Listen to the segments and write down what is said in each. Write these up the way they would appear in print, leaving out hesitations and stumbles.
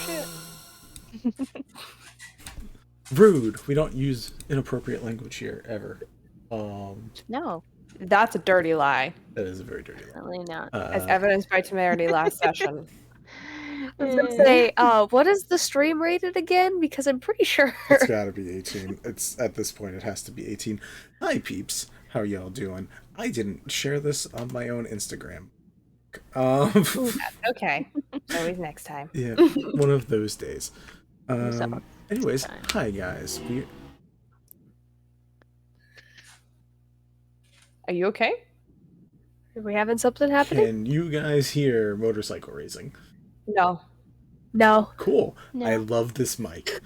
shit. Rude. We don't use inappropriate language here ever. No, That's a dirty lie, That is a very dirty lie. certainly not. as evidenced by Temerity last session. I was gonna say, what is the stream rated again? Because I'm pretty sure. It's gotta be 18. It's at this point it has to be 18. Hi peeps, how y'all doing? I didn't share this on my own Instagram. Okay. Always next time. Yeah, one of those days. Anyways, hi guys. Are you okay? Are we having something happening? Can you guys hear motorcycle racing? No. No. Cool. No. I love this mic.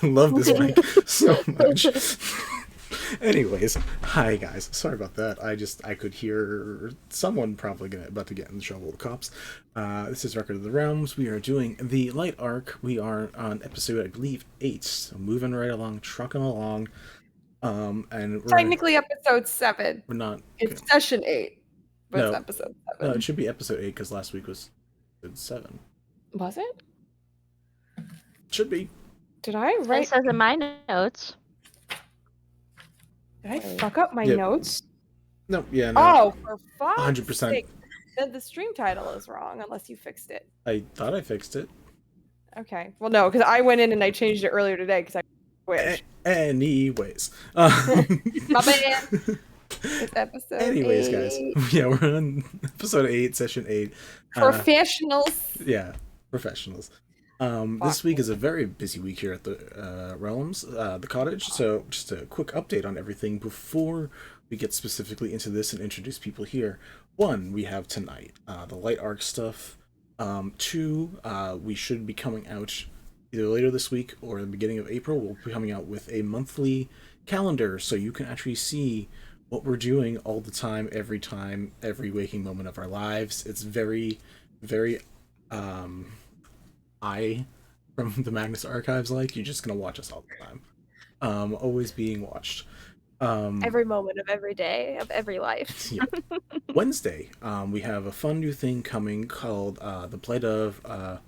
Love this mic so much. Anyways, hi guys. Sorry about that. I could hear someone probably about to get in trouble with the cops. This is Record of the Realms. We are doing the Light Arc. We are on episode, I believe, 8. So moving right along, trucking along. And we're Technically episode 7. We're not. It's session 8. But it's episode 7. No, it should be episode 8 because last week was episode 7. Was it? Should be. Did I It write? says in my notes. Did I fuck up my notes? No, yeah, no. Oh, for fuck's 100%. sake. Then the stream title is wrong unless you fixed it. I thought I fixed it. Okay. Well, no, because I went in and I changed it earlier today because I wish. Anyways. My bad. It's episode Anyways, 8. guys. Yeah, we're on episode 8, session 8. Professionals. Yeah, professionals. This week is a very busy week here at the Realms, the cottage. So just a quick update on everything before we get specifically into this and introduce people here. 1, we have tonight, the Light Arc stuff. 2, we should be coming out either later this week or the beginning of April. We'll be coming out with a monthly calendar so you can actually see what we're doing all the time, every waking moment of our lives. It's very, very, from the Magnus Archives, like, you're just gonna watch us all the time. Always being watched. Every moment of every day of every life. Yeah. Wednesday, we have a fun new thing coming called the Blight of I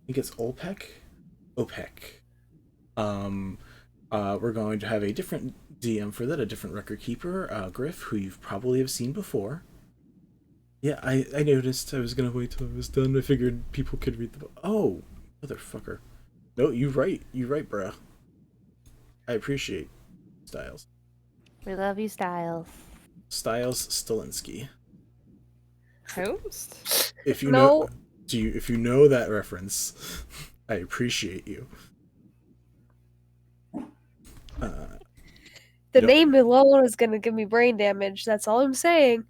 think it's OPEC. We're going to have a different DM for that, a different record keeper, Griff, who you've probably have seen before. Yeah, I noticed. I was gonna wait till I was done. I figured people could read the book. Oh, motherfucker. No, you right, bruh. I appreciate Styles. We love you, Styles. Styles Stalinsky. Host? If you know, if you know that reference, I appreciate you. The name alone is gonna give me brain damage. That's all I'm saying.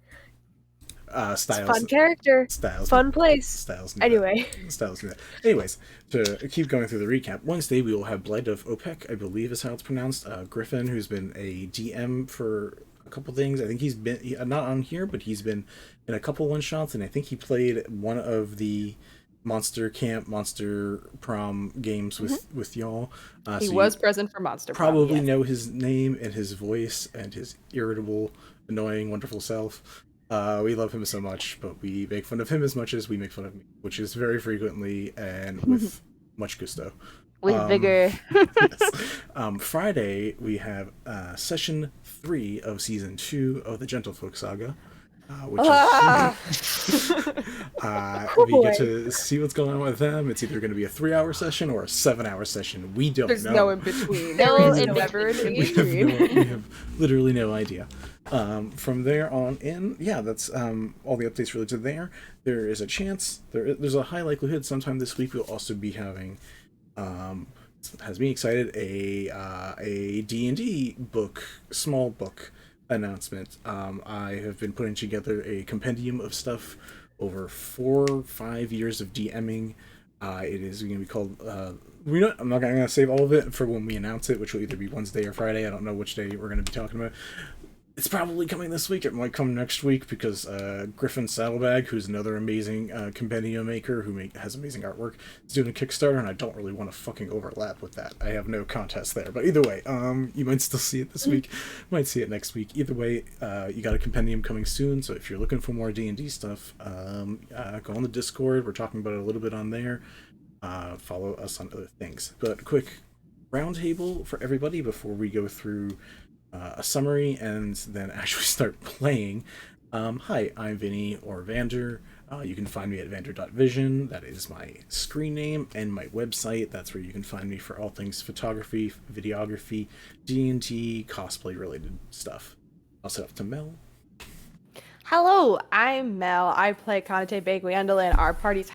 Styles. It's a fun character. Styles. Fun place. Styles. Anyway. Styles. Anyways, to keep going through the recap, Wednesday we will have Blight of OPEC, I believe is how it's pronounced. Griffin, who's been a DM for a couple things. I think he's been not on here, but he's been in a couple one shots, and I think he played one of the Monster Camp, Monster Prom games with y'all. He was present for Monster Prom. Probably know his name and his voice and his irritable, annoying, wonderful self. We love him so much, but we make fun of him as much as we make fun of me, which is very frequently and with much gusto. With vigor. Yes. Friday, we have session 3 of season 2 of the Gentlefolk Saga. Which is we get to see what's going on with them. It's either going to be a 3-hour session or a 7-hour session. We don't know. There's no in between. No There is in never in we between. we have literally no idea. From there on in, yeah, that's all the updates related to there. There is a chance, there's a high likelihood sometime this week we'll also be having, has me excited, a D&D book, small book announcement. I have been putting together a compendium of stuff over 4 or 5 years of DMing. It is going to be called, I'm not going to save all of it for when we announce it, which will either be Wednesday or Friday. I don't know which day we're going to be talking about. It's probably coming this week. It might come next week because Griffin Saddlebag, who's another amazing compendium maker who has amazing artwork, is doing a Kickstarter, and I don't really want to fucking overlap with that. I have no contest there. But either way, you might still see it this week. Might see it next week. Either way, you got a compendium coming soon, so if you're looking for more D&D stuff, go on the Discord. We're talking about it a little bit on there. follow us on other things. But quick roundtable for everybody before we go through a summary and then actually start playing. Hi, I'm Vinny or Vander. You can find me at vander.vision. That is my screen name and my website. That's where you can find me for all things photography, videography, D&D, cosplay related stuff. I'll set up to Mel. Hello, I'm Mel. I play Kanitae Baequiundilin, our party's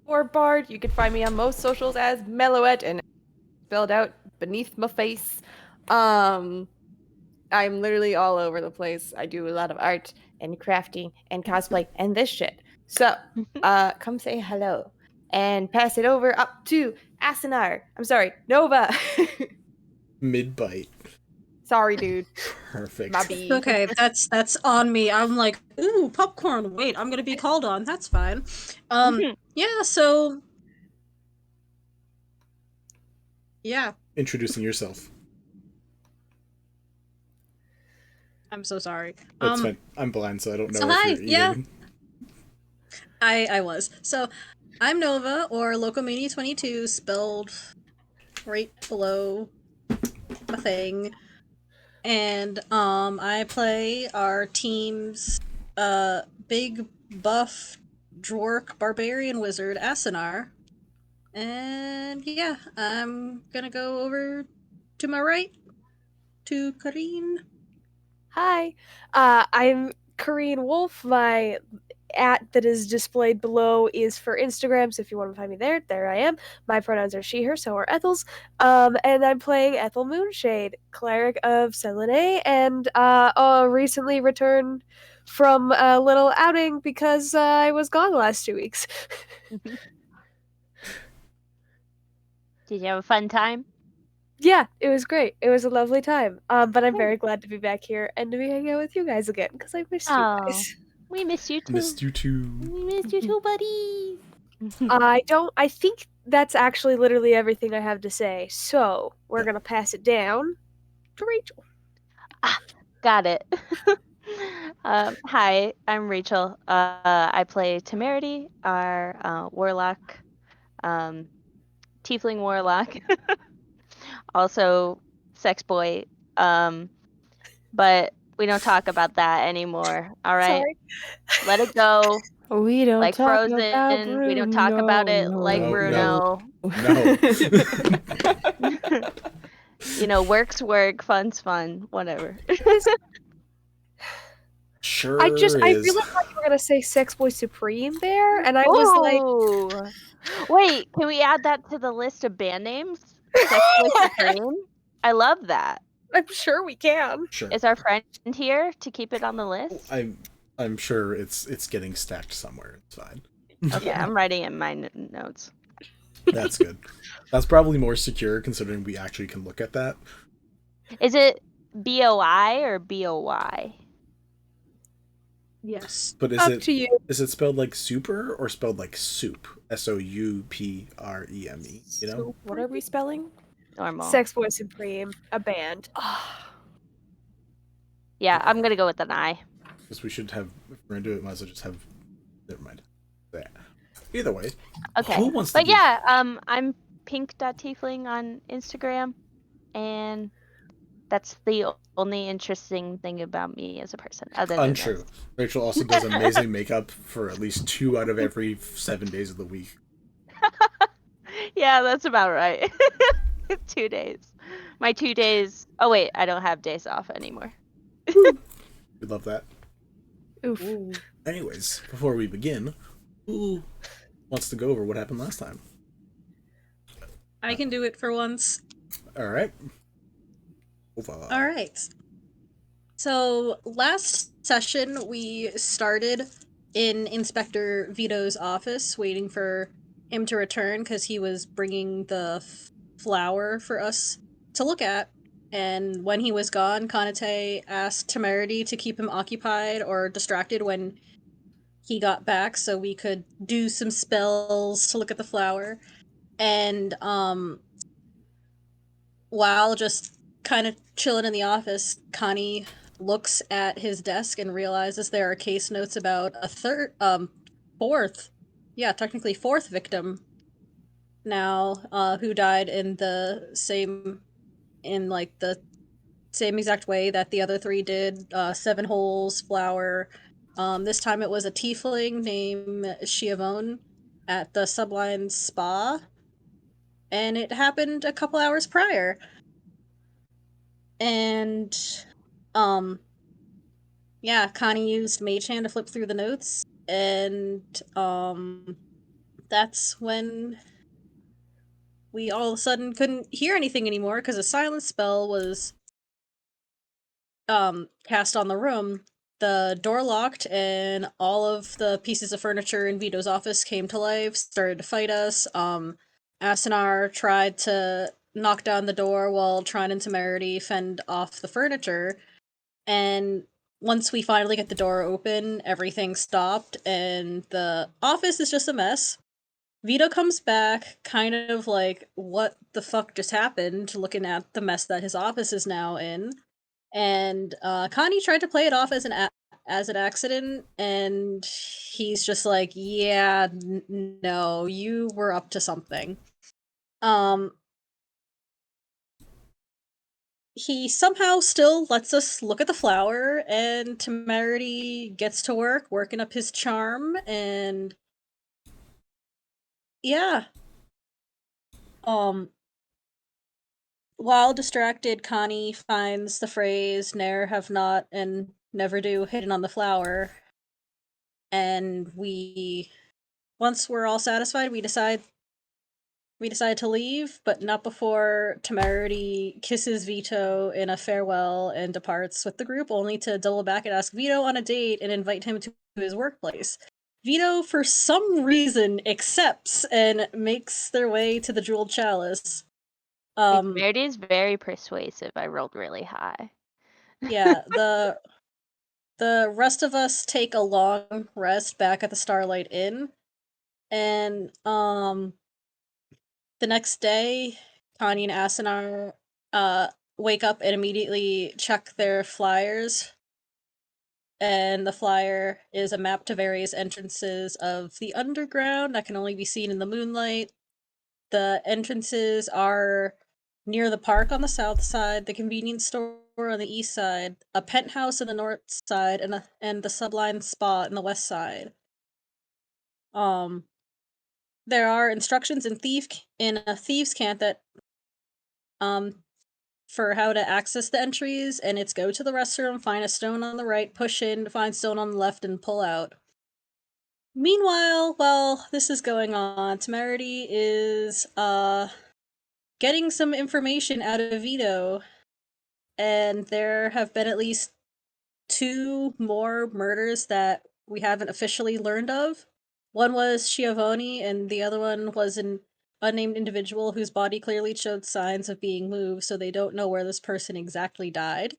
war bard. You can find me on most socials as Meloette and spelled out beneath my face. I'm literally all over the place. I do a lot of art and crafting and cosplay and this shit. So, come say hello and pass it over up to Asunar. I'm sorry, Nova. Mid-bite. Sorry, dude. Perfect. My B. Okay, that's on me. I'm like, ooh, popcorn. Wait, I'm gonna be called on. That's fine. Yeah. So, yeah. Introducing yourself. I'm so sorry. That's fine. I'm blind, so I don't know So if hi, you're eating. yeah. I was. So, I'm Nova, or Locomania22, spelled right below the thing. And I play our team's big buff Drorc barbarian wizard Asunar. And yeah, I'm gonna go over to my right to Kareen. Hi, I'm Corrine Wolf. My @ that is displayed below is for Instagram, so if you want to find me there I am. My pronouns are she, her, so are Ethel's. And I'm playing Ethel Moonshade, Cleric of Selune, and recently returned from a little outing because I was gone the last 2 weeks. Did you have a fun time? Yeah, it was great. It was a lovely time. But I'm very glad to be back here and to be hanging out with you guys again because I missed you guys. We missed you too. Missed you too. We missed you too, buddy. I think that's actually literally everything I have to say. So we're gonna pass it down to Rachel. Got it. Hi, I'm Rachel. I play Temerity, our Warlock, Tiefling Warlock. Also, sex boy. But we don't talk about that anymore. All right, Sorry. let it go. We don't Like talk Frozen, about Bruno. we don't talk about it like no, Bruno. No. You know, work's work, fun's fun, whatever. Sure I is. really thought you were gonna say Sex Boy Supreme there, and I was like, Ooh. Wait, can we add that to the list of band names? Sex Boy Supreme? I love that. I'm sure we can. Sure. Is our friend here to keep it on the list? I'm sure it's getting stacked somewhere. It's fine. Okay, I'm writing in my notes. That's good. That's probably more secure considering we actually can look at that. Is it BOI or BOY? Yes. But Up to you. is it spelled like super or spelled like soup? SOUPREME, you know? What are we spelling? Normal. Sex Boy Supreme, a band. Yeah, I'm gonna go with an I. Because we should have, if we're gonna do it, might as well just have, never mind. Yeah. Either way. Okay. Who wants to But do- yeah, I'm pink.tiefling on Instagram, and that's the only interesting thing about me as a person. Other than Untrue. this. Rachel also does amazing makeup for at least 2 out of every 7 days of the week. Yeah, that's about right. 2 days. My 2 days. Oh wait, I don't have days off anymore. We love that. Oof. Anyways, before we begin, who wants to go over what happened last time? I can do it for once. All right. All right. So last session we started in Inspector Vito's office, waiting for him to return because he was bringing the flower for us to look at. And when he was gone, Kanitae asked Temerity to keep him occupied or distracted when he got back, so we could do some spells to look at the flower. And while just kind of chilling in the office, Connie looks at his desk and realizes there are case notes about a fourth victim now, who died in the same exact way that the other 3 did. 7 holes, flower. This time it was a tiefling named Shiavone at the Sublime Spa, and it happened a couple hours prior. And, yeah, Connie used Mage Hand to flip through the notes, and, that's when we all of a sudden couldn't hear anything anymore because a silence spell was cast on the room. The door locked, and all of the pieces of furniture in Vito's office came to life, started to fight us. Asunar tried to knock down the door while Tron and Temerity fend off the furniture, and once we finally get the door open, everything stopped, and the office is just a mess. Vito comes back, kind of like, what the fuck just happened, looking at the mess that his office is now in. And Connie tried to play it off as an accident, and he's just like, yeah, no, you were up to something. He somehow still lets us look at the flower, and Temerity gets to work, working up his charm, and yeah. While distracted, Connie finds the phrase "ne'er have not and never do" hidden on the flower, and once we're all satisfied, we decide to leave, but not before Temerity kisses Vito in a farewell and departs with the group, only to double back and ask Vito on a date and invite him to his workplace. Vito, for some reason, accepts and makes their way to the Jeweled Chalice. Temerity is very persuasive. I rolled really high. Yeah, the rest of us take a long rest back at the Starlight Inn, and the next day, Connie and Asunar wake up and immediately check their flyers. And the flyer is a map to various entrances of the underground that can only be seen in the moonlight. The entrances are near the park on the south side, the convenience store on the east side, a penthouse on the north side, and the Sublime Spa on the west side. There are instructions in a thieves' cant that for how to access the entries, and it's go to the restroom, find a stone on the right, push in, find stone on the left, and pull out. Meanwhile, while this is going on, Temerity is getting some information out of Vito, and there have been at least 2 more murders that we haven't officially learned of. One was Schiavone, and the other one was an unnamed individual whose body clearly showed signs of being moved, so they don't know where this person exactly died.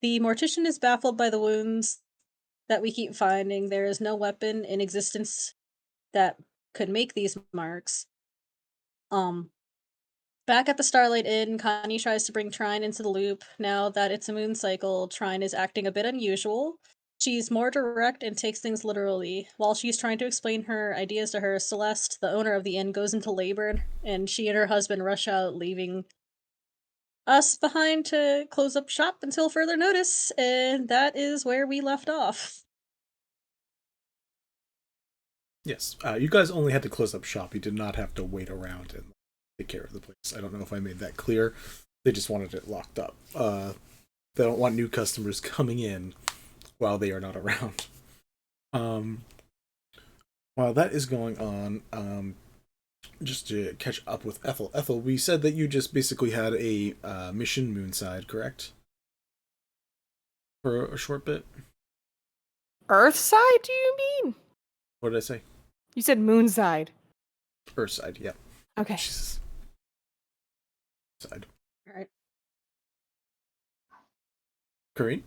The mortician is baffled by the wounds that we keep finding. There is no weapon in existence that could make these marks. Back at the Starlight Inn, Connie tries to bring Trine into the loop. Now that it's a moon cycle, Trine is acting a bit unusual. She's more direct and takes things literally. While she's trying to explain her ideas to her, Celeste, the owner of the inn, goes into labor, and she and her husband rush out, leaving us behind to close up shop until further notice, and that is where we left off. Yes, you guys only had to close up shop. You did not have to wait around and take care of the place. I don't know if I made that clear. They just wanted it locked up. They don't want new customers coming in while they are not around. While that is going on, just to catch up with Ethel. Ethel, we said that you just basically had a mission Moonside, correct? For a short bit? Earthside, do you mean? What did I say? You said Moonside. Earthside, yeah. Okay. Jesus. Side. Alright. Kareen?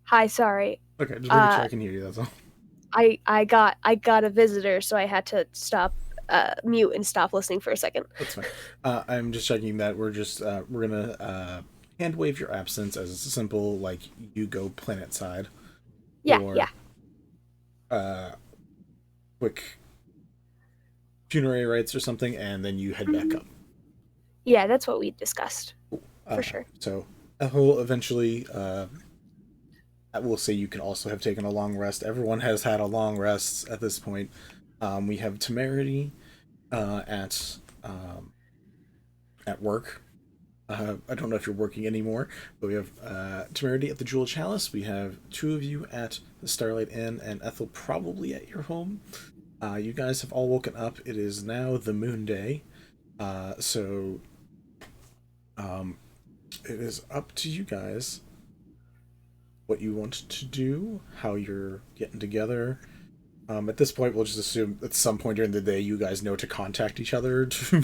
Hi, sorry. Okay, just making sure I can hear you, that's all. I got a visitor, so I had to stop mute and stop listening for a second. That's fine. I'm just checking that we're gonna hand wave your absence as a simple, like, you go planet side. Yeah, or, yeah. Quick funerary rites or something, and then you head back up. Yeah, that's what we discussed. For sure. So Ethel eventually, I will say you can also have taken a long rest. Everyone has had a long rest at this point. We have Temerity at work. I don't know if you're working anymore, but we have Temerity at the Jewel Chalice. We have two of you at the Starlight Inn, and Ethel probably at your home. You guys have all woken up. It is now the moon day. So it is up to you guys what you want to do, how you're getting together. At this point, we'll just assume at some point during the day you guys know to contact each other to,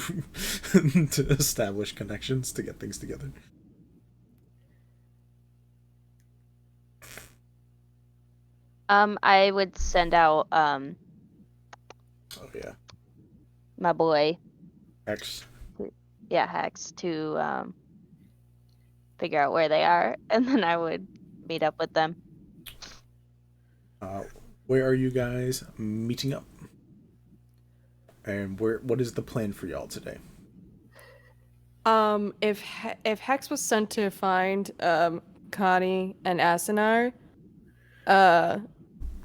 to establish connections, to get things together. I would send out Oh yeah, my boy X. Yeah, Hex to figure out where they are, and then I would meet up with them. Where are you guys meeting up? And what is the plan for y'all today? If Hex was sent to find Connie and Asunar,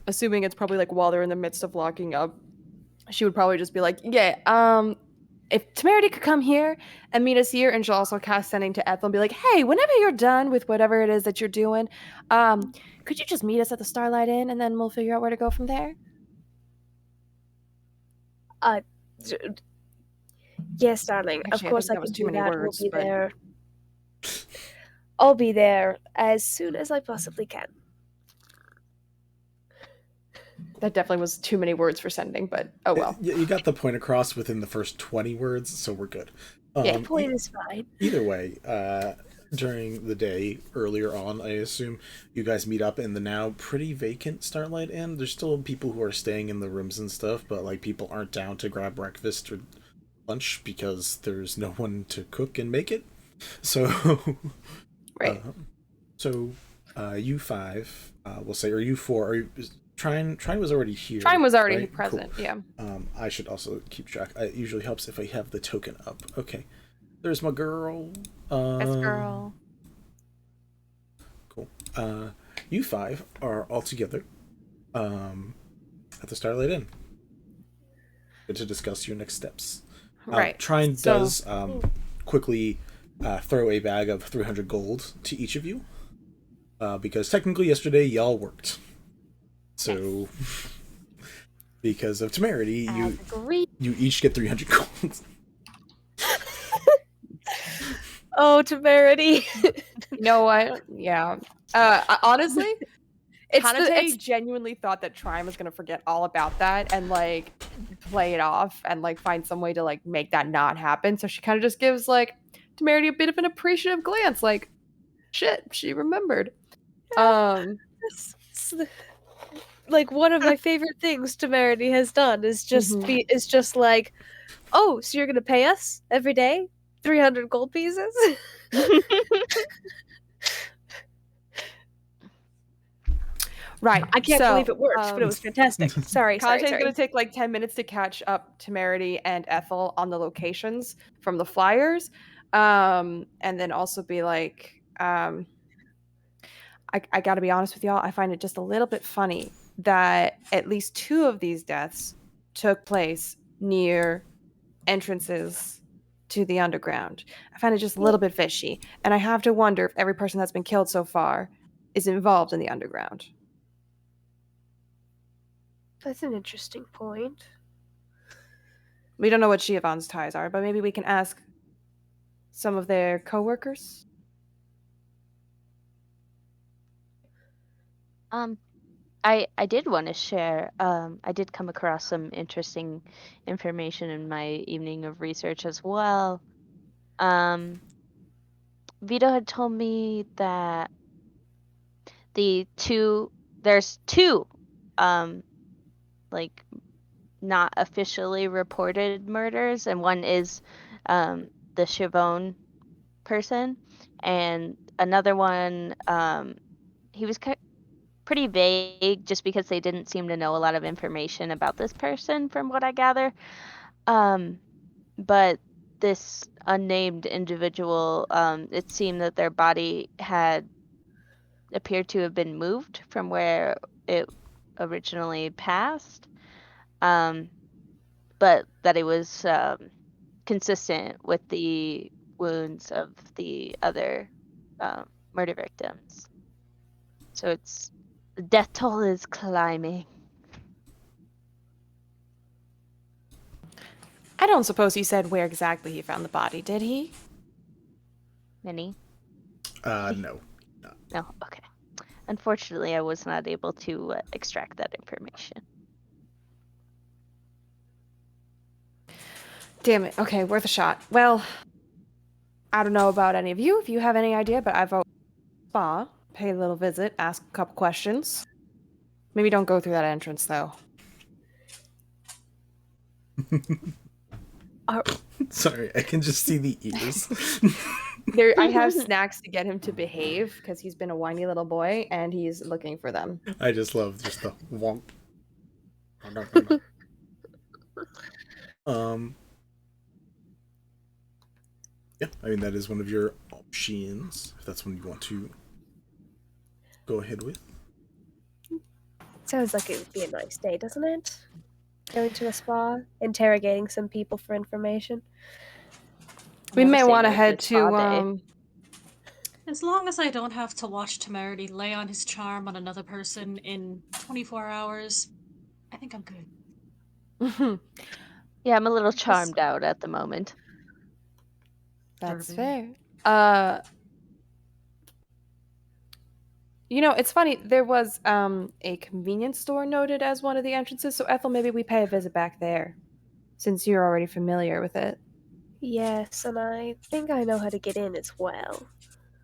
assuming it's probably like while they're in the midst of locking up, she would probably just be like, yeah, if Temerity could come here and meet us here, and she'll also cast sending to Ethel and be like, hey, whenever you're done with whatever it is that you're doing, could you just meet us at the Starlight Inn, and then we'll figure out where to go from there? Yes, darling. Actually, of course, I that was can too do many that. words, We'll be but- there. I'll be there as soon as I possibly can. That definitely was too many words for sending, but oh well. You got the point across within the first 20 words, so we're good. Yeah, The point is fine. Either way, during the day, earlier on, I assume, you guys meet up in the now pretty vacant Starlight Inn. There's still people who are staying in the rooms and stuff, but like people aren't down to grab breakfast or lunch because there's no one to cook and make it. So, Right. You five, we'll say, or you four, are you... Trine was already here. Trine was already right? present, Cool. yeah. I should also keep track. It usually helps if I have the token up. Okay. There's my girl. Yes, girl. Cool. You five are all together at the Starlight Inn. Good to discuss your next steps. Right. Trine does quickly throw a bag of 300 gold to each of you. Because technically yesterday y'all worked. So, because of Temerity, you each get 300 gold. Oh, Temerity. You know what? Yeah. Honestly, Kanitae genuinely thought that Trine was gonna forget all about that and like play it off and like find some way to like make that not happen. So she kind of just gives like Temerity a bit of an appreciative glance, like, shit, she remembered. Like one of my favorite things Temerity has done is just is just like, oh, so you're gonna pay us every day 300 gold pieces? Right. I can't believe it worked, but it was fantastic. Sorry. Kanitae's gonna take like 10 minutes to catch up Temerity and Ethel on the locations from the flyers, and then also be like, I gotta be honest with y'all, I find it just a little bit funny that at least 2 of these deaths took place near entrances to the underground. I find it just a little bit fishy, and I have to wonder if every person that's been killed so far is involved in the underground. That's an interesting point. We don't know what Shiavon's ties are, but maybe we can ask some of their co-workers? I did want to share. I did come across some interesting information in my evening of research as well. Vito had told me that there's two, like not officially reported murders, and one is the Chavon person, and another one, he was pretty vague just because they didn't seem to know a lot of information about this person from what I gather. But this unnamed individual, it seemed that their body had appeared to have been moved from where it originally passed, but that it was consistent with the wounds of the other murder victims. So it's the death toll is climbing. I don't suppose he said where exactly he found the body, did he? Minnie? No. No, okay. Unfortunately, I was not able to extract that information. Damn it. Okay, worth a shot. Well, I don't know about any of you, if you have any idea, but I vote spa, pay a little visit, ask a couple questions. Maybe don't go through that entrance, though. Sorry, I can just see the ears. I have snacks to get him to behave, because he's been a whiny little boy, and he's looking for them. I just love just the wonk. Yeah, I mean, that is one of your options, if that's one you want to go ahead with. Sounds like it would be a nice day, doesn't it? Going to a spa, interrogating some people for information. We may want to Never say no head a spa day. to, As long as I don't have to watch Temerity lay on his charm on another person in 24 hours, I think I'm good. Yeah, I'm a little charmed out at the moment. That's Bourbon. fair. You know, it's funny. There was a convenience store noted as one of the entrances, so Ethel, maybe we pay a visit back there, since you're already familiar with it. Yes, and I think I know how to get in as well.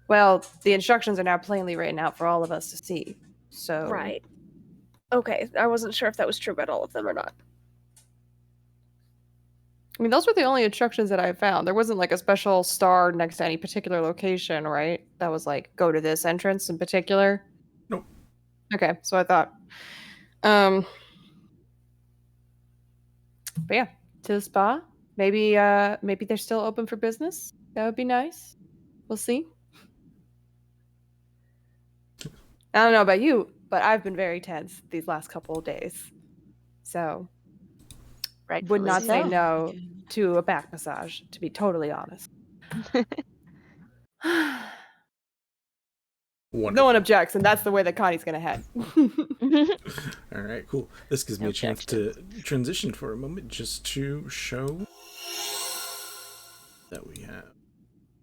Well, the instructions are now plainly written out for all of us to see, so... Right. Okay, I wasn't sure if that was true about all of them or not. I mean, those were the only instructions that I found. There wasn't like a special star next to any particular location, right? That was like, go to this entrance in particular? Nope. Okay, so I thought. But yeah, to the spa. Maybe they're still open for business. That would be nice. We'll see. I don't know about you, but I've been very tense these last couple of days. So Rightfully would not say so. no to a back massage, to be totally honest. Wonderful. No one objects, and that's the way that Connie's gonna head. All right, cool. This gives me a chance to transition for a moment just to show that we have.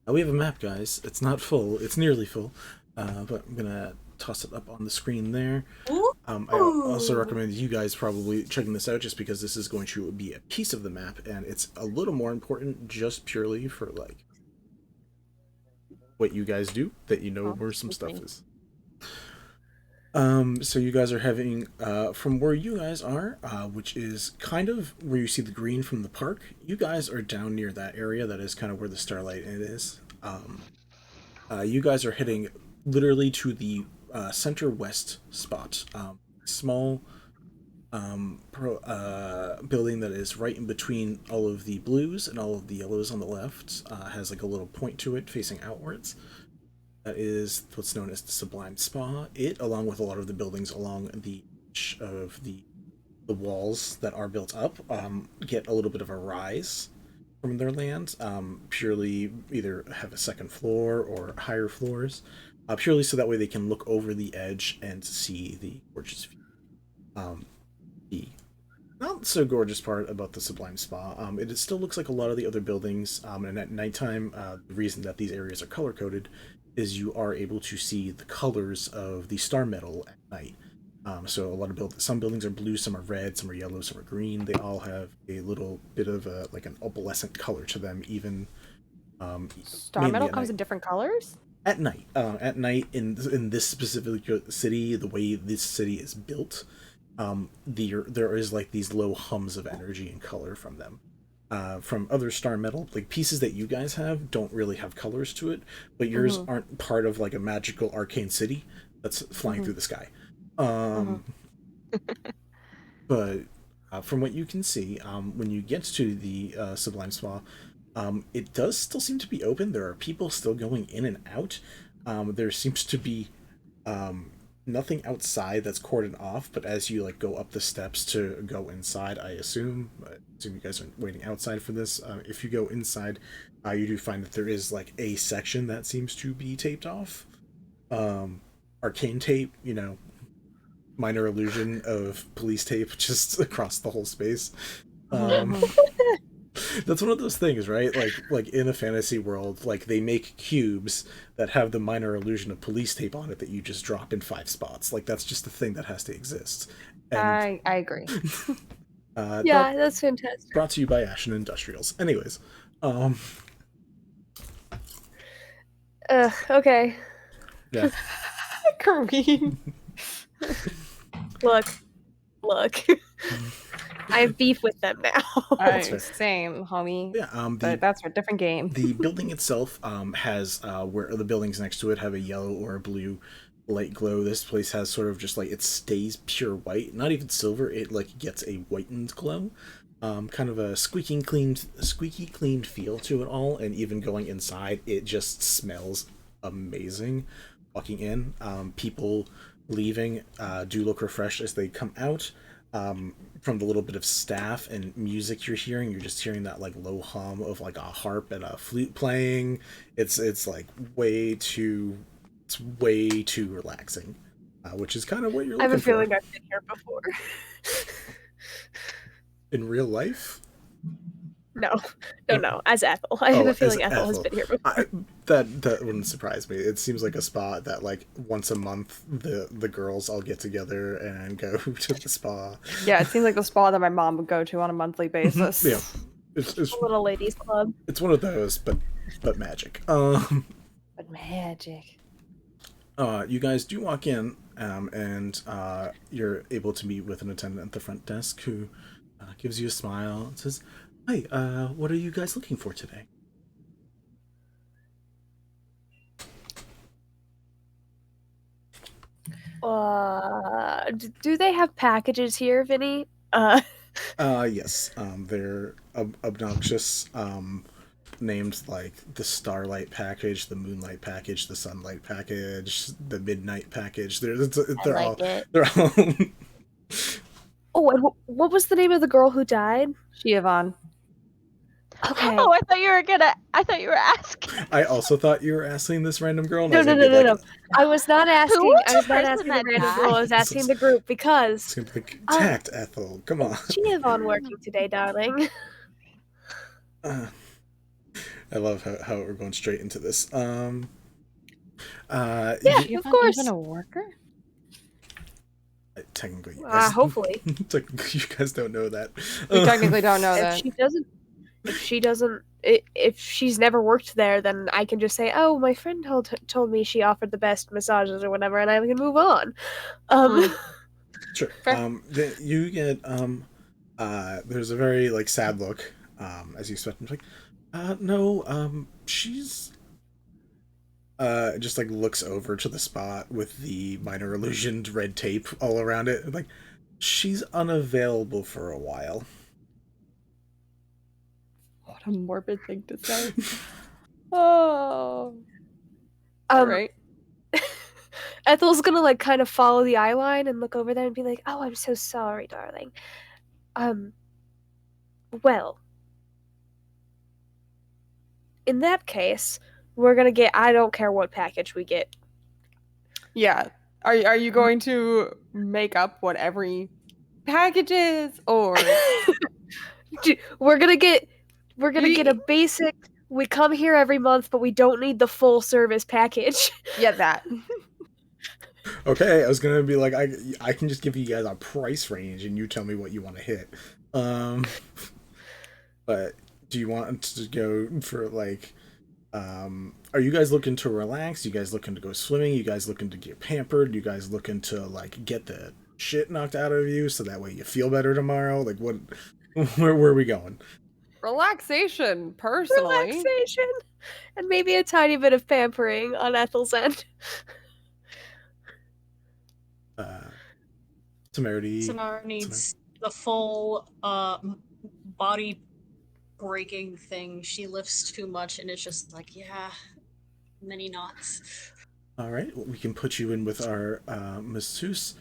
We have a map, guys. It's not full. It's nearly full, but I'm gonna toss it up on the screen there. I also recommend you guys probably checking this out, just because this is going to be a piece of the map, and it's a little more important just purely for like what you guys do, that you know where some stuff is. So you guys are having, from where you guys are, which is kind of where you see the green from the park, you guys are down near that area. That is kind of where the Starlight Inn is. You guys are heading literally to the center west spot. Small building that is right in between all of the blues and all of the yellows on the left. Has like a little point to it facing outwards. That is what's known as the Sublime Spa. It, along with a lot of the buildings along the edge of the walls that are built up, get a little bit of a rise from their land. Purely either have a second floor or higher floors, purely so that way they can look over the edge and see the gorgeous view. The not so gorgeous part about the Sublime Spa, it still looks like a lot of the other buildings, and at nighttime, the reason that these areas are color-coded is you are able to see the colors of the star metal at night. So a lot of some buildings are blue, some are red, some are yellow, some are green. They all have a little bit of like an opalescent color to them, even Star metal comes in different colors? At night. At night, in this specific city, the way this city is built, there is like these low hums of energy and color from them. From other star metal, like pieces that you guys have don't really have colors to it, but yours aren't part of like a magical arcane city that's flying through the sky. But from what you can see, when you get to the Sublime Spa, it does still seem to be open. There are people still going in and out. There seems to be nothing outside that's cordoned off, but as you like go up the steps to go inside, I assume you guys are waiting outside for this. If you go inside, you do find that there is like a section that seems to be taped off. Arcane tape, minor illusion of police tape just across the whole space. That's one of those things, right? Like in a fantasy world, like they make cubes that have the minor illusion of police tape on it that you just drop in 5 spots. Like that's just a thing that has to exist. And, I agree. Yeah, that's fantastic. Brought to you by Ashen Industrials. Anyways, Okay. yeah. Kareen. Look. I have beef with them now. Same, homie. Yeah, but that's for a different game. The building itself has where the buildings next to it have a yellow or a blue light glow. This place has sort of just like it stays pure white, not even silver. It like gets a whitened glow, kind of a squeaky clean feel to it all. And even going inside, it just smells amazing. Walking in, people leaving do look refreshed as they come out. From the little bit of staff and music you're hearing, you're just hearing that like low hum of like a harp and a flute playing. It's like way too relaxing, which is kind of what you're looking for. I have a feeling I've been here before. In real life? No. As Ethel, I have a feeling Ethel has been here before. That wouldn't surprise me. It seems like a spot that like once a month the girls all get together and go to the spa. Yeah, it seems like the spa that my mom would go to on a monthly basis. Yeah, it's a little ladies club. It's one of those, but magic. But magic. You guys do walk in, and you're able to meet with an attendant at the front desk who gives you a smile and says, "Hi, what are you guys looking for today?" Do they have packages here, Vinny? Yes. They're obnoxious, named like the Starlight package, the Moonlight package, the Sunlight package, the Midnight package. They're all. Oh, and what was the name of the girl who died? Giovanni. Okay. Oh, I thought you were asking. I also thought you were asking this random girl. No. I was not asking. I was not asking the random girl. I was asking the group because. Tact, Ethel. Come on. Giovanni working today, darling. I love how we're going straight into this. Yeah, of course. Even a worker? Technically, hopefully. Technically, you guys don't know that. We technically don't know that. If she's never worked there, then I can just say, "Oh, my friend told me she offered the best massages or whatever," and I can move on. Sure. You get there's a very like sad look as you expect. Like, no, she's just like looks over to the spot with the minor illusioned red tape all around it. Like, she's unavailable for a while. What a morbid thing to say. Oh. Right. Ethel's gonna like kind of follow the eye line and look over there and be like, "Oh, I'm so sorry, darling. Well, in that case, we're gonna get. I don't care what package we get. Yeah. Are you going to make up what every package is, or we're gonna get a basic. We come here every month, but we don't need the full service package. Yeah, that. Okay, I was gonna be like, I can just give you guys a price range and you tell me what you want to hit. But do you want to go for like, are you guys looking to relax? You guys looking to go swimming? You guys looking to get pampered? You guys looking to like get the shit knocked out of you so that way you feel better tomorrow? Like what? Where are we going? Relaxation, personally. Relaxation, and maybe a tiny bit of pampering on Ethel's end. Temerity. Asunar needs the full body breaking thing. She lifts too much, and it's just like, yeah, many knots. All right, well, we can put you in with our masseuse.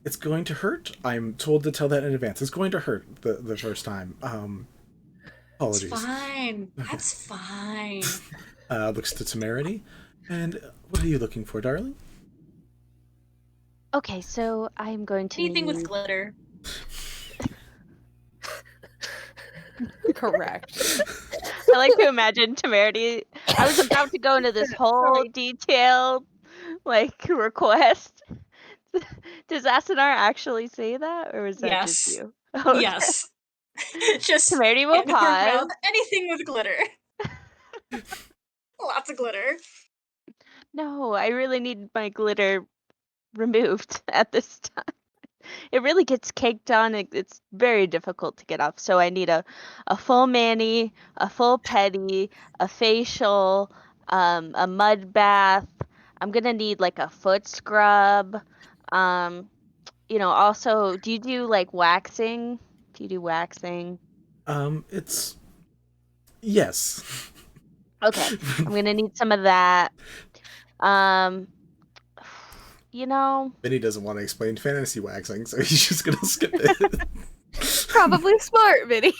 It's going to hurt. I'm told to tell that in advance. It's going to hurt the first time. Apologies. It's fine. That's fine. Looks to Temerity. And what are you looking for, darling? Okay, so I'm going to Anything need... with glitter. Correct. I like to imagine Temerity. I was about to go into this whole detailed, request. Does Asunar actually say that, or was that just Yes. you? Okay. Yes. Just Temerity will hand in her pause. mouth, anything with glitter. Lots of glitter. No, I really need my glitter removed at this time. It really gets caked on. It's very difficult to get off. So I need a full mani, a full pedi, a facial, a mud bath. I'm gonna need like a foot scrub. Also, do you do like waxing? Do you do waxing? It's yes. Okay, I'm gonna need some of that. Benny doesn't want to explain fantasy waxing, so he's just gonna skip it. Probably smart, Vinny.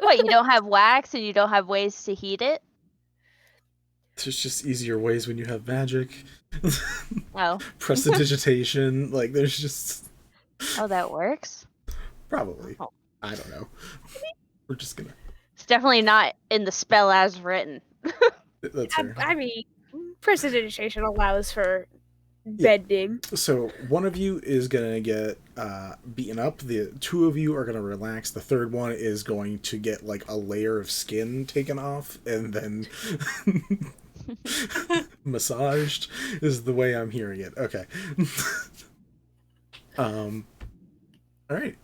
What, you don't have wax and you don't have ways to heat it? There's just easier ways when you have magic. Oh. Prestidigitation, there's just... Oh, that works? Probably. Oh. I don't know. We're just gonna... It's definitely not in the spell as written. That's fair. I mean, prestidigitation allows for bending. So one of you is gonna get beaten up. The two of you are gonna relax. The third one is going to get a layer of skin taken off and then massaged. Is the way I'm hearing it. Okay. All right.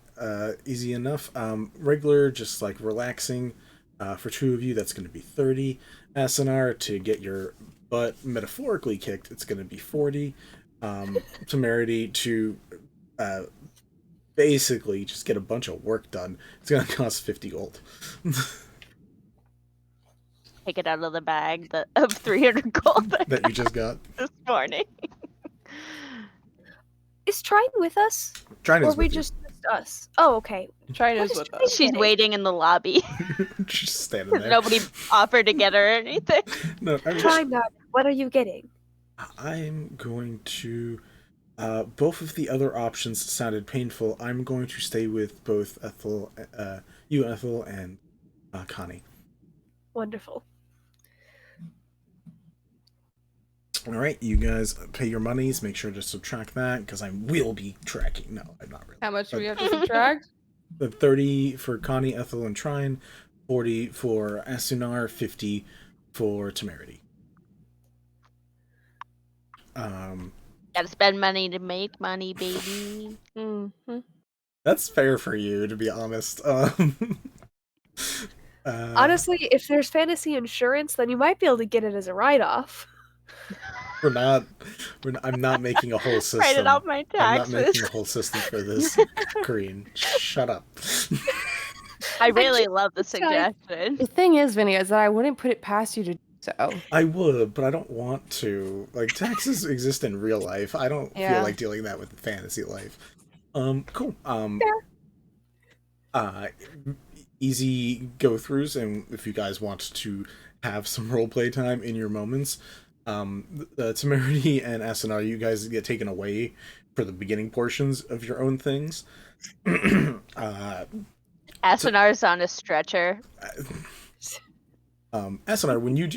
Easy enough. Regular, just relaxing. For two of you, that's going to be 30. Asunar, to get your butt metaphorically kicked, it's going to be 40. Temerity, to basically just get a bunch of work done, it's going to cost 50 gold. Take it out of the bag of 300 gold that you just got this morning. Is Trine with us? Trine is or we with just us? Oh, okay. Trine is with us. She's waiting in the lobby. She's standing there. Nobody offered to get her or anything. No, Trine, what are you getting? I'm going to... both of the other options sounded painful. I'm going to stay with both Ethel, Ethel, and Connie. Wonderful. All right, you guys pay your monies. Make sure to subtract that, because I will be tracking. No, I'm not really. How much do we have to subtract? The 30 for Connie, Ethel, and Trine, 40 for Asunar, 50 for Temerity. Gotta spend money to make money, baby. Mm-hmm. That's fair for you, to be honest. Honestly, if there's fantasy insurance, then you might be able to get it as a write-off. I'm not making a whole system. Write it off my taxes. I'm not making a whole system for this, Korean. Shut up. I really love the suggestion. The thing is, Vinny, is that I wouldn't put it past you to do so. I would, but I don't want to. Taxes exist in real life. I don't feel like dealing that with fantasy life. Cool. Easy go-throughs, and if you guys want to have some roleplay time in your moments, Temerity and Asunar, you guys get taken away for the beginning portions of your own things. Asunar's on a stretcher. Asunar, when you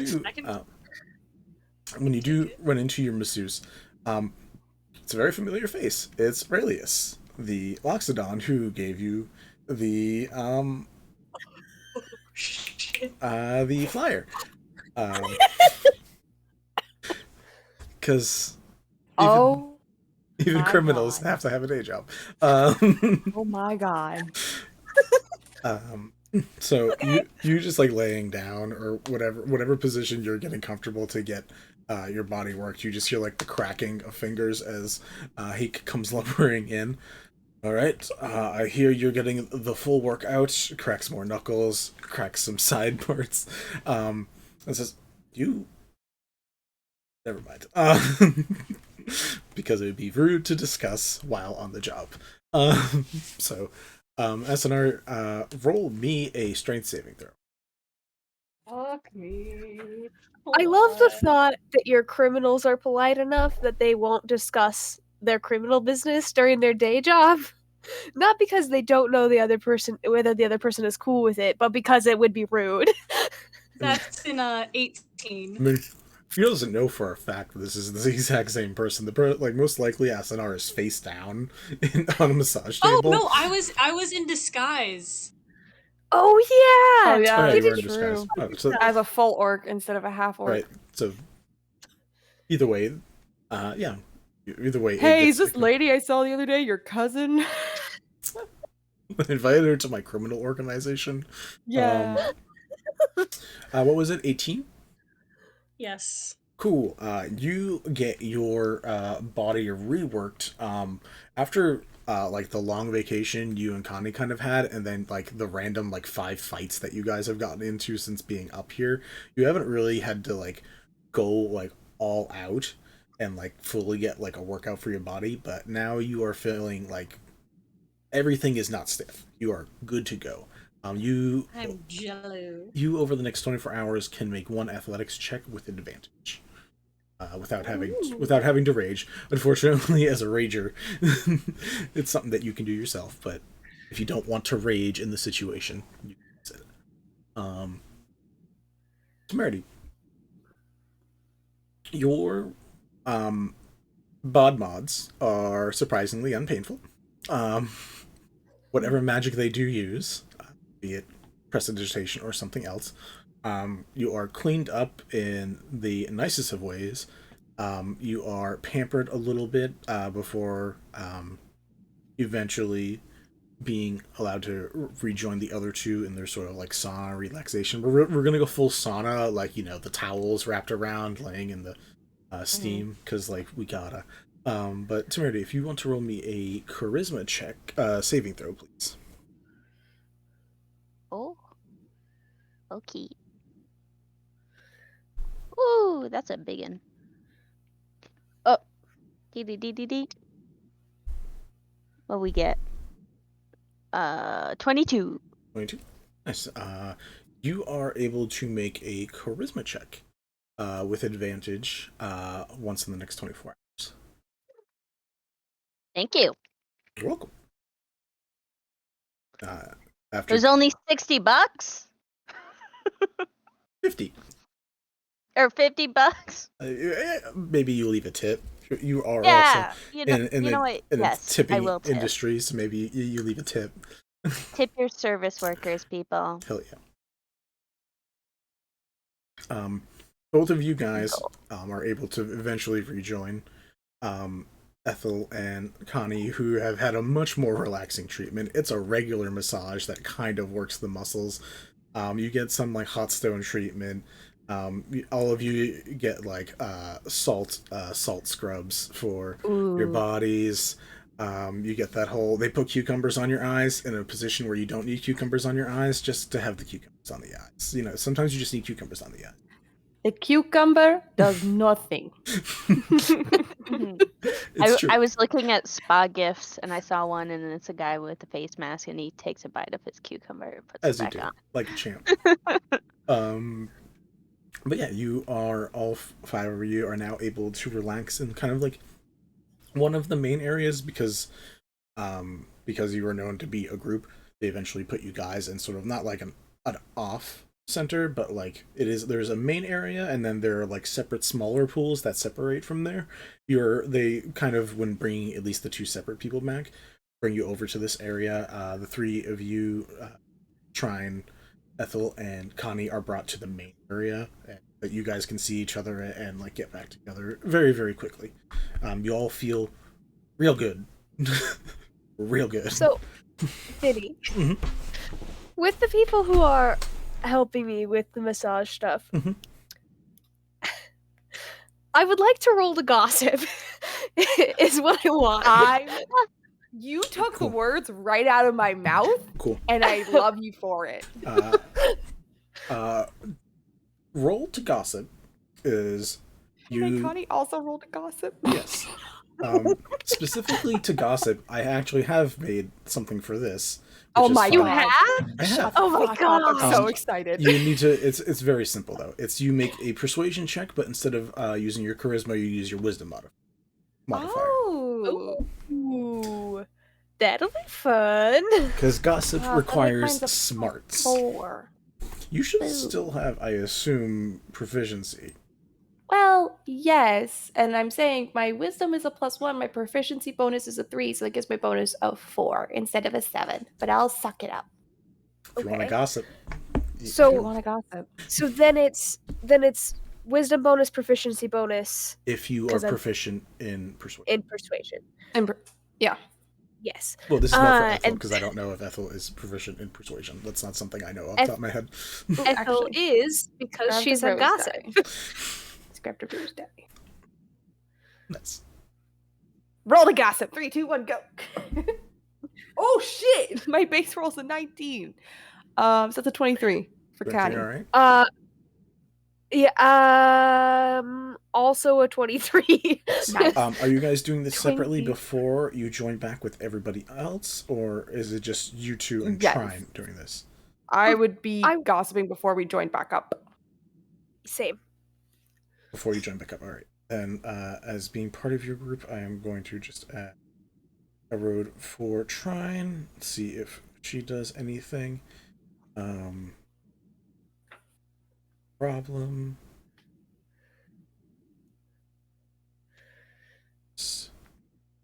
do run into your masseuse, it's a very familiar face. It's Aurelius, the Loxodon, who gave you the flyer. Because even criminals have to have a day job. Oh my god. So you just laying down or whatever position you're getting comfortable to get your body worked. You just hear the cracking of fingers as he comes lumbering in. All right. I hear you're getting the full workout. Cracks more knuckles. Cracks some side parts. And says, "You." Never mind. Because it would be rude to discuss while on the job. So, Asunar, roll me a strength saving throw. Fuck me. I love the thought that your criminals are polite enough that they won't discuss their criminal business during their day job. Not because they don't know the other person, whether the other person is cool with it, but because it would be rude. That's in 18. I mean, he doesn't know for a fact that this is the exact same person. Most likely, Asunar is face down on a massage Oh table. no, I was in disguise. Oh yeah! Oh yeah, Oh, you were in true. disguise. Oh, so, As a full orc instead of a half orc. right. So, either way, yeah. Either way, Hey, is this lady I saw the other day your cousin? I invited her to my criminal organization. Yeah. What was it? 18? Yes. Cool. You get your body reworked after like the long vacation you and Connie kind of had, and then like the random like 5 fights that you guys have gotten into since being up here. You haven't really had to like go like all out and like fully get like a workout for your body, but now you are feeling like everything is not stiff. You are good to go. I'm jello. You over the next 24 hours can make 1 athletics check with advantage. Without having to rage. Unfortunately, as a rager, it's something that you can do yourself. But if you don't want to rage in the situation, you can use it. Temerity, your bod mods are surprisingly unpainful. Whatever magic they do use, be it prestidigitation or something else, you are cleaned up in the nicest of ways. You are pampered a little bit before eventually being allowed to rejoin the other 2 in their sort of like sauna relaxation. We're gonna go full sauna, like, you know, the towels wrapped around, laying in the steam, because like we gotta. But Temerity, if you want to roll me a charisma check, saving throw, please. Oh. Okay. Ooh, that's a big one. Oh. Dee. What we get? 22. 22. Nice. You are able to make a charisma check with advantage once in the next 24 hours. Thank you. You're welcome. It was only $60. 50. Or $50. Maybe you leave a tip. You are Yeah, also you know, in you know what? in Yes, I tipping will tip. industry, so maybe you leave a tip. Tip your service workers, people. Hell yeah. Both of you guys are able to eventually rejoin Ethel and Connie, who have had a much more relaxing treatment. It's a regular massage that kind of works the muscles. You get some like hot stone treatment. All of you get like salt scrubs for your bodies. You get that whole, they put cucumbers on your eyes in a position where you don't need cucumbers on your eyes, just to have the cucumbers on the eyes. You know, sometimes you just need cucumbers on the eyes. The cucumber does nothing. I was looking at spa gifts and I saw one, and it's a guy with a face mask and he takes a bite of his cucumber and puts As it you back do, on. like a champ. But yeah, you are all 5 of you are now able to relax in kind of like one of the main areas, because you are known to be a group. They eventually put you guys in sort of not like an off center, but like there's a main area, and then there are like separate smaller pools that separate from there. They kind of, when bringing at least the 2 separate people back, bring you over to this area. The 3 of you, Trine, Ethel, and Connie, are brought to the main area, and that you guys can see each other and like get back together very, very quickly. You all feel real good. Real good. So, Vinny, with the people who are helping me with the massage stuff, I would like to roll the gossip. Is what I want. You took Cool. the words right out of my mouth, Cool. and I love you for it. Roll to gossip is Hey, Connie also rolled a gossip. Yes. Specifically to gossip, I actually have made something for this. Oh which is my fun. You God. have? I have. Oh my Fuck up, I'm god! so excited. You need to. It's very simple though. It's you make a persuasion check, but instead of using your charisma, you use your wisdom modifier. Oh. Ooh, that'll be fun. Because gossip I think requires mine's a smarts. 4. You should Ooh. still have, I assume, proficiency. Well, yes, and I'm saying my wisdom is a +1, my proficiency bonus is a 3, so that gives my bonus a 4 instead of a 7. But I'll suck it up. If you want to Okay. gossip. So- I want to gossip. So then it's wisdom bonus, proficiency bonus if you are 'cause I'm- proficient in persuasion. in persuasion. Yeah. Yes. Well, this is not for Ethel and- because I don't know if Ethel is proficient in persuasion. That's not something I know off the Eth- top of my head. Ooh, Ethel actually, is because grab she's the a rose gossip. die. Grab the rose die. Nice. Roll the gossip. 3, 2, 1, go. Oh shit! My base roll's a 19. So it's a 23 for Connie. All right. Yeah. Also a 23. Nice. Are you guys doing this separately 20. before you join back with everybody else, or is it just you two and Yes. Trine doing this? I would be I- gossiping before we joined back up. Same. Before you join back up, all right. And as being part of your group, I am going to just add a road for Trine. See if she does anything. Problem.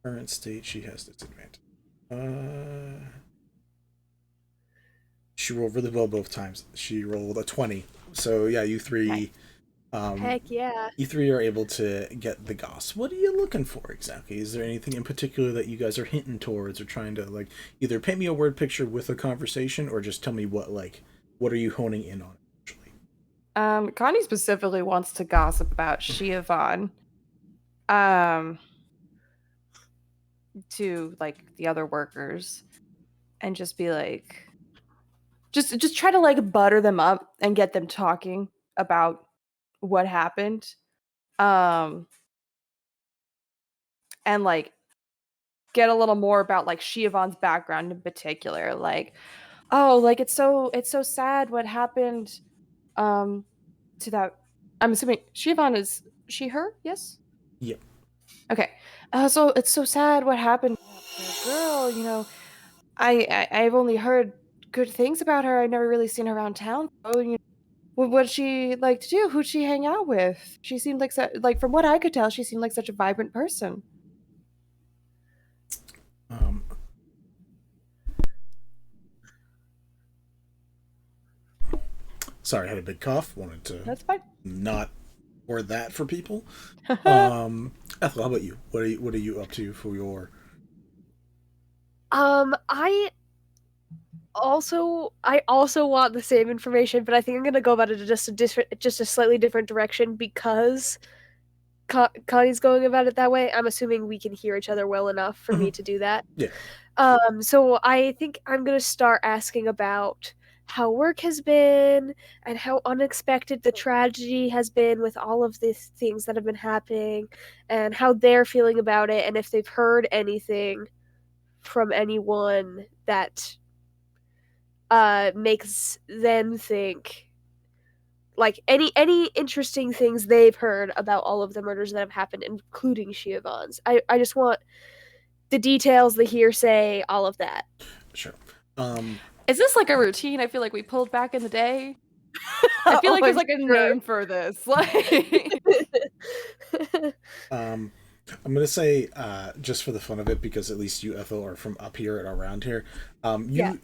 Current state, she has disadvantage. She rolled really well both times. She rolled a 20. So yeah, you three. Heck yeah. You three are able to get the goss. What are you looking for exactly? Is there anything in particular that you guys are hinting towards or trying to like either paint me a word picture with a conversation or just tell me what are you honing in on actually? Connie specifically wants to gossip about Shiavon. To like the other workers and just be like just try to like butter them up and get them talking about what happened. And like get a little more about like Shiavon's background in particular. Like, oh, like it's so sad what happened to that. I'm assuming Shiavon is she her? Yes? Yep. Okay. So it's so sad what happened to that poor girl, you know. I've only heard good things about her. I've never really seen her around town. Oh, you know, what'd she like to do? Who'd she hang out with? She seemed like from what I could tell, she seemed like such a vibrant person. Sorry, I had a big cough. Wanted to That's fine. not word that for people. Ethel, how about you? What are you up to for your? I also want the same information, but I think I'm gonna go about it just a slightly different direction because Connie's going about it that way. I'm assuming we can hear each other well enough for me to do that. Yeah. So I think I'm gonna start asking about how work has been and how unexpected the tragedy has been with all of these things that have been happening and how they're feeling about it and if they've heard anything from anyone that makes them think like any interesting things they've heard about all of the murders that have happened, including Shiavon's. I just want the details, the hearsay, all of that. Sure. Is this like a routine I feel like we pulled back in the day? I feel like there's like a name for this. Like I'm gonna say, just for the fun of it, because at least you, Ethel, are from up here and around here.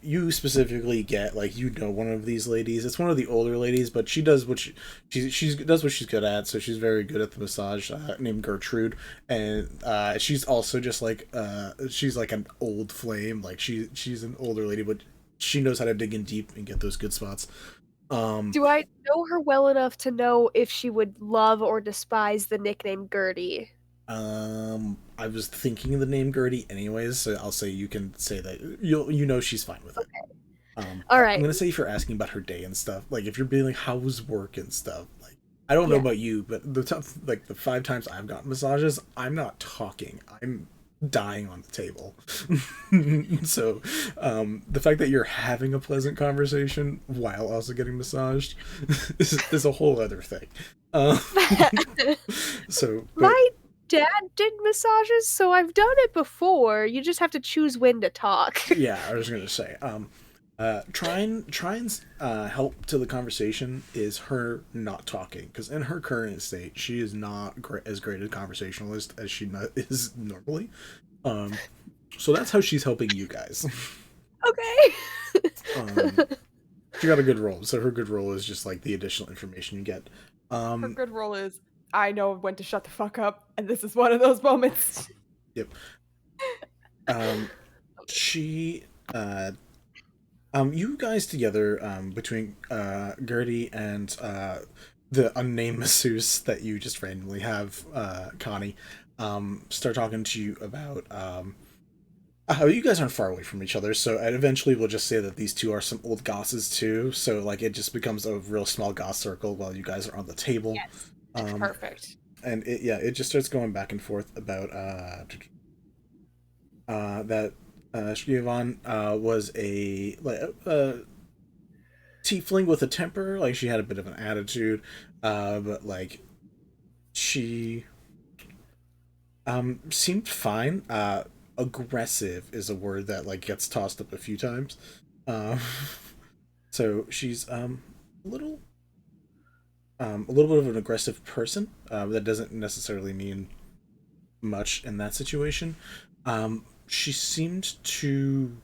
You specifically get one of these ladies. It's one of the older ladies, but she does what she does what she's good at. So she's very good at the massage. Named Gertrude, and she's also just she's like an old flame. Like she's an older lady, but she knows how to dig in deep and get those good spots. Do I know her well enough to know if she would love or despise the nickname Gertie? I was thinking of the name Gertie anyways, so I'll say you can say that you know she's fine with it. All I'm right. gonna say if you're asking about her day and stuff, like if you're being like how's work and stuff, like I don't know Yeah. about you, but the 5 times I've gotten massages, I'm not talking. I'm dying on the table. So, the fact that you're having a pleasant conversation while also getting massaged is a whole other thing. Um, so, but, My dad did massages, so I've done it before. You just have to choose when to talk. yeah, I was gonna say, try and help to the conversation is her not talking, because in her current state, she is not as great a conversationalist as she is normally. So that's how she's helping you guys. Okay. She got a good roll, so her good roll is just like the additional information you get. Her good roll is, I know when to shut the fuck up, and this is one of those moments. Yep. She you guys together, between Gertie and the unnamed masseuse that you just randomly have, Connie, start talking to you about you guys aren't far away from each other, so eventually we'll just say that these two are some old gosses too, so like it just becomes a real small goss circle while you guys are on the table. Yes. Perfect. And it just starts going back and forth about that Siobhan was a tiefling with a temper. Like she had a bit of an attitude, but like she seemed fine. Aggressive is a word that like gets tossed up a few times. So she's little a little bit of an aggressive person. That doesn't necessarily mean much in that situation. She seemed to.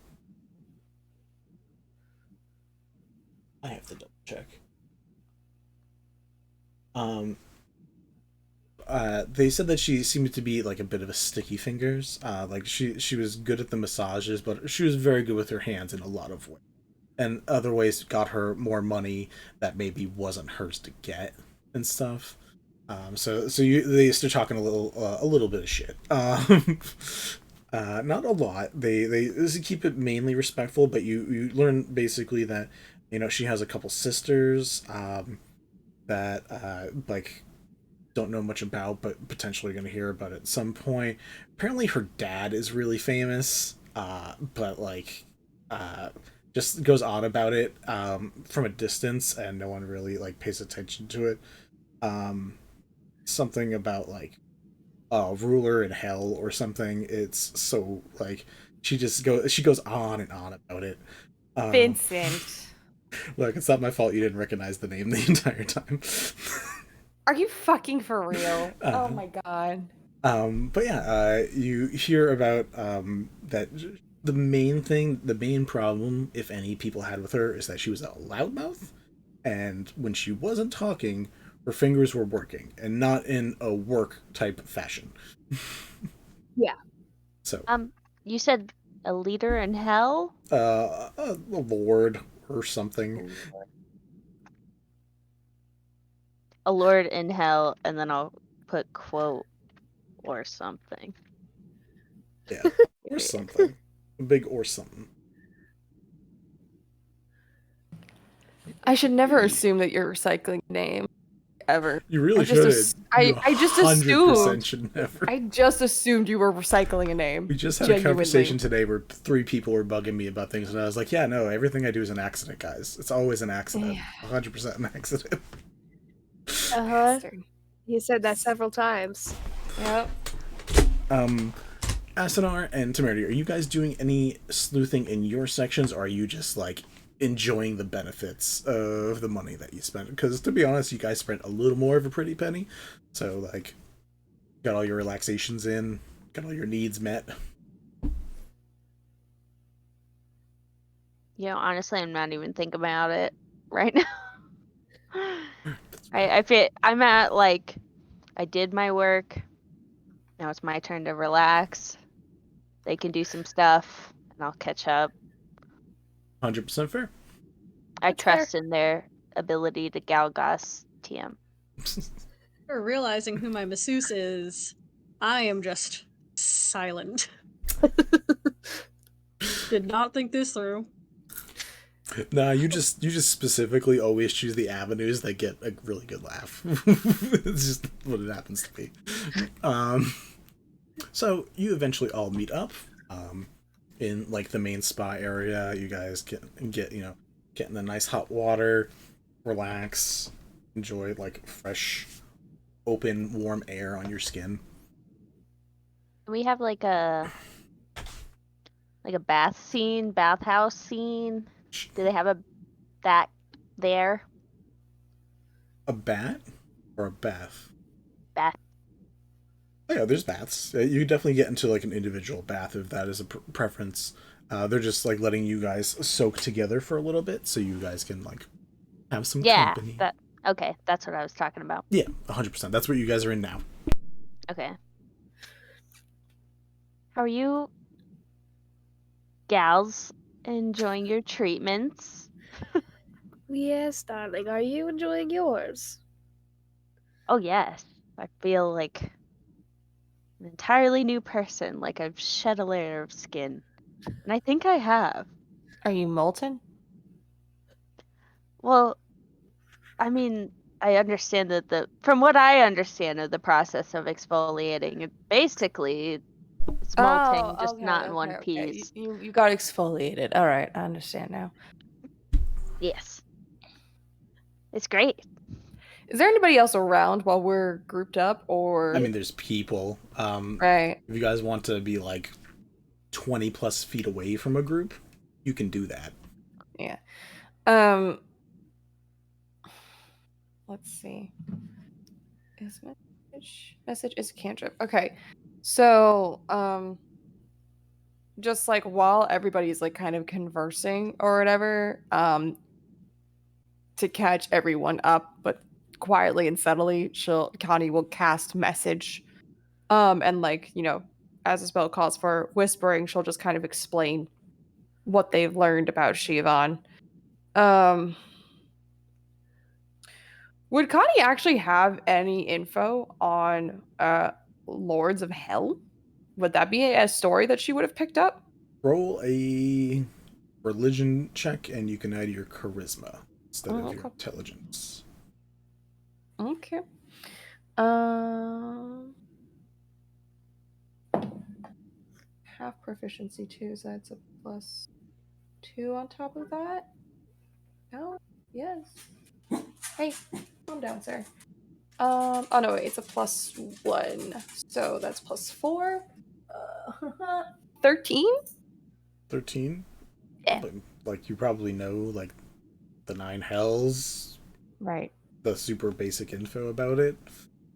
I have to double check. They said that she seemed to be like a bit of a sticky fingers. Like she was good at the massages, but she was very good with her hands in a lot of ways. And other ways got her more money that maybe wasn't hers to get and stuff. So they start talking a little bit of shit. Not a lot. They keep it mainly respectful, but you learn basically that she has a couple sisters that like don't know much about, but potentially going to hear about at some point. Apparently, her dad is really famous, but like just goes on about it from a distance, and no one really like pays attention to it. Something about like ruler in hell or something. It's so like she goes on and on about it. Vincent. Look, it's not my fault you didn't recognize the name the entire time. Are you fucking for real? Oh my god. But yeah, you hear about that the main problem, if any, people had with her is that she was a loudmouth, and when she wasn't talking, her fingers were working, and not in a work type fashion. Yeah. So, you said a leader in hell? a lord or something. A lord in hell, and then I'll put quote or something. Yeah, or something. A big or something. I should never assume that you're recycling a name. Ever. You really should. I just 100% assumed. should never. I just assumed you were recycling a name. We just had a conversation today where 3 people were bugging me about things, and I was like, yeah, no, everything I do is an accident, guys. It's always an accident. 100% an accident. Uh-huh. He said that several times. Yep. Asunar and Temerity, are you guys doing any sleuthing in your sections, or are you just, like, enjoying the benefits of the money that you spent? Because, to be honest, you guys spent a little more of a pretty penny. So, like, got all your relaxations in, got all your needs met. Honestly, I'm not even thinking about it right now. I feel I'm at like I did my work. Now it's my turn to relax. They can do some stuff, and I'll catch up. 100% fair. I trust in their ability to Galgos TM. For realizing who my masseuse is, I am just silent. Did not think this through. Nah, you just specifically always choose the avenues that get a really good laugh. It's just what it happens to be. So you eventually all meet up in like the main spa area. You guys get get in the nice hot water, relax, enjoy like fresh, open, warm air on your skin. We have like a bathhouse scene. Do they have that there? A bat or a bath? Bath. Oh, yeah, there's baths. You definitely get into like an individual bath if that is a preference. They're just like letting you guys soak together for a little bit so you guys can like have some company. Okay, that's what I was talking about. Yeah, 100%. That's what you guys are in now. Okay. How are you gals enjoying your treatments? Yes, darling. Are you enjoying yours? Oh yes. I feel like an entirely new person, like I've shed a layer of skin. And I think I have. Are you molten? Well, I mean, I understand that from what I understand of the process of exfoliating, basically it's molting, just not in one Okay. piece. You got exfoliated. All right, I understand now. Yes. It's great. Is there anybody else around while we're grouped up, or? I mean, there's people. Right. If you guys want to be like 20 plus feet away from a group, you can do that. Yeah. Let's see. Is message is cantrip. Okay. So, just like while everybody's like kind of conversing or whatever, to catch everyone up, but quietly and subtly, Connie will cast message. And like, as the spell calls for whispering, she'll just kind of explain what they've learned about Shivan. Would Connie actually have any info on Lords of Hell? Would that be a story that she would have picked up? Roll a religion check, and you can add your charisma instead of your intelligence. Okay. Half proficiency too, so that's a +2 on top of that. Oh, yes. Hey, calm down, sir. Oh no, wait, it's a +1, so that's +4. 13. 13. Yeah. Like you probably know like the 9 hells, Right. the super basic info about it.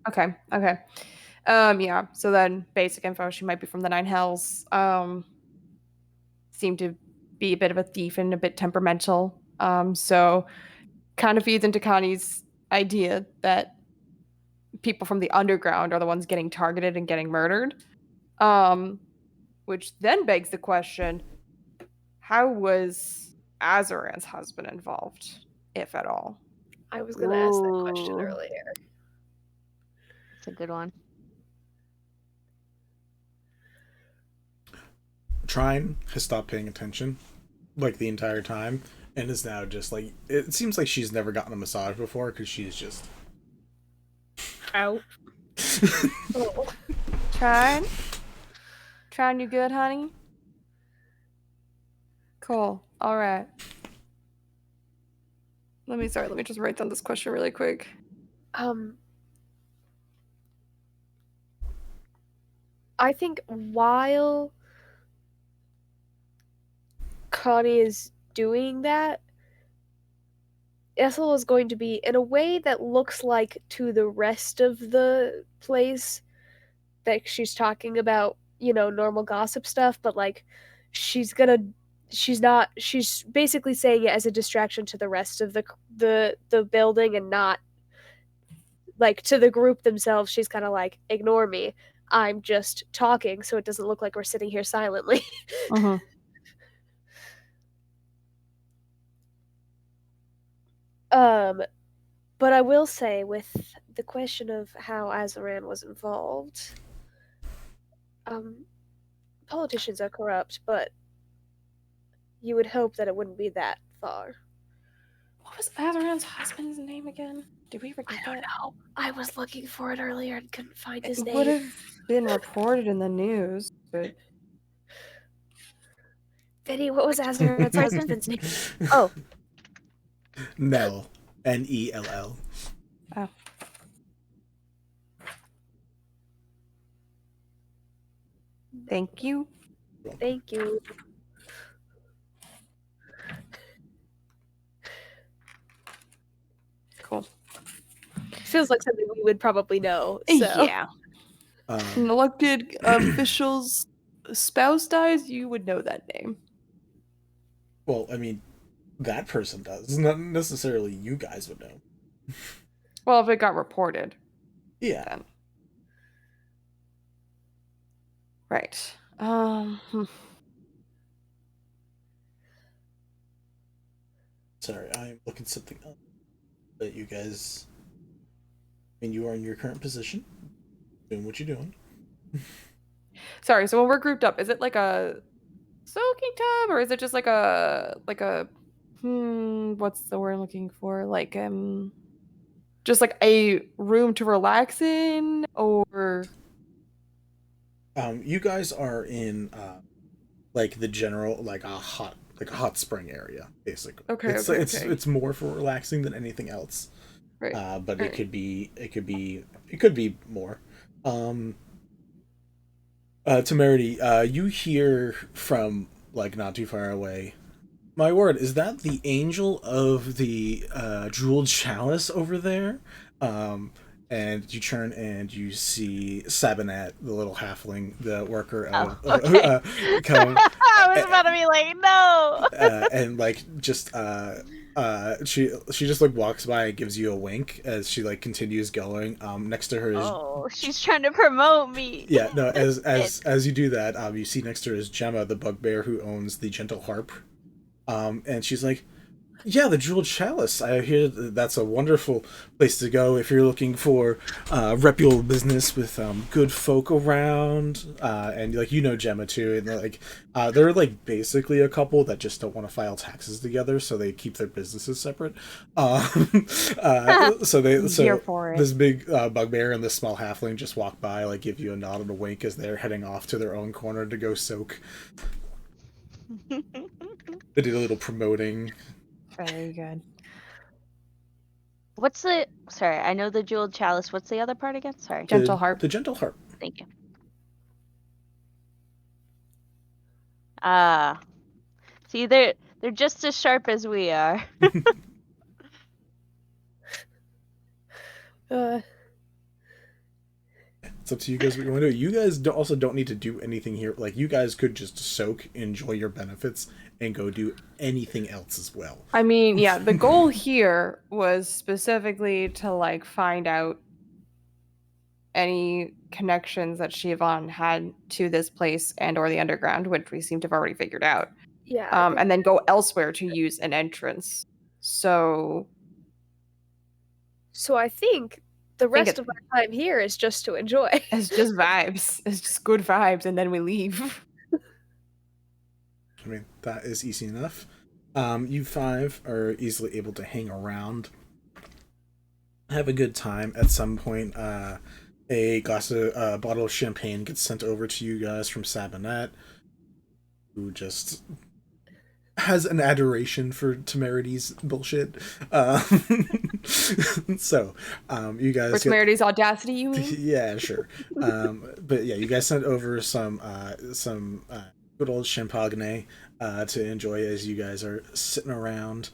Okay. Yeah. So then, basic info. She might be from the Nine Hells. Seemed to be a bit of a thief and a bit temperamental. So kind of feeds into Connie's idea that people from the underground are the ones getting targeted and getting murdered. Which then begs the question: how was Azaran's husband involved, if at all? I was going to ask that question Ooh. earlier. It's a good one. Trine has stopped paying attention like the entire time and is now just like, it seems like she's never gotten a massage before because she's just Out. Oh. Trine, you good, honey? Cool. All right. Let me just write down this question really quick. I think while Connie is doing that, Ethel is going to be in a way that looks like to the rest of the place that she's talking about, normal gossip stuff, but like she's basically saying it as a distraction to the rest of the building and not like to the group themselves. She's kind of like, ignore me. I'm just talking so it doesn't look like we're sitting here silently. Mm-hmm. But I will say with the question of how Azaran was involved, Politicians are corrupt, but you would hope that it wouldn't be that far. What was Azaran's husband's name again? Did we ever I get don't that? know. I was looking for it earlier and couldn't find his It name. would have been reported in the news, but Vinny, what was Azar's husband's name? Oh, Nell. Nell. oh. Thank you. thank you. Cool. Feels like something we would probably know. So. Yeah. An elected official's spouse dies, you would know that name. Well, I mean, that person does. Not necessarily you guys would know. Well, if it got reported. Yeah. Then. Right. Sorry, I'm looking something up. But you guys, I mean, you are in your current position, doing what you're doing. Sorry, so when we're grouped up, is it like a soaking tub or is it just like a what's the word I'm looking for? Like just like a room to relax in, or You guys are in like the general, like a hot spring area, basically. Okay, it's more for relaxing than anything else. right. But Right. it could be more. Temerity, you hear from like not too far away. My word, is that the angel of the jeweled chalice over there? And you turn and you see Sabinet, the little halfling, the worker of okay. come, I was about to be like, no. and like just she just like walks by and gives you a wink as she like continues going. Next to her is She's trying to promote me. yeah, no, as you do that, you see next to her is Gemma, the bugbear who owns the gentle harp. And she's like, yeah, the Jeweled Chalice. I hear that's a wonderful place to go if you're looking for reputable business with good folk around. And like Gemma too, and like they're like basically a couple that just don't want to file taxes together, so they keep their businesses separate. So Here for it. this big bugbear and this small halfling just walk by, like give you a nod and a wink as they're heading off to their own corner to go soak. They did a little promoting. Very good. What's the... Sorry, I know the Jeweled Chalice. What's the other part again? Sorry. Gentle harp. The gentle harp. Thank you. See, they're just as sharp as we are. It's up to you guys what you want to do. You guys also don't need to do anything here. Like, you guys could just soak, enjoy your benefits, and go do anything else as well. I mean, yeah, the goal here was specifically to like find out any connections that Siobhan had to this place and or the underground, which we seem to have already figured out. Yeah. And then go elsewhere to use an entrance. So I think the rest of our time here is just to enjoy. It's just vibes. It's just good vibes, and then we leave. I mean, that is easy enough. You five are easily able to hang around, have a good time. At some point, a bottle of champagne gets sent over to you guys from Sabinet, who just has an adoration for Temerity's bullshit. So, you guys... For Temerity's audacity, you mean? Yeah, sure. But yeah, you guys sent over some good old champagne to enjoy as you guys are sitting around.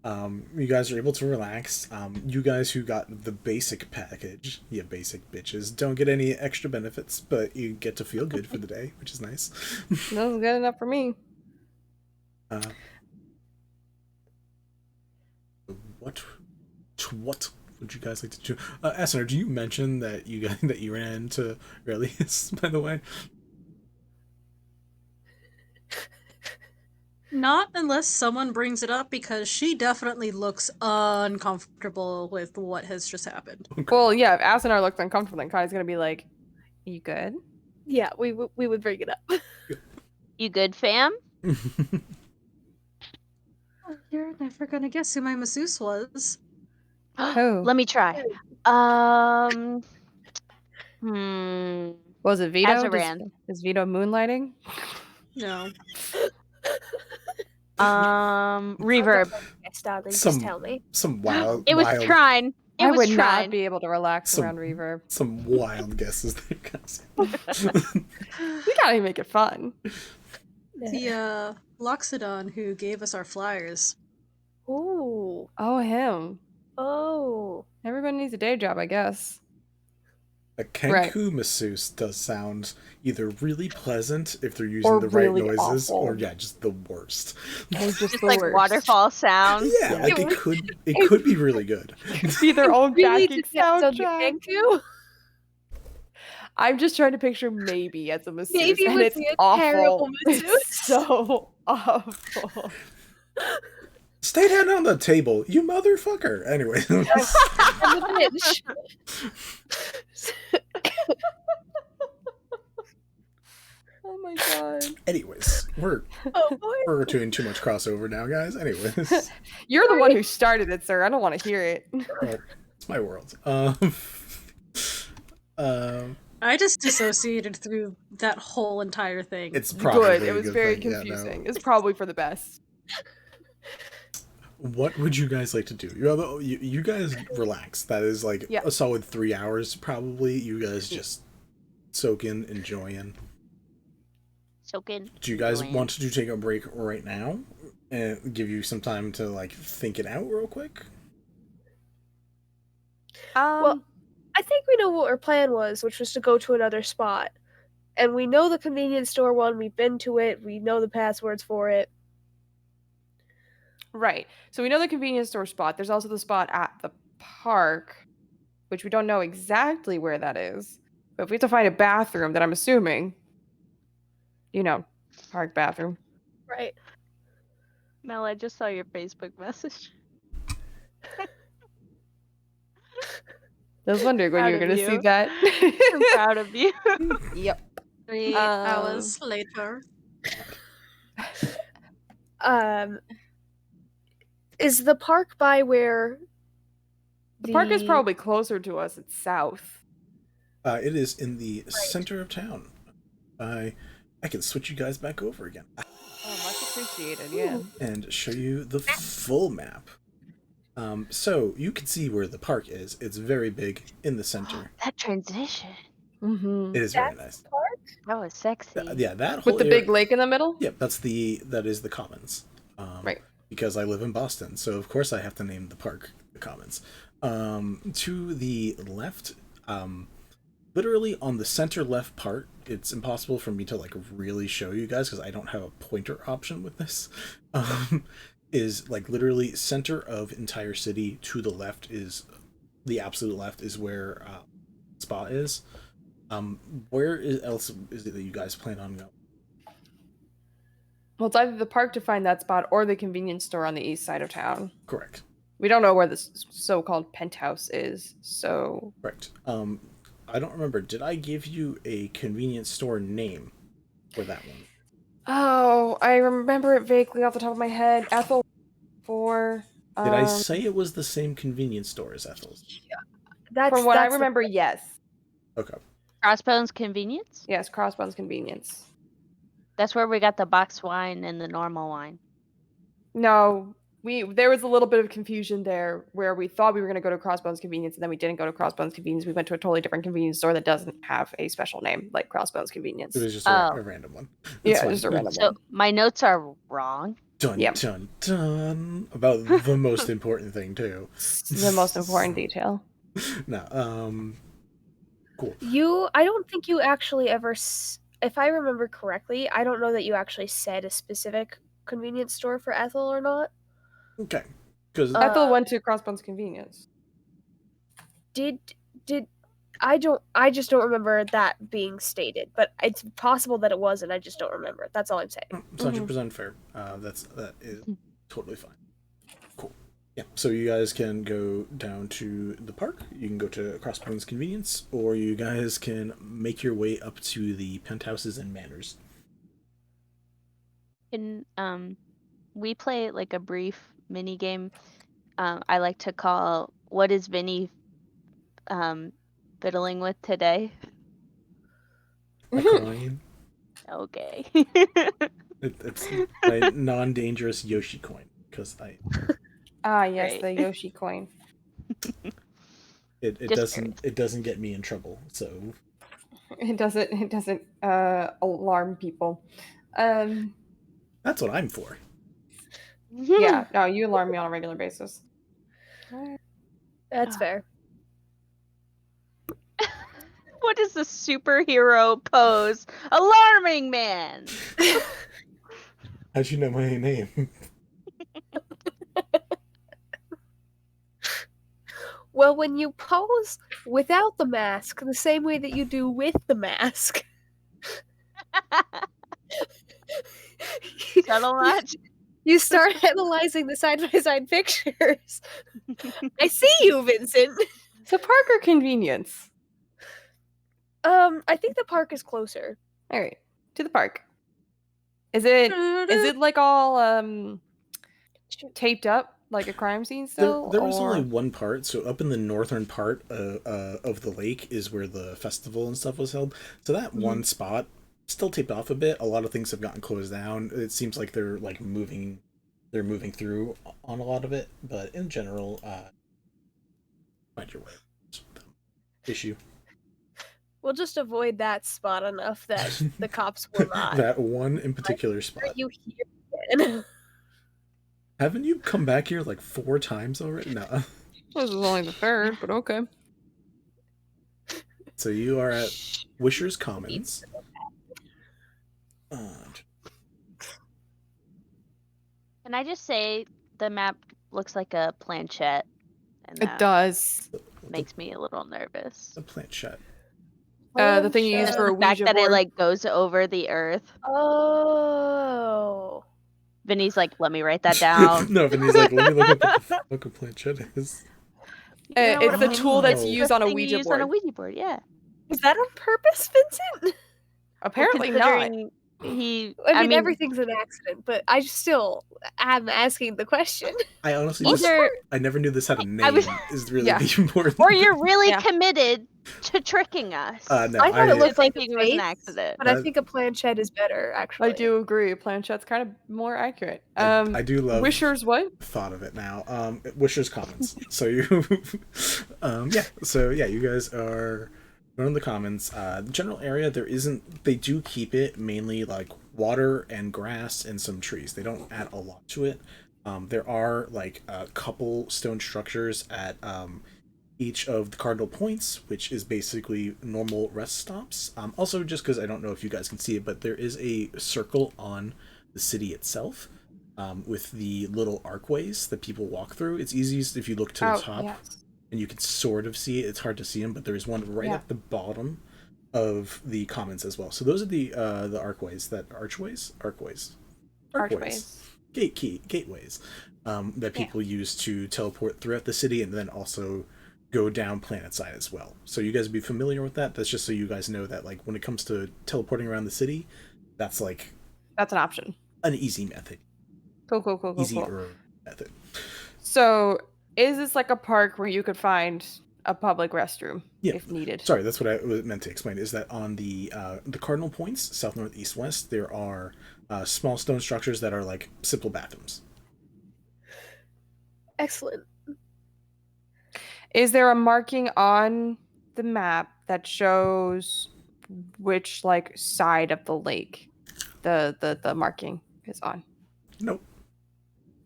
You guys are able to relax. You guys who got the basic package, you basic bitches, don't get any extra benefits, but you get to feel good for the day, which is nice. That was good enough for me. What would you guys like to do? Asunar, do you mention that you ran into Relius, by the way? Not unless someone brings it up, because she definitely looks uncomfortable with what has just happened. Well, yeah, if Asunar looks uncomfortable, then Kai's gonna be like, "You good?" Yeah, we would bring it up. You good, fam? Oh, you're never gonna guess who my masseuse was. Who? Let me try. Was it Vito? Azaran. Is Vito moonlighting? No. Reverb. Just tell me. Some wild. It was wild, Trine. It I was would Trine. not be able to relax Some- around Reverb. Some wild guesses there, guys. We gotta make it fun. The Loxodon who gave us our flyers. Ooh. Oh, him. Oh. Everybody needs a day job, I guess. A Kenku masseuse does sound either really pleasant if they're using Or the right really noises, awful. or just the worst. Or just Just the like worst. waterfall sounds. Yeah, like it could be really good. Be their own Really backing depends on the soundtrack. Kenku. I'm just trying to picture maybe as a masseuse, Maybe and would it's be a awful. terrible It's masseuse. so awful. Stay down on the table, you motherfucker. Anyway. Oh my god. Anyways, we're Oh boy. doing too much crossover now, guys. Anyways, You're the one who started it, sir. I don't want to hear it. well, it's my world. I just dissociated through that whole entire thing. It's probably Good. a It was good very thing. Yeah, no. confusing. It's probably for the best. What would you guys like to do? You guys relax. That is like Yeah. a solid 3 hours, probably. You guys just soak in, enjoy in. Soaking. Do you guys enjoying. want to take a break right now and give you some time to like think it out real quick? Well, I think we know what our plan was, which was to go to another spot. And we know the convenience store one, we've been to it, we know the passwords for it. right. So we know the convenience store spot. There's also the spot at the park, which we don't know exactly where that is. But if we have to find a bathroom, then I'm assuming, park bathroom. Right. Mel, I just saw your Facebook message. I was wondering when Proud you were of going to see you. that. I'm proud of you. Yep. 3 hours later. Is the park by where The park is probably closer to us. It's south. It is in the center of town. I can switch you guys back over again Oh, much appreciated, yeah. and show you the full map. So you can see where the park is. It's very big in the center. That transition. Mm-hmm. It is very nice. That was sexy. Yeah, that whole With the area- big lake in the middle? Yeah, that is the Commons. Right. Because I live in Boston, so of course I have to name the park the Commons. To the left, literally on the center left part, it's impossible for me to like really show you guys because I don't have a pointer option with this. Is like literally center of entire city. To the left is the absolute left is where Spa is. Where else is it that you guys plan on going? Well, it's either the park to find that spot or the convenience store on the east side of town. Correct. We don't know where this so-called penthouse is, so... Correct. I don't remember. Did I give you a convenience store name for that one? Oh, I remember it vaguely off the top of my head. Ethel 4. Did I say it was the same convenience store as Ethel's? From what I remember, yes. Okay. Crossbones Convenience? Yes, Crossbones Convenience. That's where we got the box wine and the normal wine. No, there was a little bit of confusion there where we thought we were going to go to Crossbones Convenience and then we didn't go to Crossbones Convenience. We went to a totally different convenience store that doesn't have a special name like Crossbones Convenience. It was just Oh. a random one. Yeah, just a random So one. my notes are wrong. Dun, Yep. dun, dun. About the most important thing, too. The most important detail. No, cool. I don't think you actually ever, if I remember correctly, I don't know that you actually said a specific convenience store for Ethel or not. Okay. Because Ethel went to Crossbones Convenience. Did I just don't remember that being stated, but it's possible that it was, and I just don't remember. That's all I'm saying. it's 100% fair. That is totally fine. Cool. Yeah, so you guys can go down to the park. You can go to Crossbones Convenience, or you guys can make your way up to the penthouses and manors. Can we play like a brief mini game? I like to call "What is Vinny fiddling with today?" A coin. Okay. It's my non-dangerous Yoshi coin because Ah, yes, Great. the Yoshi coin. it Just doesn't get me in trouble. So It doesn't alarm people. that's what I'm for. Yeah, no, you alarm me on a regular basis. That's fair. What is the superhero pose? Alarming man. How'd you know my name? Well, when you pose without the mask, the same way that you do with the mask. Subtle much? You start analyzing the side-by-side pictures. I see you, Vincent. So park or convenience? I think the park is closer. All right, to the park. Is it like all taped up like a crime scene still? There was or... only one part. So up in the northern part of the lake is where the festival and stuff was held. So that one spot still taped off a bit. A lot of things have gotten closed down. It seems like they're moving through on a lot of it. But in general, find your way. Issue. We'll just avoid that spot enough that the cops will not. That one in particular spot. Are you here again? Haven't you come back here like 4 times already? No. This is only the third, but okay. So you are at Wisher's Commons. Can I just say the map looks like a planchette? And It does. makes me a little nervous. A planchette. The thing you use Just for a the fact Ouija that board. it like goes over the earth. Oh. Vinny's like, let me write that down. No, Vinny's like, let me look up what the fuck a planchette is. You know It's what the I tool that's mean? used on a thing you Ouija use board. on a Ouija board, yeah. Is that on purpose, Vincent? Apparently not. Considering I mean, everything's an accident, but I still am asking the question. I honestly I never knew this had a name. Is really the important. Or you're really Yeah. committed to tricking us. No, I thought it looked like thinking a it was an face, accident. but I think a planchette is better, actually. I do agree. Planchette's kind of more accurate. I do love Wisher's what? thought of it now. Wisher's Commons. So you you guys are in the Commons. The general area they do keep it mainly like water and grass and some trees. They don't add a lot to it. There are like a couple stone structures at each of the cardinal points, which is basically normal rest stops. Also, just because I don't know if you guys can see it, but there is a circle on the city itself with the little archways that people walk through. It's easiest if you look to the top, and you can sort of see it. It's hard to see them, but there is one right at the bottom of the commons as well. So those are the archways gateways that people use to teleport throughout the city and then also go down planet side as well. So you guys be familiar with that. That's just so you guys know that like when it comes to teleporting around the city, that's an option, an easy method. Cool. Easier method. So is this like a park where you could find a public restroom if needed? Sorry, that's what I meant to explain, is that on the cardinal points, south, north, east, west, there are small stone structures that are like simple bathrooms. Excellent. Is there a marking on the map that shows which like side of the lake the marking is on? Nope.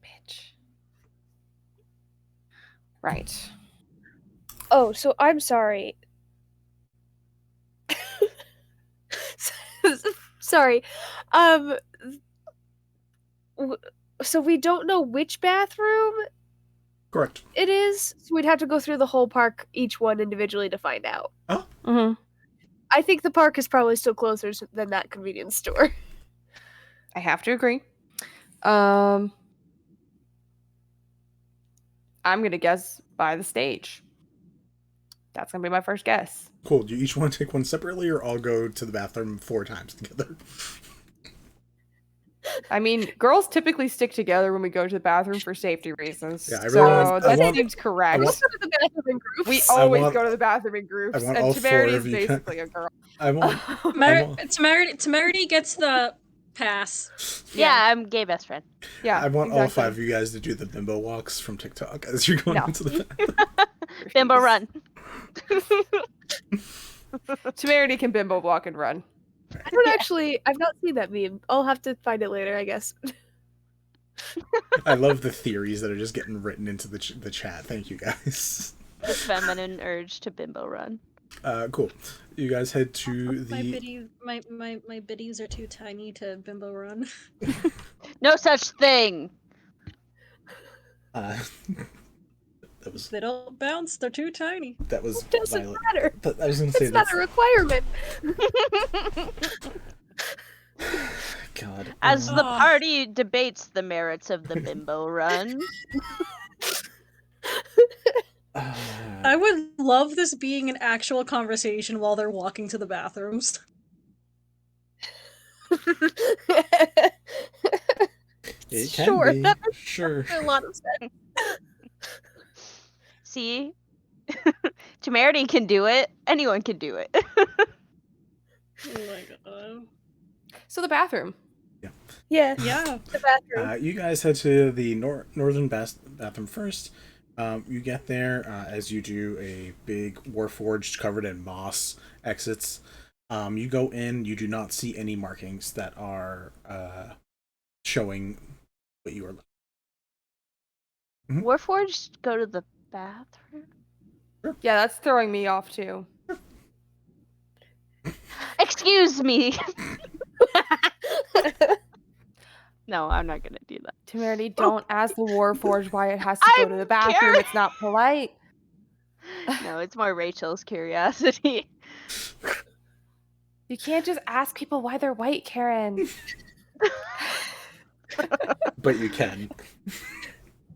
Bitch. Right. Oh, so I'm sorry. Sorry. So we don't know which bathroom Correct. it is, so we'd have to go through the whole park, each one individually, to find out. Oh. Mm-hmm. I think the park is probably still closer than that convenience store. I have to agree. I'm gonna guess by the stage. That's gonna be my first guess. Cool. Do you each want to take one separately, or I'll go to the bathroom 4 times together? I mean, girls typically stick together when we go to the bathroom for safety reasons. Yeah, so that seems correct. We go to the bathroom in groups. We always go to the bathroom in groups, want and all Temerity 4 is of you basically a girl. Temerity gets the pass. Yeah, I'm gay best friend. Yeah, I want exactly. all 5 of you guys to do the bimbo walks from TikTok as you're going into the bathroom. Bimbo run. Temerity can bimbo walk and run. I don't actually. I've not seen that meme. I'll have to find it later, I guess. I love the theories that are just getting written into the chat. Thank you, guys. The feminine urge to bimbo run. Cool. You guys head to the... My biddies are too tiny to bimbo run. No such thing! That was... They don't bounce, they're too tiny. That was It doesn't violent. matter. But I was going to say It's not a requirement. God. As the party debates the merits of the bimbo run. I would love this being an actual conversation while they're walking to the bathrooms. It can Sure, be. that makes Sure. a lot of sense. See? Temerity can do it. Anyone can do it. Oh my god. So the bathroom. Yeah. Yeah. The bathroom. You guys head to the northern bathroom first. You get there as you do a big warforged covered in moss exits. You go in. You do not see any markings that are showing what you are looking. Warforged go to the bathroom? Yeah, that's throwing me off too. Excuse me! No, I'm not gonna do that. Temerity, don't ask the Warforged why it has to go to the bathroom. curious. It's not polite. No, it's more Rachel's curiosity. You can't just ask people why they're white, Karen. But you can.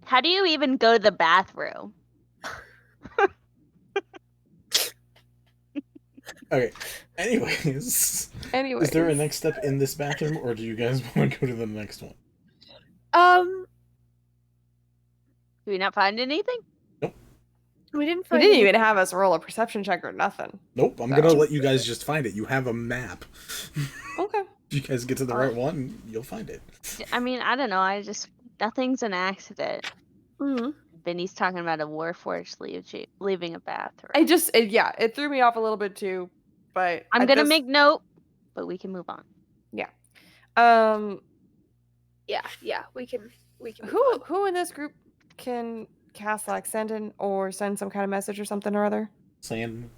How do you even go to the bathroom? Okay. Anyways, is there a next step in this bathroom, or do you guys want to go to the next one? Do we not find anything? We didn't He find didn't any- even have us roll a perception check or nothing. Nope. I'm gonna let you guys just find it. You have a map. Okay. If you guys get to the right one, you'll find it. I mean, I don't know. Nothing's an accident. Mhm. Benny's talking about a warforged leaving a bathroom. It threw me off a little bit too, but I'm gonna make note, but we can move on. Yeah, we can Who in this group can cast send some kind of message or something or other? Saying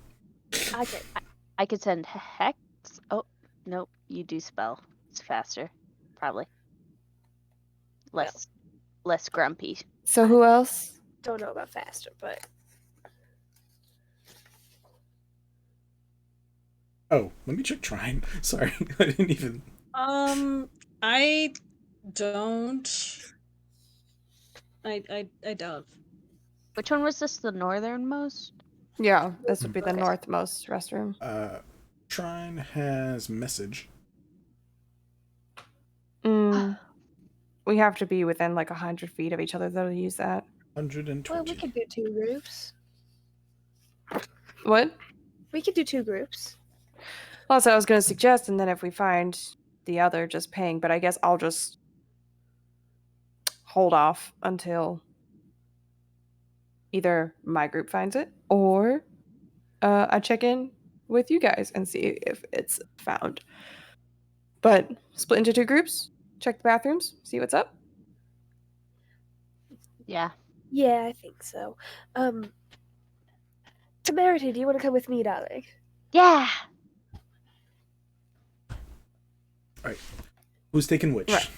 I could send hex. Oh, nope. You do spell. It's faster. Probably. Less grumpy. So who else? don't know about faster, but oh, let me check Trine. Sorry, I didn't even. I don't. I don't. Which one was this? The northernmost? Yeah, this would be the Okay. northmost restroom. Trine has message. We have to be within 100 feet of each other though to use that. 120. well, we could do 2 groups. What? We could do 2 groups. Well, that's what I was going to suggest, and then if we find the other, just ping. But I guess I'll just hold off until either my group finds it or I check in with you guys and see if it's found. But split into 2 groups, check the bathrooms, see what's up. Yeah. Yeah, I think so. Temerity, do you want to come with me, darling? Yeah. All right. Who's taking which? Right.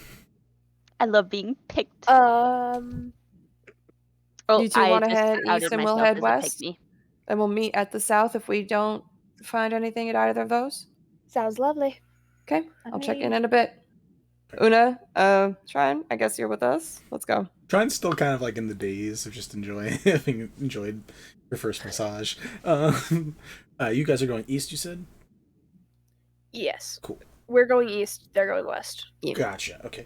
I love being picked. You two I wanna just head outed east and we'll myself head as a west? pick-me. And we'll meet at the south if we don't find anything at either of those. Sounds lovely. Okay, I'll check in a bit. Una, Shrine, I guess you're with us. Let's go. Trine's still kind of like in the daze of just having enjoyed your first massage. You guys are going east, you said? Yes. Cool. We're going east. They're going west. Yeah. Gotcha. Okay.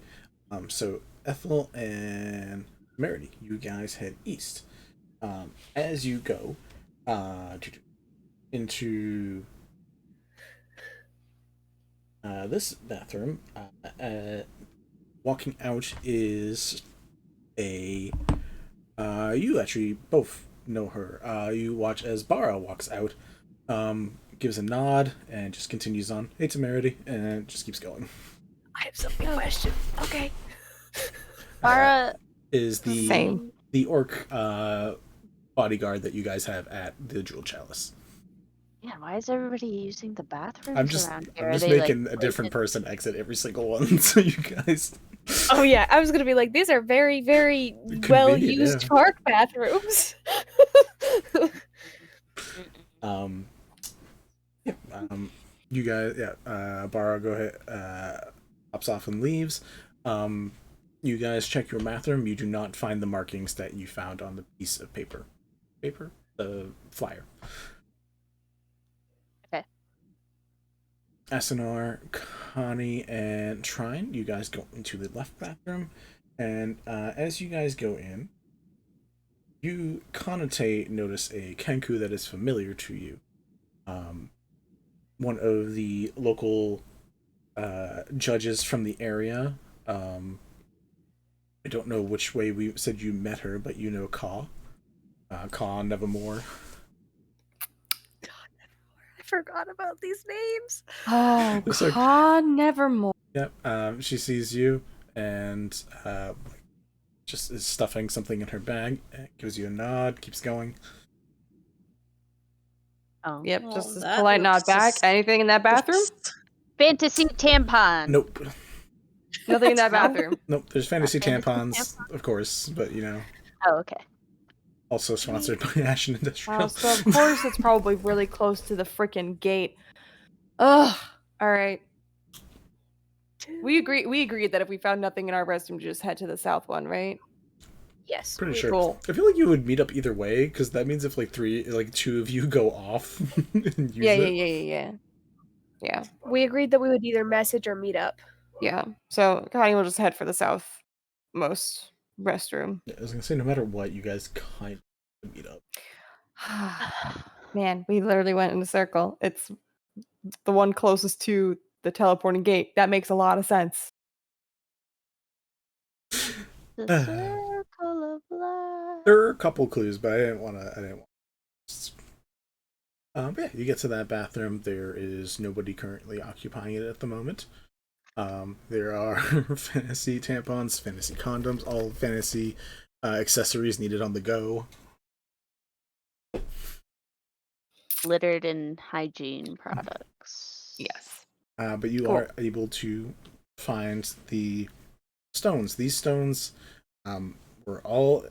So Ethel and Temerity, you guys head east. As you go, into this bathroom, walking out is a. You actually both know her. You watch as Bara walks out, gives a nod, and just continues on. Hey, Temerity, and just keeps going. I have so many questions. Okay. Bara Is the Same. the orc bodyguard that you guys have at the Jewel Chalice. Yeah, why is everybody using the bathrooms I'm just around here? I'm just Are they, making like, a different poison- person exit every single one, so you guys. Oh yeah, I was gonna be like, these are very, very Convenient, well used yeah. park bathrooms. Yeah, you guys, yeah, Bara, go ahead, hops off and leaves. You guys check your bathroom. You do not find the markings that you found on the piece of paper. The flyer. Okay. Asunar, Connie, and Trine, you guys go into the left bathroom, and as you guys go in, you Kanitae notice a Kenku that is familiar to you. One of the local judges from the area. I don't know which way we said you met her, but you know Ka. Ka Nevermore. I forgot about these names. Oh, So- God, nevermore. Yep. She sees you and just is stuffing something in her bag. Gives you a nod. Keeps going. Oh. Yep, Well, just a that polite nod looks back. just- Anything in that bathroom? Fantasy tampon. Nope. Nothing in that bathroom. Nope. There's fantasy Fantasy tampons, of course, but you know, Oh, okay. also sponsored by Ashen Industrial. Oh, so of course it's probably really close to the frickin' gate. Ugh. All right. We agreed that if we found nothing in our restroom, to just head to the south one, right? Yes. Pretty sure. Cool. I feel like you would meet up either way, because that means if like two of you go off and use Yeah. Yeah. We agreed that we would either message or meet up. Yeah. So Connie will just head for the southmost restroom. I was gonna say, no matter what, you guys kind of meet up. Man, we literally went in a circle. It's the one closest to the teleporting gate. That makes a lot of sense. The circle of life. There are a couple clues, but I didn't want to. But yeah, you get to that bathroom. There is nobody currently occupying it at the moment. There are fantasy tampons, fantasy condoms, all fantasy accessories needed on the go. Littered in hygiene products. Yes. But you Cool. are able to find the stones. These stones were all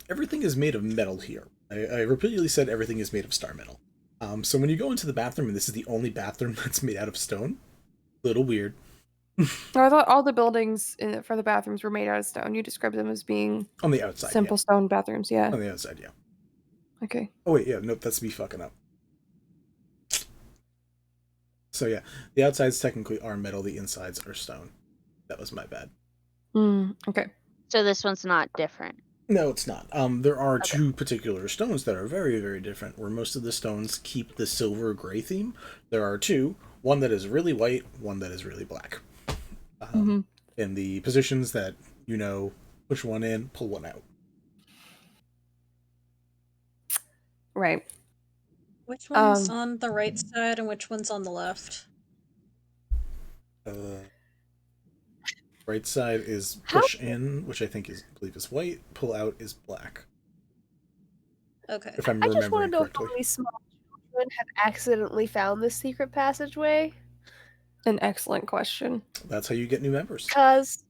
everything is made of metal here. I repeatedly said everything is made of star metal. So when you go into the bathroom, and this is the only bathroom that's made out of stone, little weird. So I thought all the buildings for the bathrooms were made out of stone. You described them as being On the outside, simple stone bathrooms. Yeah. yeah. On the outside, yeah. Okay. Oh wait, yeah, nope, that's me fucking up. So yeah, the outsides technically are metal, the insides are stone. That was my bad. Okay. So this one's not different. No, it's not. There are two particular stones that are very, very different, where most of the stones keep the silver gray theme. There are two, one that is really white, one that is really black. In the positions that you know, push one in, pull one out. Right. Which one's on the right side and which one's on the left? Right side is push in, which I believe is white. Pull out is black. Okay. If I'm I just want remembering to know correctly. how many small children have accidentally found this secret passageway. An excellent question. That's how you get new members. Because,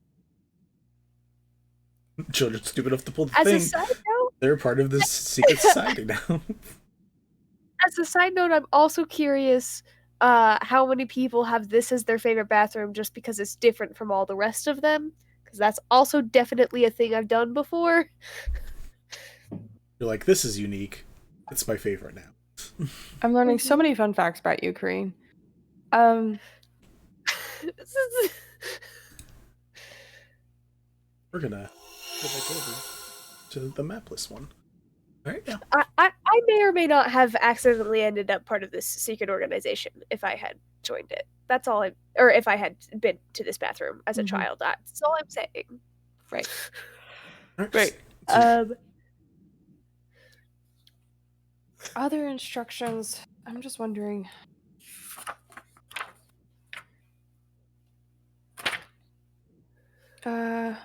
Children stupid enough to pull the as a thing. side note, They're part of this secret society now. I'm also curious how many people have this as their favorite bathroom just because it's different from all the rest of them? Because that's also definitely a thing I've done before. You're like, this is unique. It's my favorite now. I'm learning so many fun facts about you, Kareen. This is- We're gonna go back over to the mapless one. All right, yeah. I may or may not have accidentally ended up part of this secret organization if I had joined it. That's all or if I had been to this bathroom as a child. That's all I'm saying. Right. All right. Right. So, Other instructions. I'm just wondering. Enter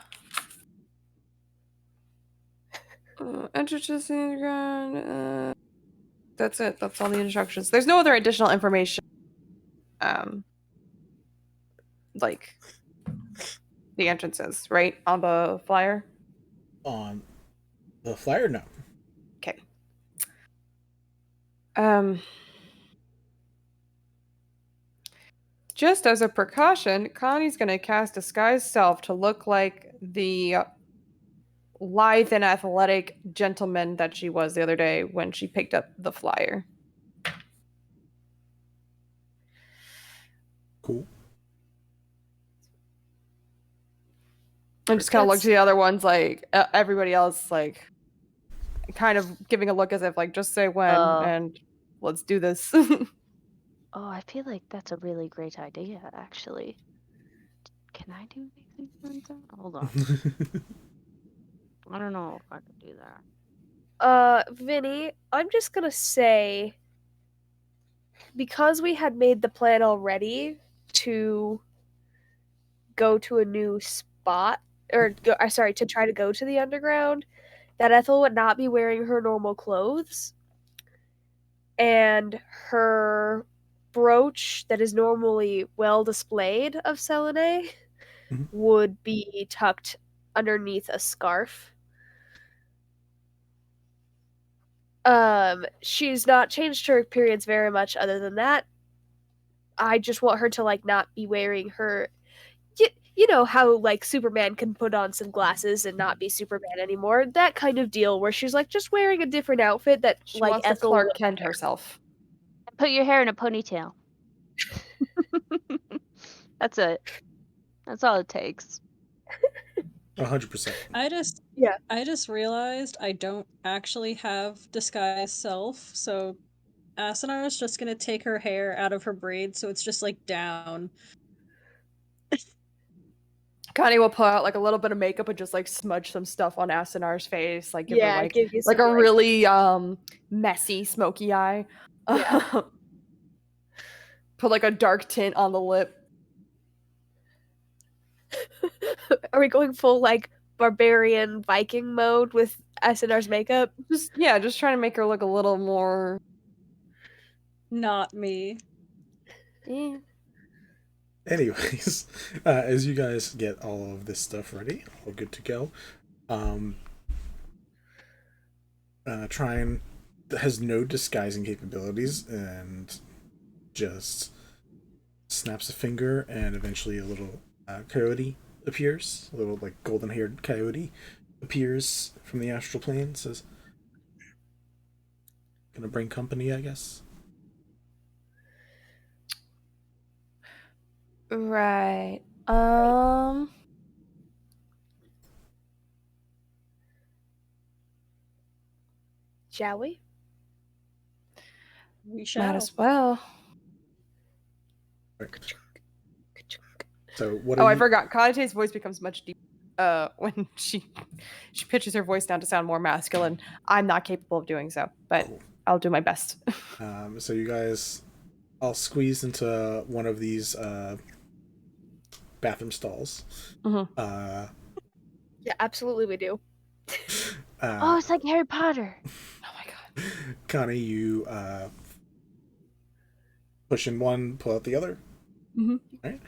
to the ground. That's it. That's all the instructions. There's no other additional information. Like the entrances, right? On the flyer? on the flyer, no. Okay. Just as a precaution, Connie's going to cast Disguise Self to look like the lithe and athletic gentleman that she was the other day when she picked up the flyer. Cool. And just kind of look to the other ones, like everybody else, like kind of giving a look as if, like, just say when and let's do this. Oh, I feel like that's a really great idea, actually. Can I do anything like that? Hold on. I don't know if I can do that. Vinny, I'm just gonna say, because we had made the plan already to go to a new spot, or to try to go to the underground, that Ethel would not be wearing her normal clothes, and her brooch that is normally well displayed of Selune would be tucked underneath a scarf. She's not changed her appearance very much other than that. I just want her to, like, not be wearing her... You know how, like, Superman can put on some glasses and not be Superman anymore? That kind of deal where she's, like, just wearing a different outfit that, She like, wants to Ethel Clark Kent herself. Put your hair in a ponytail. That's it. That's all it takes. 100%. I just realized I don't actually have disguise self, so Asunar is just gonna take her hair out of her braids, so it's just, like, down. Connie will pull out, like, a little bit of makeup and just, like, smudge some stuff on Asinar's face, like, give her, like, give you like some, a really messy smoky eye. Yeah. Put, like, a dark tint on the lip. Are we going full, like, barbarian Viking mode with Asinar's makeup? Just trying to make her look a little more... Not me. Yeah. Anyways, as you guys get all of this stuff ready, all good to go, Trine has no disguising capabilities and just snaps a finger, and eventually a little coyote appears. A little, like, golden-haired coyote appears from the astral plane. Says, "Gonna bring company, I guess." Right. Shall we? We shall. Might as well. Right. So what? I forgot. Kanite's voice becomes much deeper when she pitches her voice down to sound more masculine. I'm not capable of doing so, but cool. I'll do my best. So you guys, I'll squeeze into one of these bathroom stalls. Yeah, absolutely we do. Oh, it's like Harry Potter. Oh my god. Connie, you push in one, pull out the other. Right?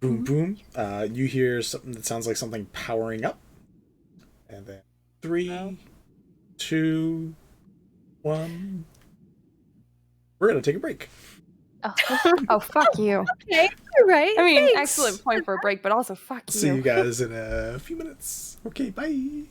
Boom, boom. You hear something that sounds like something powering up. And then 3, 2, 1. We're going to take a break. Oh. Oh, fuck you. Okay, you're right. I mean, thanks. excellent point for a break, but also fuck See you. you guys in a few minutes. Okay, bye.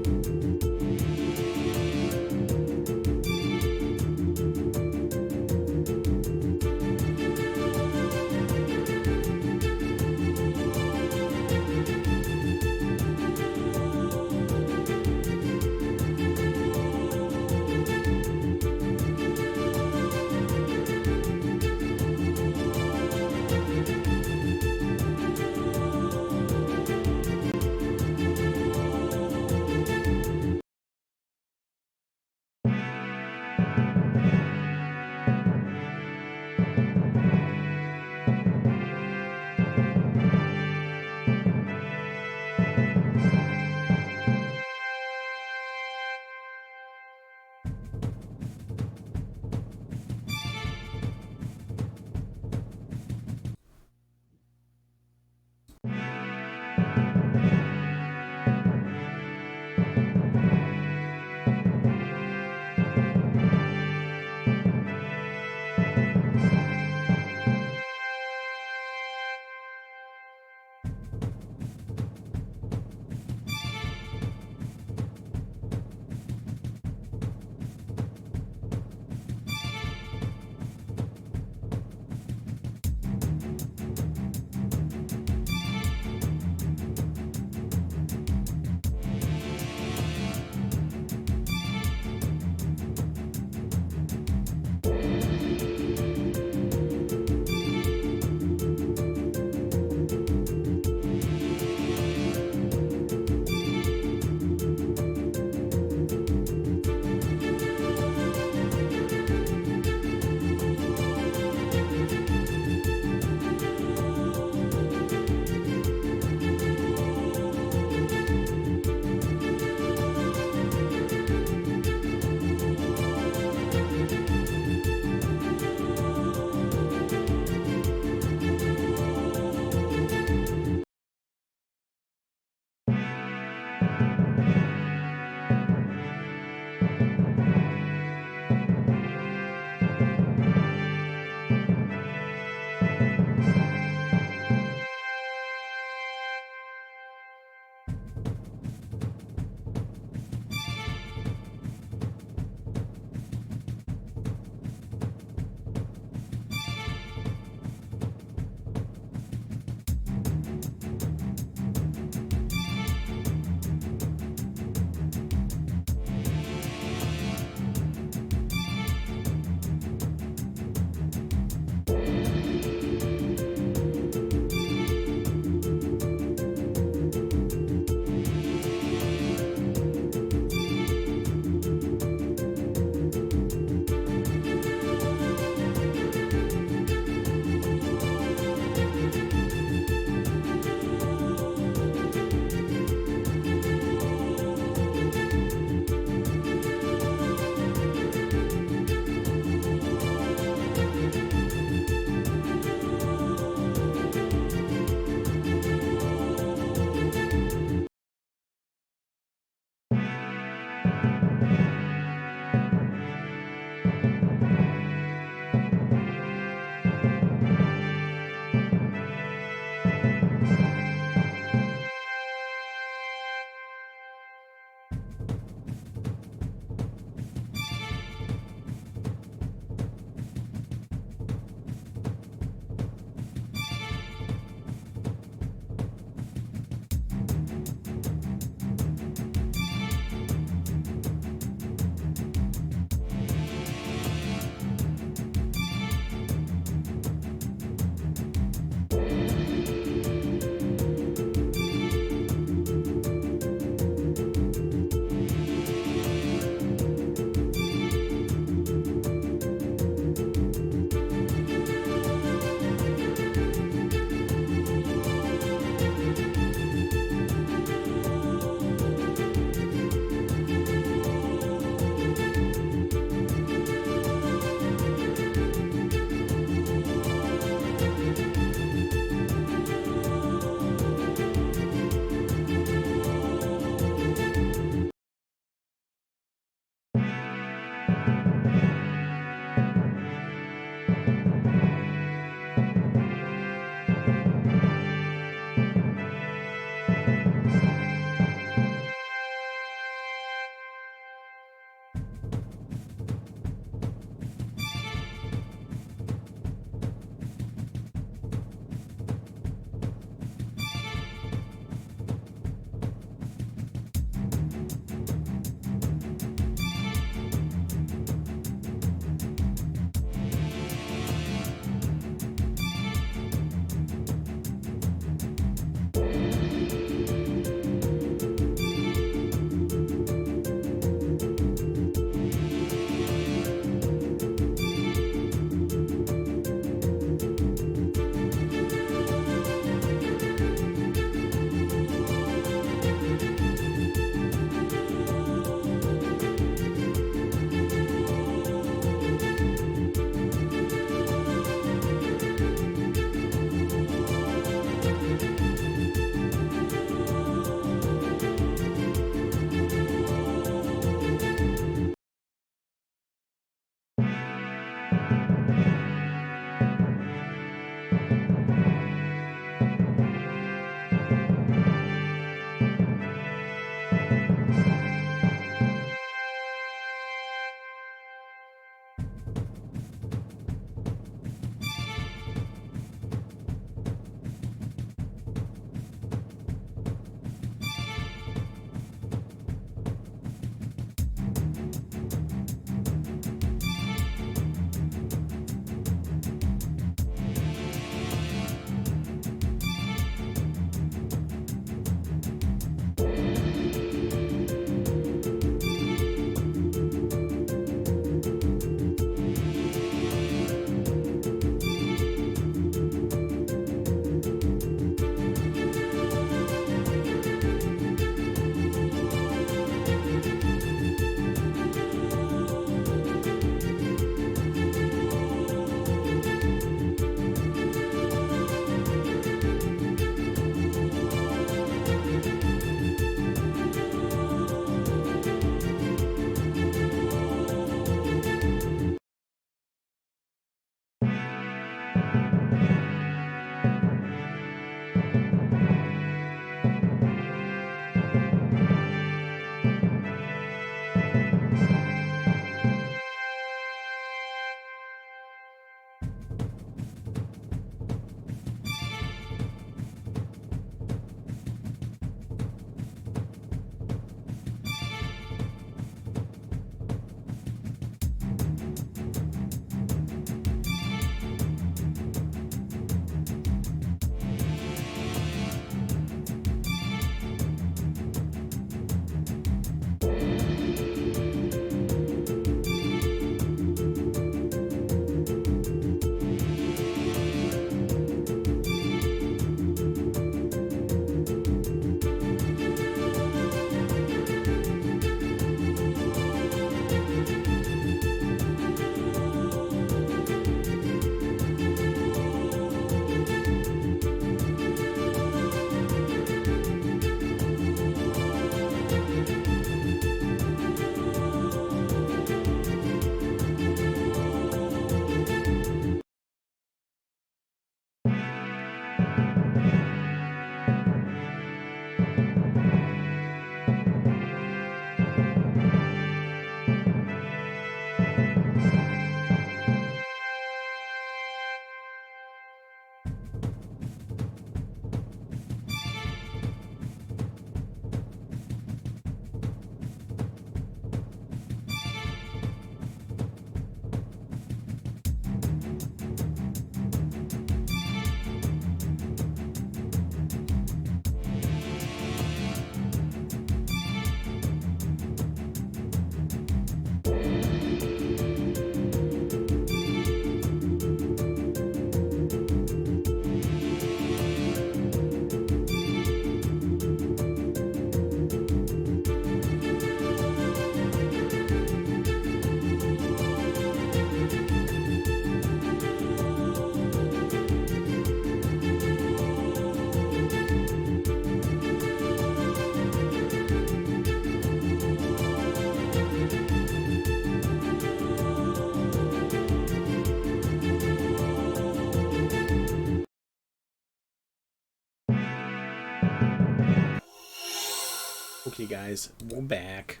Okay, guys, we're back.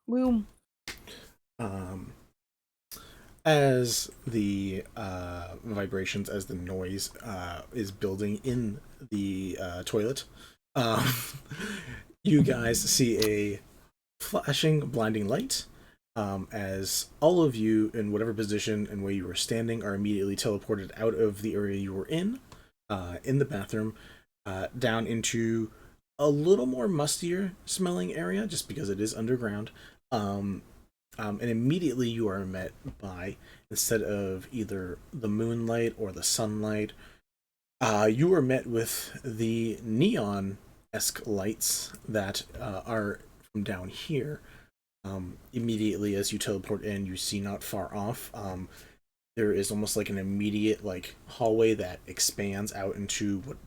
Boom. As the vibrations, as the noise is building in the toilet, um, you guys see a flashing, blinding light. As all of you, in whatever position and way you were standing, are immediately teleported out of the area you were in the bathroom, down into a little more mustier smelling area, just because it is underground. And immediately you are met by, instead of either the moonlight or the sunlight, you are met with the neon-esque lights that are from down here. Immediately as you teleport in, you see not far off, there is almost like an immediate hallway that expands out into what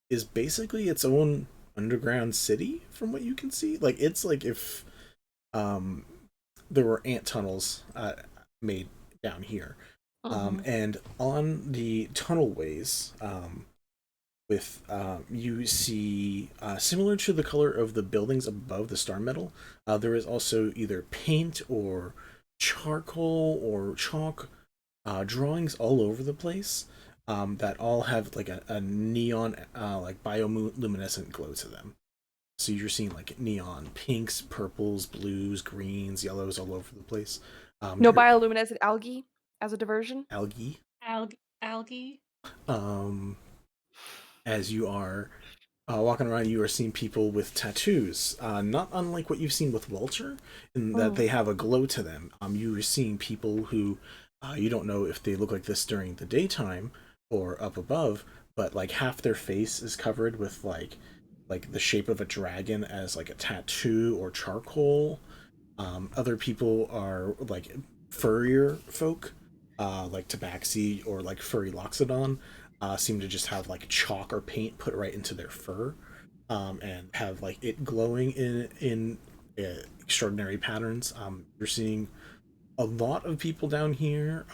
is basically its own underground city, from what you can see. It's like if there were ant tunnels made down here. And on the tunnelways, you see, similar to the color of the buildings above the star metal, there is also either paint or charcoal or chalk drawings all over the place, that all have a neon, bioluminescent glow to them. So you're seeing neon pinks, purples, blues, greens, yellows all over the place. No bioluminescent algae as a diversion? Algae. Algae. As you are walking around, you are seeing people with tattoos, not unlike what you've seen with Walter, in that they have a glow to them. You are seeing people who you don't know if they look like this during the daytime or up above, but half their face is covered with like the shape of a dragon as a tattoo or charcoal. Other people are furrier folk, like Tabaxi or furry Loxodon, seem to just have chalk or paint put right into their fur, and have it glowing in extraordinary patterns. You're seeing a lot of people down here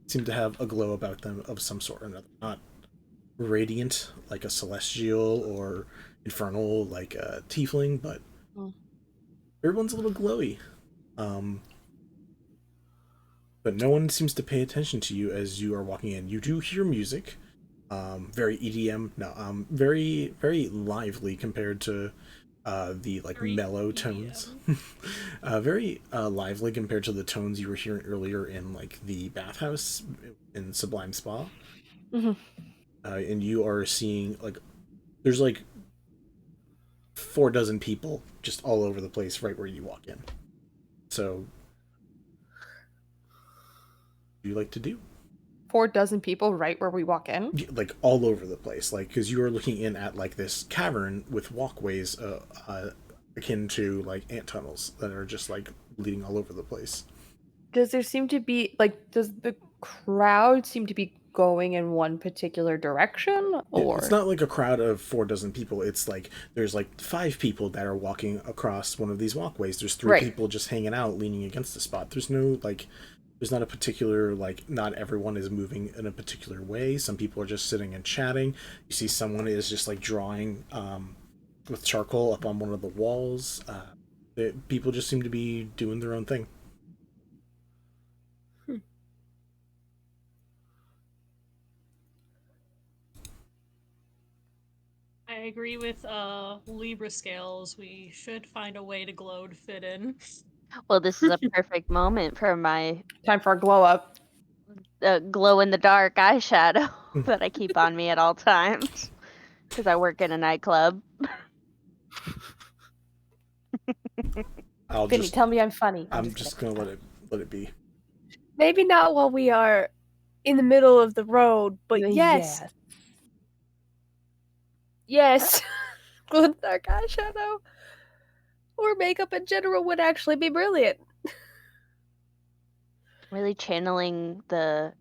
seem to have a glow about them of some sort or another. Not radiant like a celestial or infernal like a tiefling, but everyone's a little glowy. But no one seems to pay attention to you as you are walking in. You do hear music, very EDM, no, very very lively compared to the Very mellow EDM. tones. Very lively compared to the tones you were hearing earlier in the bathhouse in Sublime Spa. And you are seeing there's 4 dozen people just all over the place right where you walk in. So, what do you like to do? 4 dozen people right where we walk in? All over the place. Because you are looking in at this cavern with walkways akin to ant tunnels that are just leading all over the place. Does there seem to be does the crowd seem to be going in one particular direction, or it's not a crowd of 4 dozen people. It's there's 5 people that are walking across one of these walkways. There's 3 people just hanging out leaning against the spot. There's no there's not a particular not everyone is moving in a particular way. Some people are just sitting and chatting. You see someone is just drawing with charcoal up on one of the walls. People just seem to be doing their own thing. I agree with Libra scales. We should find a way to glow to fit in. Well, this is a perfect moment for my time for a glow up? glow in the dark eyeshadow that I keep on me at all times because I work in a nightclub. Vinny, tell me I'm funny. I'm just gonna let it be. Maybe not while we are in the middle of the road, but yes. Yes. Glow in the dark eyeshadow or makeup in general would actually be brilliant. Really channeling the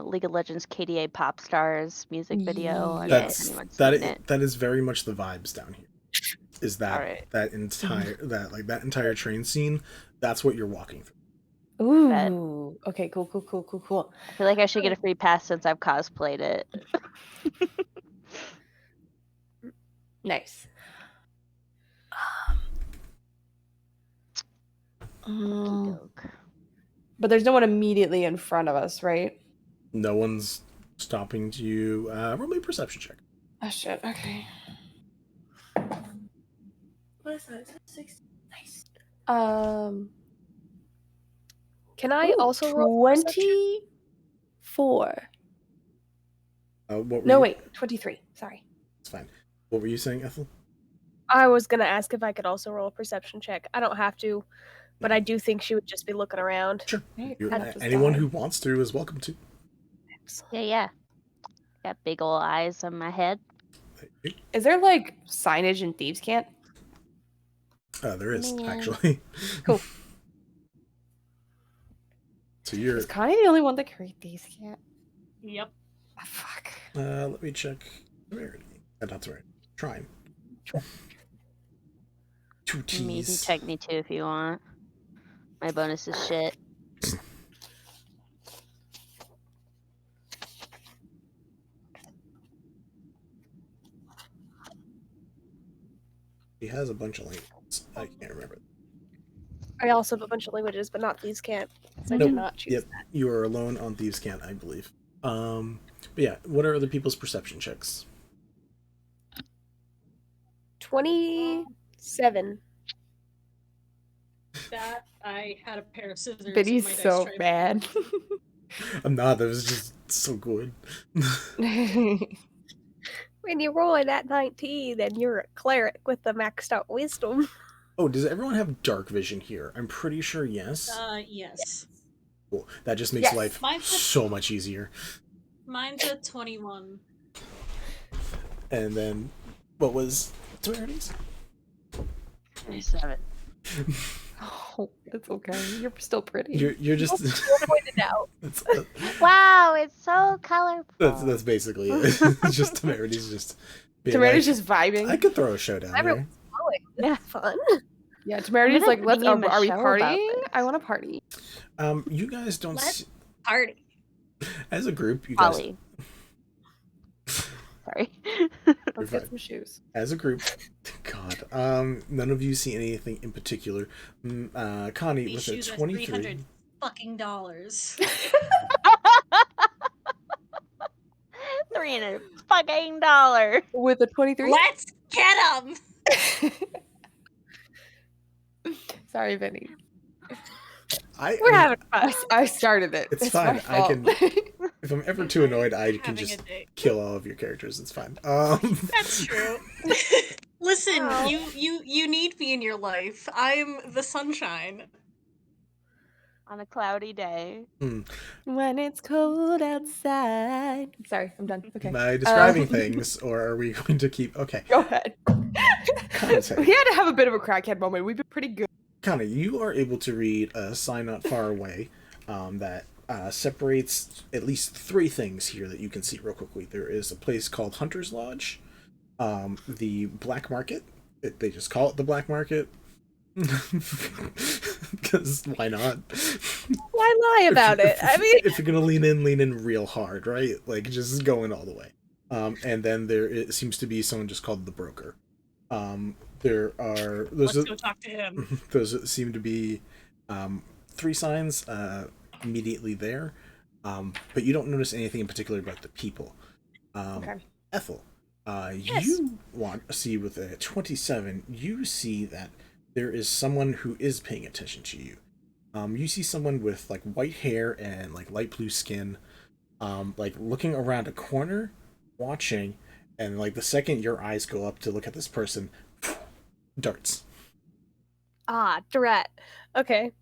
League of Legends KDA Pop Stars music video. That is very much the vibes down here. Is that that entire train scene? That's what you're walking through. Ooh. Okay. Cool. I feel like I should get a free pass since I've cosplayed it. Nice. Okey-doke. But there's no one immediately in front of us, right? No one's stopping you. Roll me a perception check. Oh shit, okay. What is that? Is that 60? Nice. Can I also roll perception? 24. What were No, you? wait, 23. Sorry. It's fine. What were you saying, Ethel? I was gonna ask if I could also roll a perception check. I don't have to, but I do think she would just be looking around. Sure. Right, You're- I'll just anyone die. who wants to is welcome to. Yeah. Got big ol' eyes on my head. Is there like signage in Thieves' Cant? There is, Man. actually. Cool. So you're. Is Connie the only one that can read Thieves' Cant? Yep. Oh, fuck. Let me check. Temerity. Not Temerity. Trine. Two You can T's. check me too if you want. My bonus is shit. He has a bunch of languages. I can't remember. I also have a bunch of languages, but not these can't. So I Nope. did not choose Yep, that. you are alone on Thieves' Cant, I believe. But yeah, what are other people's perception checks? 27. That I had a pair of scissors. But in he's my dice so tray. bad. I'm not. That was just so good. When you roll in at 19, then you're a cleric with the maxed out wisdom. Oh, does everyone have dark vision here? I'm pretty sure yes. Yes. Cool. That just makes Yes. life Mine's a- so much easier. Mine's a 21. And then, what was Temerity's? 27. Oh, it's okay. You're still pretty. You're just. Pointed out. Wow, it's so colorful. That's basically it. It's just Temerity's just. being Temerity's like, just vibing. I could throw a show down there. Everyone's flowing. Yeah. Fun. Yeah, Temerity's I'm like, gonna let's. name a Are we show about partying? this. I want to party. You guys don't. Let's party. As a group, you guys. Polly. Sorry. Let's get some shoes. As a group, God, none of you see anything in particular. Connie These with a shoes are 23. $300 fucking dollars. $300 fucking dollars. With a 23? Let's get them. Sorry, Vinny. We're having fun. I started it. It's my fine. I can- fault. If I'm ever too annoyed, I can Having just a day. kill all of your characters. It's fine. That's true. Listen, Wow. you need me in your life. I'm the sunshine. On a cloudy day. When it's cold outside. Sorry, I'm done. Okay. Am I describing things, or are we going to keep? Okay, Go ahead. Kanitae. We had to have a bit of a crackhead moment. We've been pretty good. Connie, you are able to read a sign not far away that separates at least three things here that you can see real quickly. There is a place called Hunter's Lodge, the Black Market. They just call it the Black Market. Because why not? Why lie about it? I mean, if you're gonna lean in real hard, right? Like just going all the way. And then it seems to be someone just called the Broker. Let's go talk to him. Those seem to be three signs immediately there, but you don't notice anything in particular about the people. Okay. Ethel, Yes. you want to see with a 27, you see that there is someone who is paying attention to you. You see someone with like white hair and like light blue skin, like looking around a corner, watching, and like the second your eyes go up to look at this person, darts. Threat. Okay.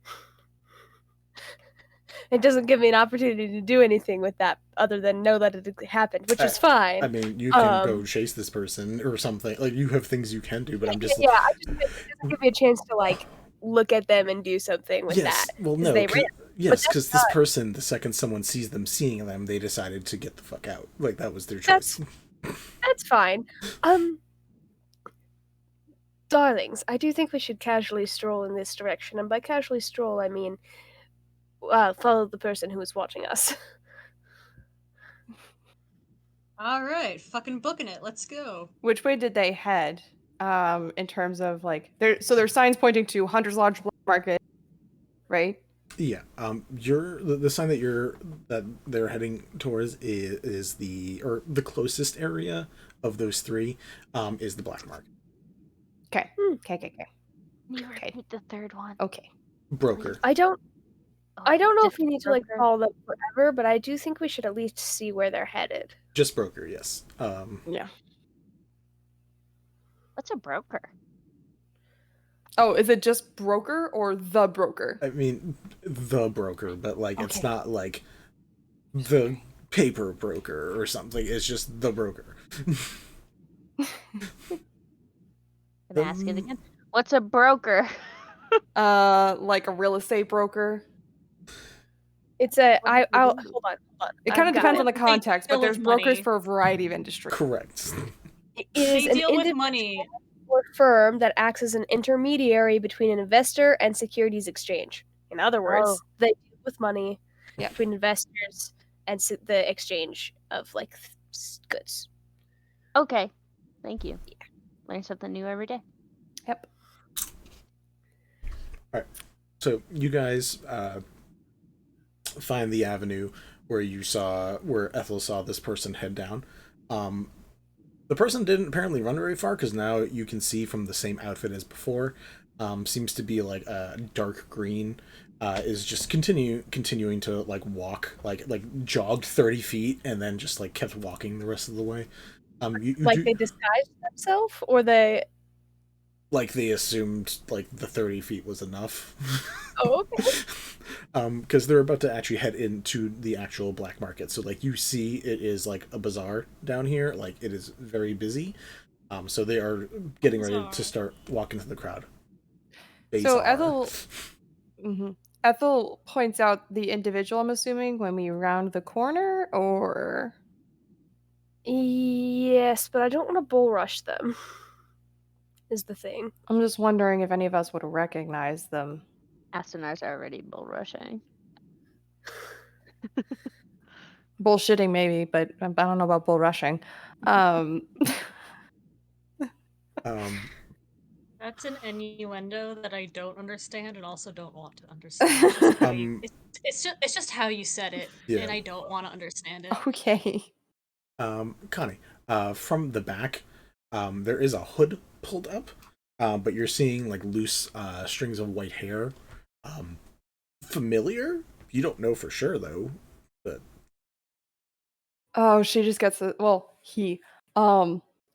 It doesn't give me an opportunity to do anything with that other than know that it happened, which is fine. I mean, you can go chase this person or something. Like, you have things you can do, but I'm just... Yeah, it doesn't give me a chance to, like, look at them and do something with that. Well, no. they ran. Yes, because this not- person, the second someone sees them seeing them, they decided to get the fuck out. Like, that was their choice. That's fine. Darlings, I do think we should casually stroll in this direction, and by casually stroll, I mean follow the person who is watching us. Alright, fucking booking it. Let's go. Which way did they head? In terms of like, there's signs pointing to Hunter's Lodge, Black Market, right? Yeah. You're the sign that they're heading towards is the closest area of those three is the black market. Okay. Hmm. Okay. Can you Okay. repeat the third one? Okay. Broker. I don't know Just if we need to like broker? follow them forever, but I do think we should at least see where they're headed. Just broker, yes. Yeah. What's a broker? Oh, is it just broker or the broker? I mean the broker, but like it's Okay. not like the paper broker or something. It's just the broker. Can I ask it again? What's a broker? Like a real estate broker. It's a What I'll does it do? hold on. It kind of I've got depends it. on the context, but deal there's with brokers money. for a variety of industries. Correct. It They is an deal with individual money. or firm that acts as an intermediary between an investor and securities exchange. In other words, Oh. they deal with money Yeah. between investors and the exchange of like goods. Okay. Thank you. Learn something new every day. Yep. So you guys find the avenue where Ethel saw this person head down. The person didn't apparently run very far because now you can see from the same outfit as before. Seems to be like a dark green. Is just continuing to like walk, like jogged 30 feet and then just like kept walking the rest of the way. They disguised themselves, or they. Like they assumed like the 30 feet was enough. Oh, okay. Because they're about to actually head into the actual black market. So like you see it is like a bazaar down here. Like it is very busy. So they are getting ready to start walking through the crowd. So Bazaar. Ethel points out the individual, I'm assuming, when we round the corner, or Yes, but I don't want to bull rush them. Is the thing. I'm just wondering if any of us would recognize them. Asunar's already bull rushing. Bullshitting maybe, but I don't know about bull rushing. That's an innuendo that I don't understand and also don't want to understand. It's just how you said it, Yeah. and I don't want to understand it. Okay. Connie, from the back, there is a hood pulled up, but you're seeing like loose strings of white hair. Familiar? You don't know for sure though, but Oh, she just gets it. Well,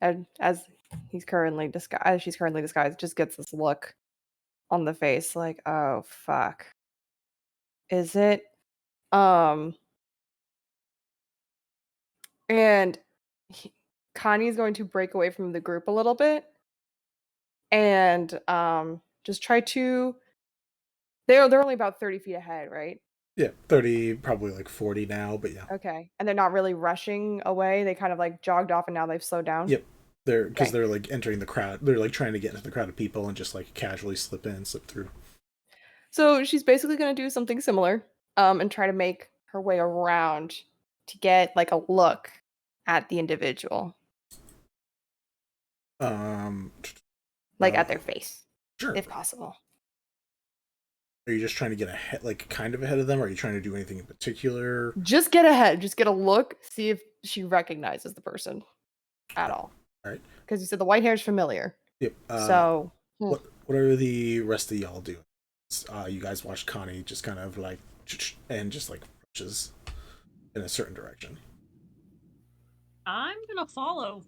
and as she's currently disguised, just gets this look on the face, like, oh fuck, is it? And Connie's going to break away from the group a little bit, and just try to. They're only about 30 feet ahead, right? yeah, 30, probably like 40 now, but yeah. Okay, and they're not really rushing away. They kind of like jogged off, and now they've slowed down. Yep. They're like entering the crowd. They're like trying to get into the crowd of people and just like casually slip through. So she's basically going to do something similar, and try to make her way around to get like a look at the individual, like at their face, Sure. if possible. Are you just trying to get ahead, like kind of ahead of them? Or are you trying to do anything in particular? Just get ahead. Just get a look. See if she recognizes the person at all. All right. Because you said the white hair is familiar. Yep. So what are the rest of y'all doing? You guys watch Connie just kind of like and just like rushes in a certain direction. I'm gonna follow.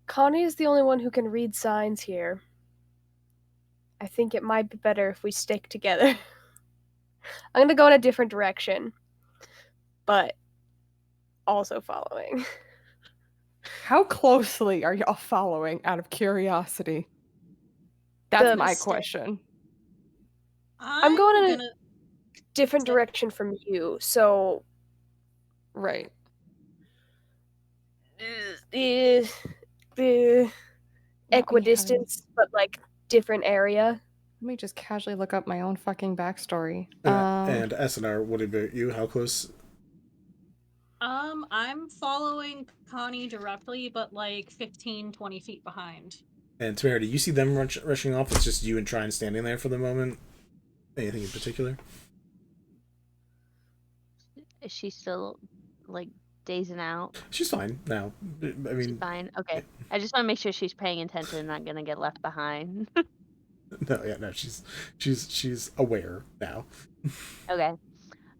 Connie is the only one who can read signs here. I think it might be better if we stick together. I'm gonna go in a different direction, but also following. how closely are y'all following, out of curiosity? That's my question. I'm going in a different direction from you, so Right. equidistance, but like different area. Let me just casually look up my own fucking backstory. And Asunar, what about you? How close? I'm following Connie directly, but like 15, 20 feet behind. And Temerity, you see them rushing off. It's just you and Trine standing there for the moment. Anything in particular? Is she still like dazing out? She's fine now. I mean, She's fine. Okay. yeah. I just want to make sure she's paying attention and not gonna get left behind. No, she's aware now. Okay.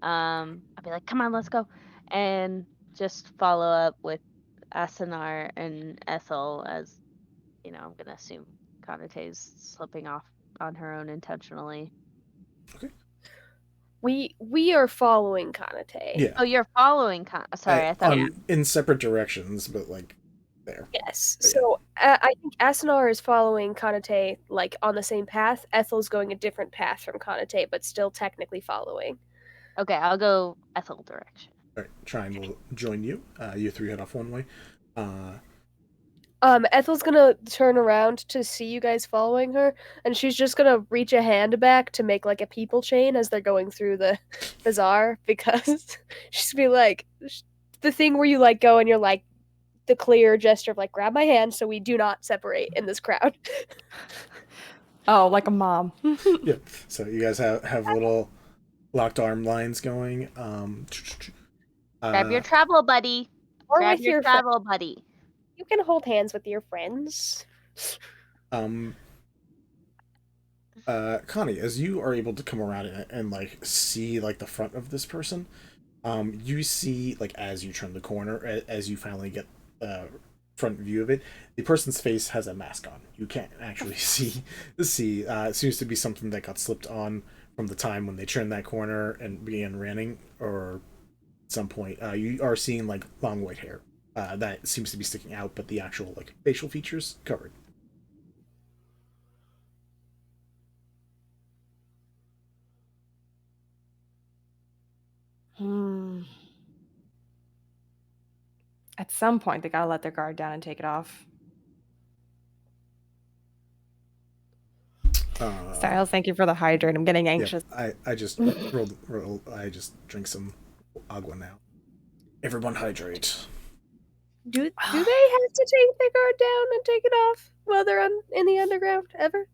I'll be like, come on, let's go, and just follow up with Asunar and Ethel, as you know. I'm gonna assume Kanitae's slipping off on her own intentionally. Okay. We are following Kanitae. Yeah. Oh, you're following Sorry, I thought in separate directions, but like there. Yes. But So I think Asunar is following Kanitae like on the same path. Ethel's going a different path from Kanitae, but still technically following. Okay, I'll go Ethel direction. All right, Trine will join you. You three head off one way. Ethel's gonna turn around to see you guys following her, and she's just gonna reach a hand back to make like a people chain as they're going through the bazaar, because she's gonna be like the thing where you like go and you're like the clear gesture of like grab my hand so we do not separate in this crowd. Oh, like a mom. Yeah. So you guys have little locked arm lines going. Grab your travel buddy. Or Grab with your your travel buddy. You can hold hands with your friends. Connie, as you are able to come around and like see like the front of this person, you see like as you turn the corner, as you finally get front view of it, the person's face has a mask on. You can't actually see. It seems to be something that got slipped on from the time when they turned that corner and began running, or at some point. You are seeing like long white hair that seems to be sticking out, but the actual like facial features covered. At some point, they gotta let their guard down and take it off. Styles, thank you for the hydrate. I'm getting anxious. Yeah, I just I just drink some agua now. Everyone hydrate. Do they have to take their guard down and take it off while they're in the underground ever?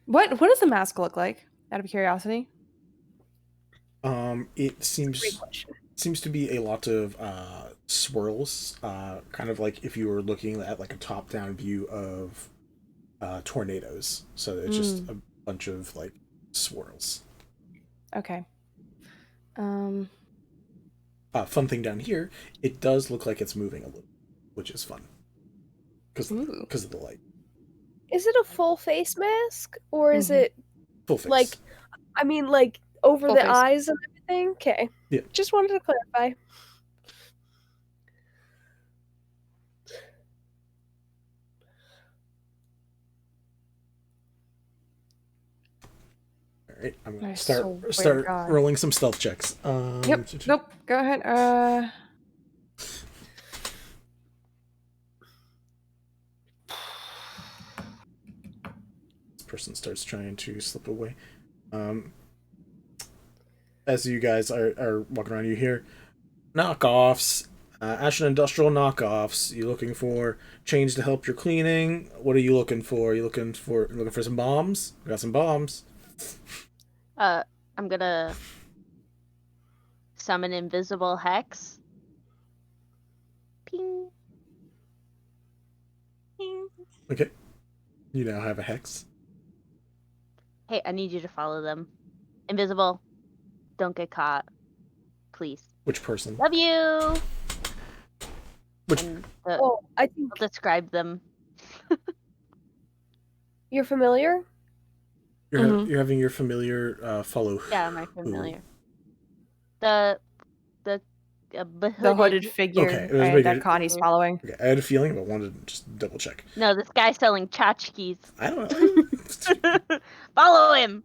What does the mask look like? Out of curiosity. It seems to be a lot of swirls, kind of like if you were looking at like a top-down view of tornadoes. So it's just a bunch of like swirls. Okay. Fun thing down here, it does look like it's moving a little, which is fun because of the light. Is it a full face mask, or is it full face? Like, I mean, like over Full the face. eyes and everything? Okay. Yeah. Just wanted to clarify. All right, I'm gonna That's start so weird, God. rolling some stealth checks. Yep. Nope. Go ahead. This person starts trying to slip away. As you guys are walking around, you hear knockoffs. Ashen Industrial knockoffs. You looking for change to help your cleaning? What are you looking for? You looking for some bombs? We got some bombs. I'm gonna summon invisible hex. Ping. Ping. Okay. You now have a hex. Hey, I need you to follow them. Invisible. Don't get caught. Please. Which person? Love you. Which? I think I'll describe them. you're familiar. You're having your familiar follow. Yeah, my familiar. The hooded figure that Connie's following. Okay, I had a feeling, but wanted to just double check. No, this guy selling tchotchkes. I don't know. Follow him.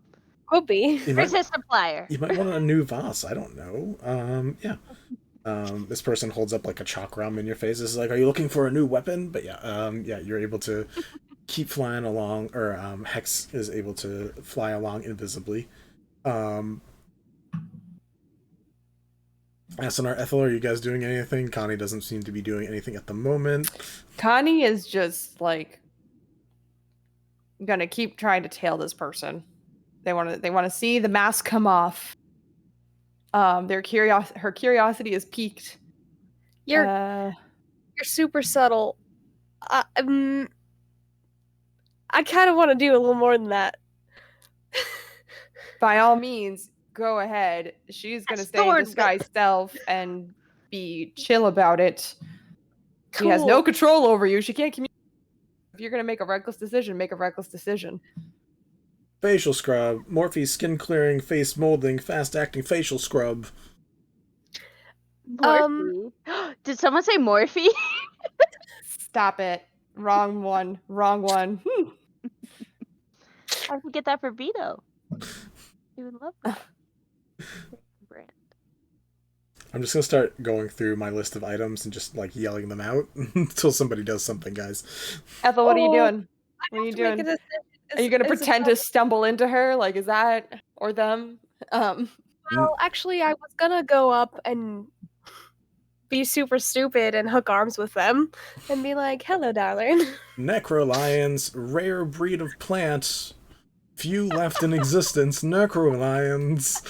Could be. Where's his supplier? You might want a new vase. I don't know. Yeah. This person holds up like a chakram in your face. This is like, are you looking for a new weapon? But yeah, you're able to keep flying along, or Hex is able to fly along invisibly. Asunar, Ethel, are you guys doing anything? Connie doesn't seem to be doing anything at the moment. Connie is just like gonna keep trying to tail this person. They want to see the mask come off. Her curiosity is piqued. You're super subtle. I kind of want to do a little more than that. By all means, go ahead. She's gonna stay in disguised self and be chill about it. She has no control over you. She can't communicate. If you're gonna make a reckless decision, make a reckless decision. Facial scrub, Morphe skin clearing, face molding, fast acting facial scrub. Morphe. Did someone say Morphe? Stop it. Wrong one. Wrong one. I could get that for Vito. He would love that. Brand. I'm just gonna start going through my list of items and just like yelling them out until somebody does something, guys. Ethel, what are you doing? What are you doing? Are you gonna pretend to stumble into her? Like, is that or them? Well, actually, I was gonna go up and be super stupid and hook arms with them and be like, "Hello, darling." Necrolions, rare breed of plant. Few left in existence. Necrolions.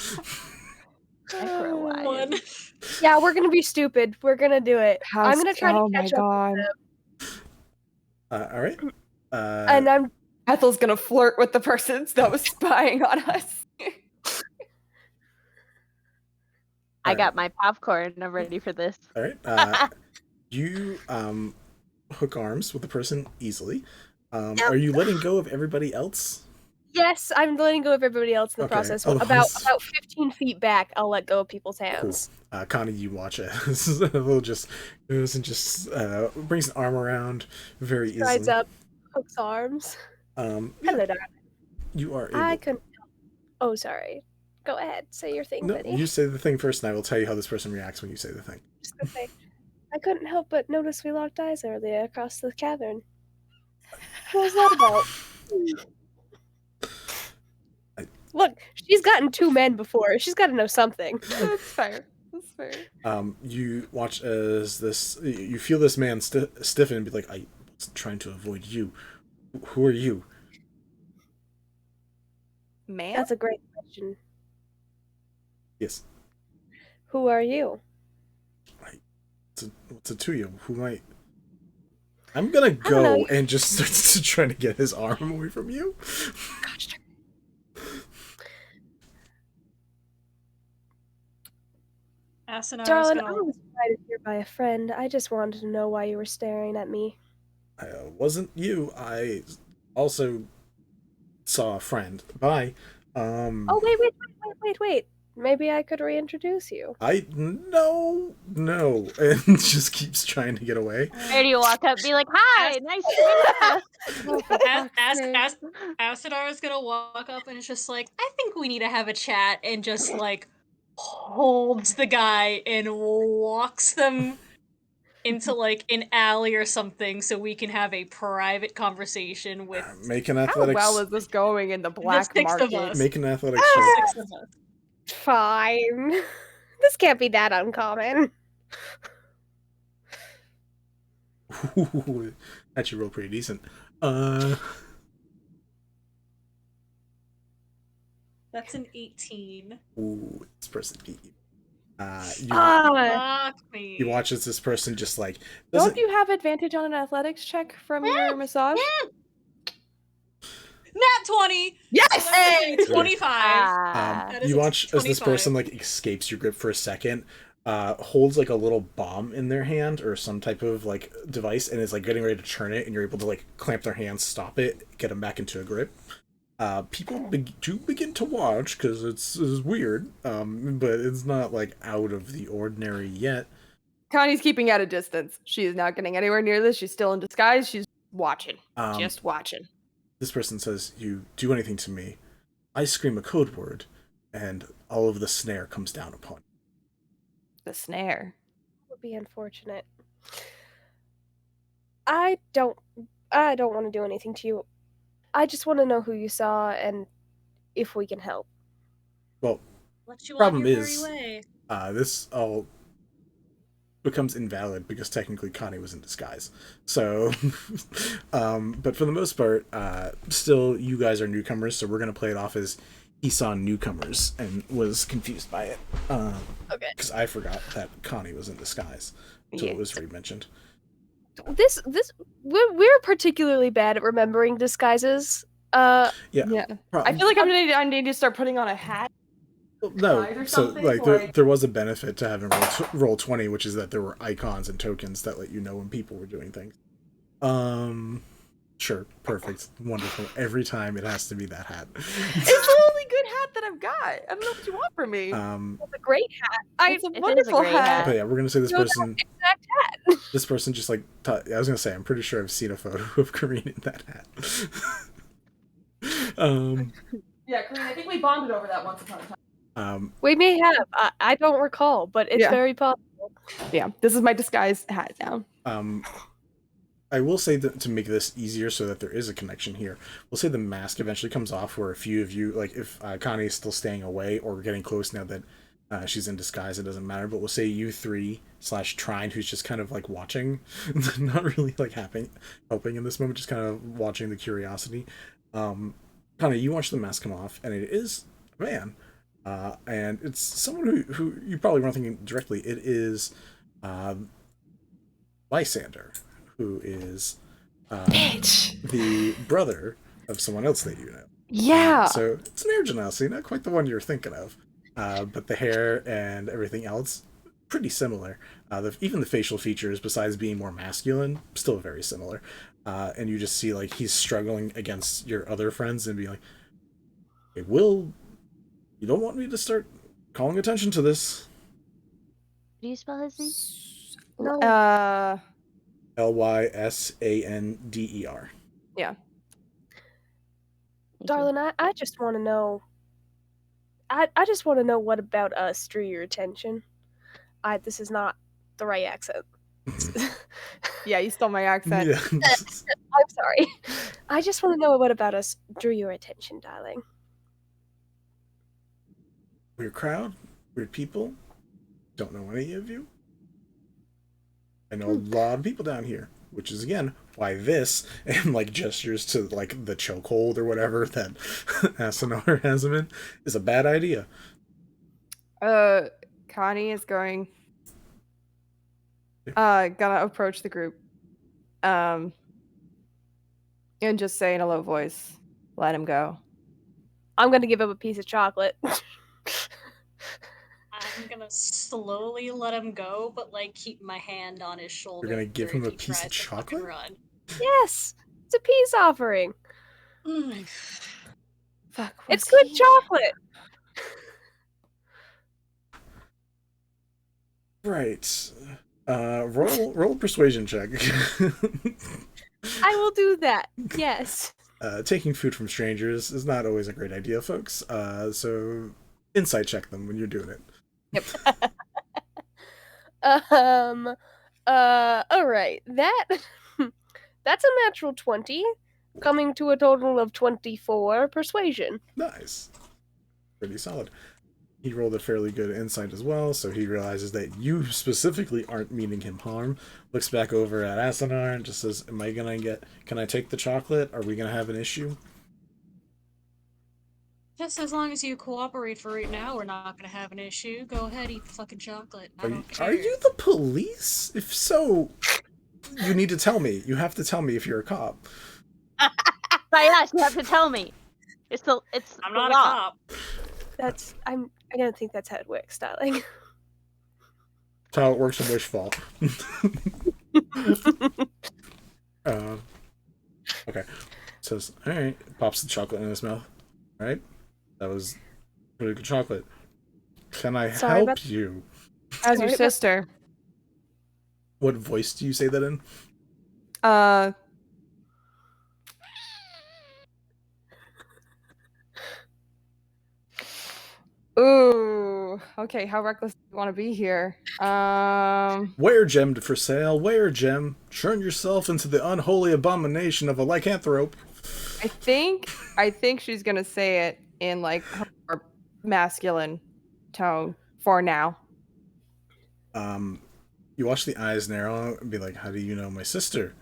Necrolions. Yeah, we're gonna be stupid. We're gonna do it. I'm gonna try to catch up God. with them. All right. And Ethel's gonna flirt with the person that was spying on us. I got my popcorn. I'm ready for this. All right. You hook arms with the person easily. Are you letting go of everybody else? Yes, I'm letting go of everybody else in the process. Otherwise... About 15 feet back, I'll let go of people's hands. Cool. Connie, you watch as Ethel just goes and just brings an arm around very easily. Strides up, hooks arms. Hello, darling. You are able... I couldn't... Oh, sorry. Go ahead. Say your thing, buddy. You say the thing first, and I will tell you how this person reacts when you say the thing. Just gonna say, I couldn't help but notice we locked eyes earlier across the cavern. What was that about? Look, she's gotten 2 men before. She's got to know something. That's fair. That's fair. You watch as this... You feel this man stiffen and be like, I was trying to avoid you. Who are you? Man? That's a great question. Yes. Who are you? What's it to you? Who might... I'm gonna go and just start trying to get his arm away from you. Gosh, darling, I was invited here by a friend. I just wanted to know why you were staring at me. I wasn't you. I also saw a friend. Bye. Oh, wait. Maybe I could reintroduce you. No, and just keeps trying to get away. Where do you walk up and be like, hi, nice to meet you. Asunar is gonna walk up and it's just like, I think we need to have a chat, and just like holds the guy and walks them into like an alley or something so we can have a private conversation with... Make an athletics... How well is this going in the black market? Make an athletics check. 6 of us. Fine. This can't be that uncommon. Ooh, actually rolled pretty decent. That's an 18. Ooh, this person beat you. You watch as this person just like... Don't you have advantage on an athletics check from your massage? Nat 20! Yes! Hey, 25. You watch as this person like escapes your grip for a second, holds like a little bomb in their hand or some type of like device, and is like getting ready to turn it, and you're able to like clamp their hands, stop it, get them back into a grip. People begin to watch because it's weird, but it's not like out of the ordinary yet. Connie's keeping at a distance. She is not getting anywhere near this. She's still in disguise. She's watching. Just watching. This person says, you do anything to me, I scream a code word, and all of the snare comes down upon you. The snare? That would be unfortunate. I don't want to do anything to you. I just want to know who you saw and if we can help. Well, Let you Problem on your is, merry way. this all becomes invalid because technically Connie was in disguise. So, but for the most part, still you guys are newcomers, so we're gonna play it off as he saw newcomers and was confused by it. Okay. Because I forgot that Connie was in disguise until it was re-mentioned. We're particularly bad at remembering disguises. Yeah. I feel like I need to start putting on a hat. No, Or so something, like there was a benefit to having roll 20, which is that there were icons and tokens that let you know when people were doing things. Sure, perfect, wonderful. Every time it has to be that hat. It's the only good hat that I've got. I don't know what you want from me. It's a great hat. It's a It is wonderful great hat. But yeah, we're gonna say this No, person. exact hat. This person just like I was gonna say I'm pretty sure I've seen a photo of Kareen in that hat. Yeah, Kareen, I think we bonded over that once upon a time. We may have. I don't recall, but it's very possible. Yeah, this is my disguise hat now. I will say that to make this easier so that there is a connection here, we'll say the mask eventually comes off where a few of you, like if Connie is still staying away or getting close now that she's in disguise, it doesn't matter, but we'll say you three / Trine, who's just kind of like watching, not really like helping in this moment, just kind of watching the curiosity. Connie, you watch the mask come off, and it is a man. And it's someone who you probably weren't thinking directly. It is Lysander, who is the brother of someone else that you know. Yeah. So it's an air genasi, not quite the one you're thinking of. But the hair and everything else, pretty similar. Even the facial features, besides being more masculine, still very similar. And you just see like he's struggling against your other friends and being like, "Hey, Will, you don't want me to start calling attention to this?" Do you spell his name? No. Lysander. Yeah. Darling, I just want to know. I just want to know what about us drew your attention. This is not the right accent. Yeah, you stole my accent. Yeah. I'm sorry. I just want to know what about us drew your attention, darling. Weird crowd, weird people. Don't know any of you. I know a lot of people down here, which is again why this and like gestures to like the chokehold or whatever that Asunar has him in is a bad idea. Connie is gonna approach the group, and just say in a low voice, "Let him go." I'm gonna give him a piece of chocolate. I'm gonna slowly let him go, but like keep my hand on his shoulder. You're gonna give him if a he piece of tries to fucking chocolate? Run. Yes, it's a peace offering. Fuck. It's good chocolate. Right. Roll a persuasion check. I will do that. Yes. Taking food from strangers is not always a great idea, folks. So insight check them when you're doing it. Yep. All right. That's a natural 20, coming to a total of 24 persuasion. Nice. Pretty solid. He rolled a fairly good insight as well, so he realizes that you specifically aren't meaning him harm. Looks back over at Asunar and just says, can I take the chocolate? Are we gonna have an issue? Just as long as you cooperate for right now, we're not gonna have an issue. Go ahead, eat the fucking chocolate. I don't care. Are you the police? If so, you need to tell me. You have to tell me if you're a cop. Yes, you have to tell me. It's I'm the not law. a cop. I don't think that's how it works, darling. That's how it works in Wishfall. Okay. Says, alright. Pops the chocolate in his mouth. Alright. That was really good chocolate. Can I help you? How's your sister? What voice do you say that in? Ooh. Okay, how reckless do you want to be here? Where gemmed for sale? Where gem? Churn yourself into the unholy abomination of a lycanthrope. I think she's gonna say it in like her masculine tone for now. You watch the eyes narrow and be like, how do you know my sister?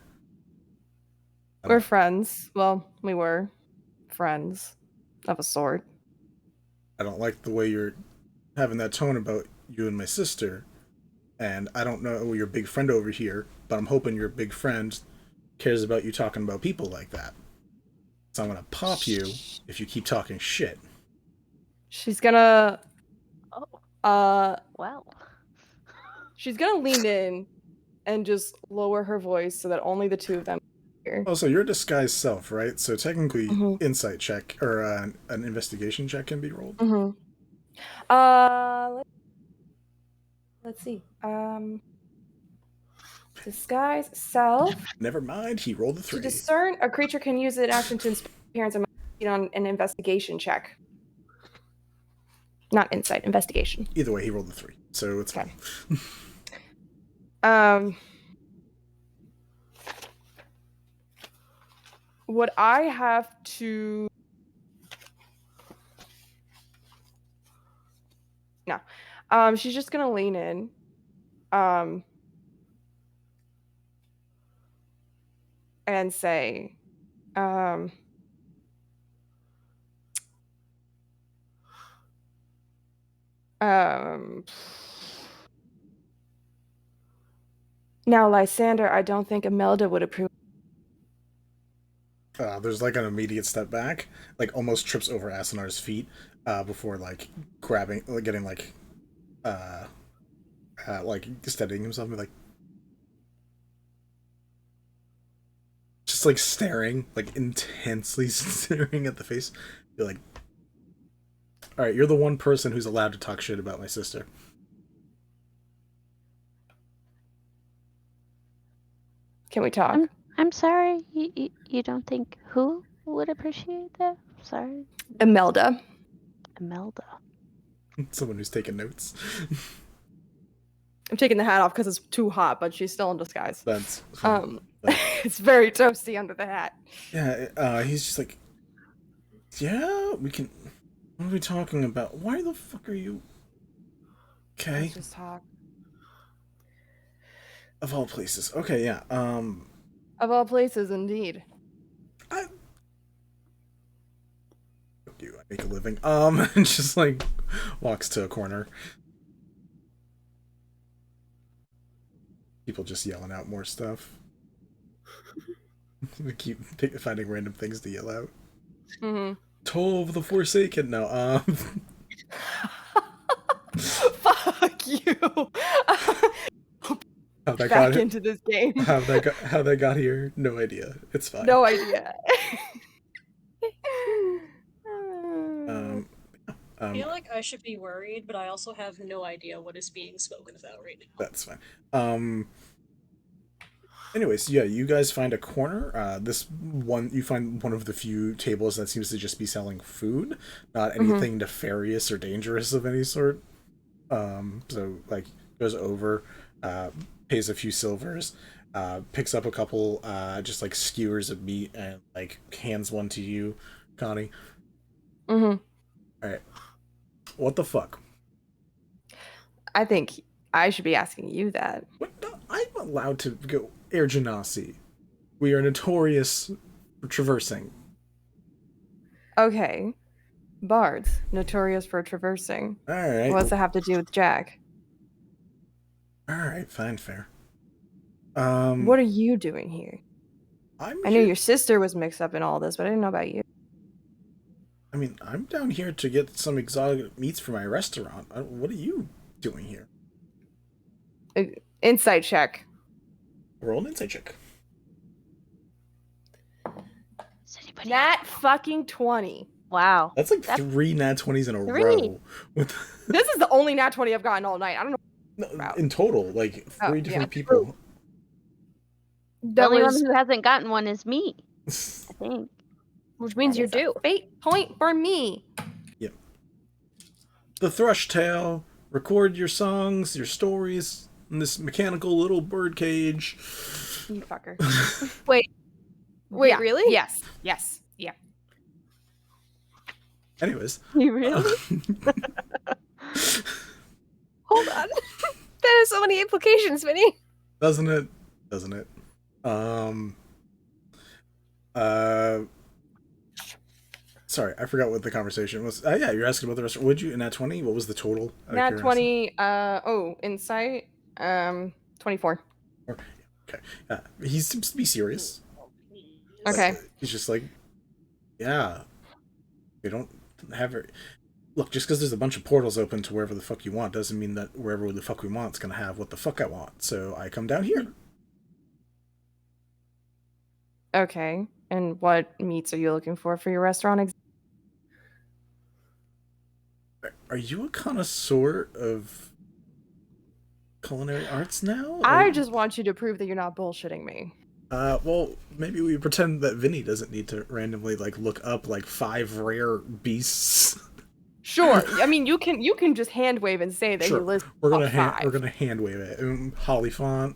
We're friends. Well, we were friends of a sort. I don't like the way you're having that tone about you and my sister. And I don't know your big friend over here, but I'm hoping your big friend cares about you talking about people like that. So I'm gonna pop you if you keep talking shit. She's gonna Wow. she's gonna lean in and just lower her voice so that only the two of them hear. Oh, so you're disguised self, right? So technically, Mhm. insight check or an investigation check can be rolled. Mm-hmm. Let's see. Disguise self. Never mind, he rolled a To 3. discern, a creature can use an action to inspect appearance and on an investigation check. Not insight, investigation. Either way, he rolled a 3, so it's Okay. fine. Would I have to? No. She's just gonna lean in. And say, now, Lysander, I don't think Imelda would approve. There's like an immediate step back, like almost trips over Asunar's feet before like grabbing, like getting like steadying himself and be like, just like staring, like intensely staring at the face. Be like, all right, you're the one person who's allowed to talk shit about my sister. Can we talk? I'm sorry. You don't think who would appreciate that? Sorry. Imelda. Imelda. Someone who's taking notes. I'm taking the hat off because it's too hot, but she's still in disguise. That's it's very toasty under the hat. Yeah, he's just like, yeah, we can. What are we talking about? Why the fuck are you? Okay. Let's just talk. Of all places. Okay, yeah. Of all places, indeed. I make a living. And just like walks to a corner. People just yelling out more stuff. We keep finding random things to yell out. Mm-hmm. Toll of the Forsaken. No, Fuck you. how that Back got into this game. how that got here? No idea. It's fine. No idea. I feel like I should be worried, but I also have no idea what is being spoken about right now. That's fine. Anyways, yeah, you guys find a corner. You find one of the few tables that seems to just be selling food, not anything nefarious or dangerous of any sort. So like goes over, pays a few silvers, picks up a couple, just like skewers of meat and like hands one to you, Connie. Mm-hmm. All right. What the fuck? I think I should be asking you that. What? I'm allowed to go air genasi. We are notorious for traversing. Okay. Bards, notorious for traversing. All right. What does that have to do with Jack? All right, fine, fair. What are you doing here? I knew your sister was mixed up in all this, but I didn't know about you. I mean, I'm down here to get some exotic meats for my restaurant. What are you doing here? Insight check. Roll an insight check. Nat fucking 20. Wow. That's like 3 nat 20s in a row. This is the only nat 20 I've gotten all night. I don't know. No, in total, like 3 different people. The only one who hasn't gotten one is me, I think. Which means you're due. Fate point for me. Yep. The Thrush Tale. Record your songs, your stories in this mechanical little bird cage. You fucker. Wait, Yeah. really? Yes. Yeah. Anyways. You really? there's so many implications, Vinny. Doesn't it? Doesn't it? Sorry, I forgot what the conversation was. Yeah, you're asking about the restaurant. Would you in that 20? What was the total? Nat 20. Insight. 24. Okay. He seems to be serious. Okay. He's just like, yeah, we don't have it. Look, just because there's a bunch of portals open to wherever the fuck you want doesn't mean that wherever the fuck we want is gonna have what the fuck I want. So I come down here. Okay. And what meats are you looking for your restaurant? Are you a connoisseur of culinary arts now? I just want you to prove that you're not bullshitting me. Well, maybe we pretend that Vinny doesn't need to randomly look up 5 rare beasts. Sure. I mean, you can just hand wave and say that Sure. you list. We're gonna hand wave it. Hollyfont.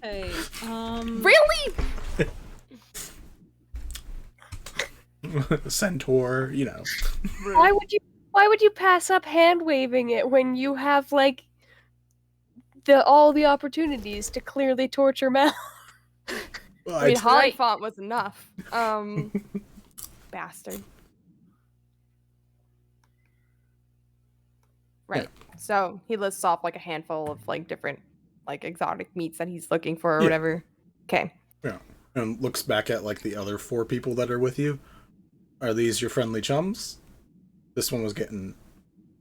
Hey. Really? Centaur. Why would you pass up hand waving it when you have all the opportunities to clearly torture Mal? Well, I mean, Right. Hollyfont was enough. Bastard. Right. Yeah. So he lists off a handful of different exotic meats that he's looking for or whatever. Okay. Yeah. And looks back at the other 4 people that are with you. Are these your friendly chums? This one was getting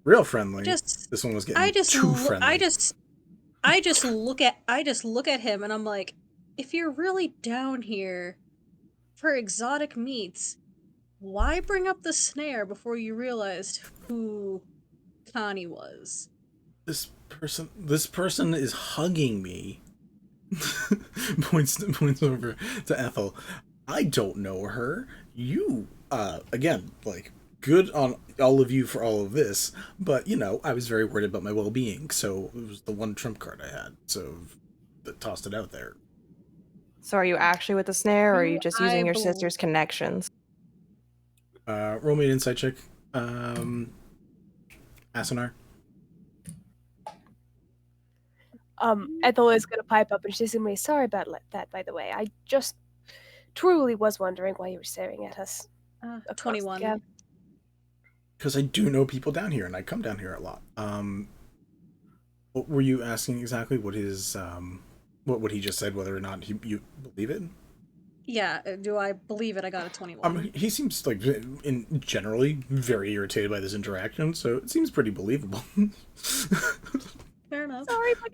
real friendly. This one was getting too friendly. I just look at him and I'm like, if you're really down here for exotic meats, why bring up the snare before you realized who Connie was? This person is hugging me. points over to Ethel. I don't know her. You again, good on all of you for all of this, but I was very worried about my well-being, so it was the one trump card I had, so I tossed it out there. So are you actually with the snare, or are you just using your sister's connections? Roll me an insight check. Asunar. Ethel is gonna pipe up and she's gonna be sorry about that, by the way. I just truly was wondering why you were staring at us. 21. Because I do know people down here, and I come down here a lot. What were you asking exactly? What his what he just said? Whether or not you believe it? Yeah. Do I believe it? I got a 21. He seems generally very irritated by this interaction, so it seems pretty believable. Fair enough. Sorry, my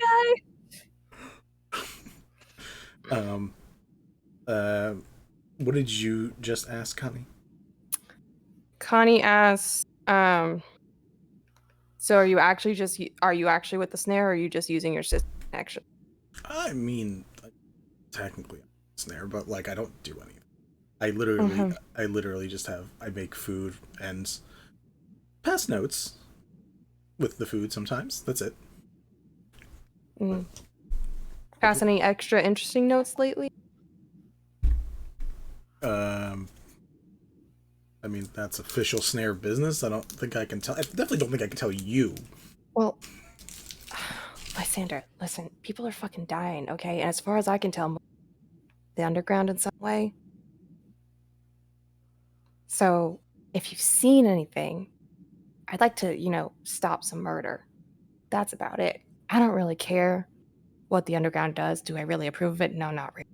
guy. What did you just ask, Connie? Connie asks, so are you actually with the snare, or are you just using your sister's connection? I mean, technically snare, but I don't do anything. I literally just I make food and pass notes with the food sometimes. That's it. Pass any extra interesting notes lately? I mean, that's official snare business. I don't think I can tell. I definitely don't think I can tell you. Well, Lysander, listen, people are fucking dying, okay? And as far as I can tell, the underground in some way. So, if you've seen anything, I'd like to, stop some murder. That's about it. I don't really care what the underground does. Do I really approve of it? No, not really.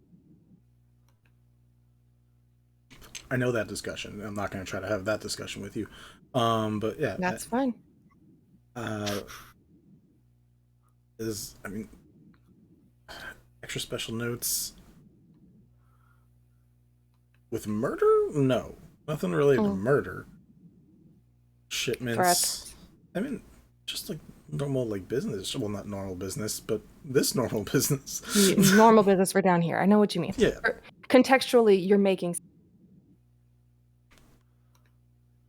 I know that discussion. I'm not going to try to have that discussion with you. But yeah. That's fine. Extra special notes with murder? No. Nothing related to murder. Shipments. Threats. I mean, just normal business. Well, not normal business, but this normal business. Normal business for down here. I know what you mean. Yeah. Contextually, you're making.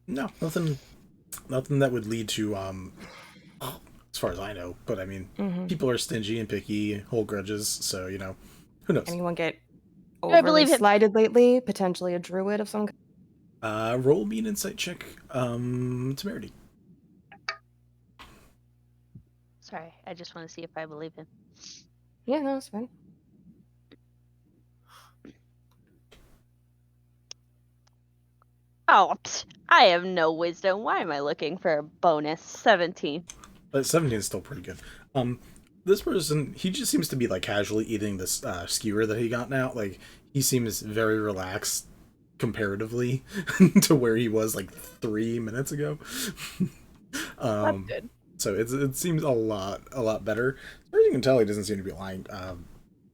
No, nothing that would lead to as far as I know, but I mean, people are stingy and picky, hold grudges, so who knows. Anyone get overly slighted lately? Potentially a druid of some kind? Roll me an insight check. Temerity. Sorry, I just want to see if I believe him. Yeah, no, it's fine. Oh, I have no wisdom. Why am I looking for a bonus? 17. But 17 is still pretty good. This person, he just seems to be like casually eating this skewer that he got now. Like, he seems very relaxed comparatively to where he was like 3 minutes ago. That's good. So it seems a lot better. As far as you can tell, he doesn't seem to be lying.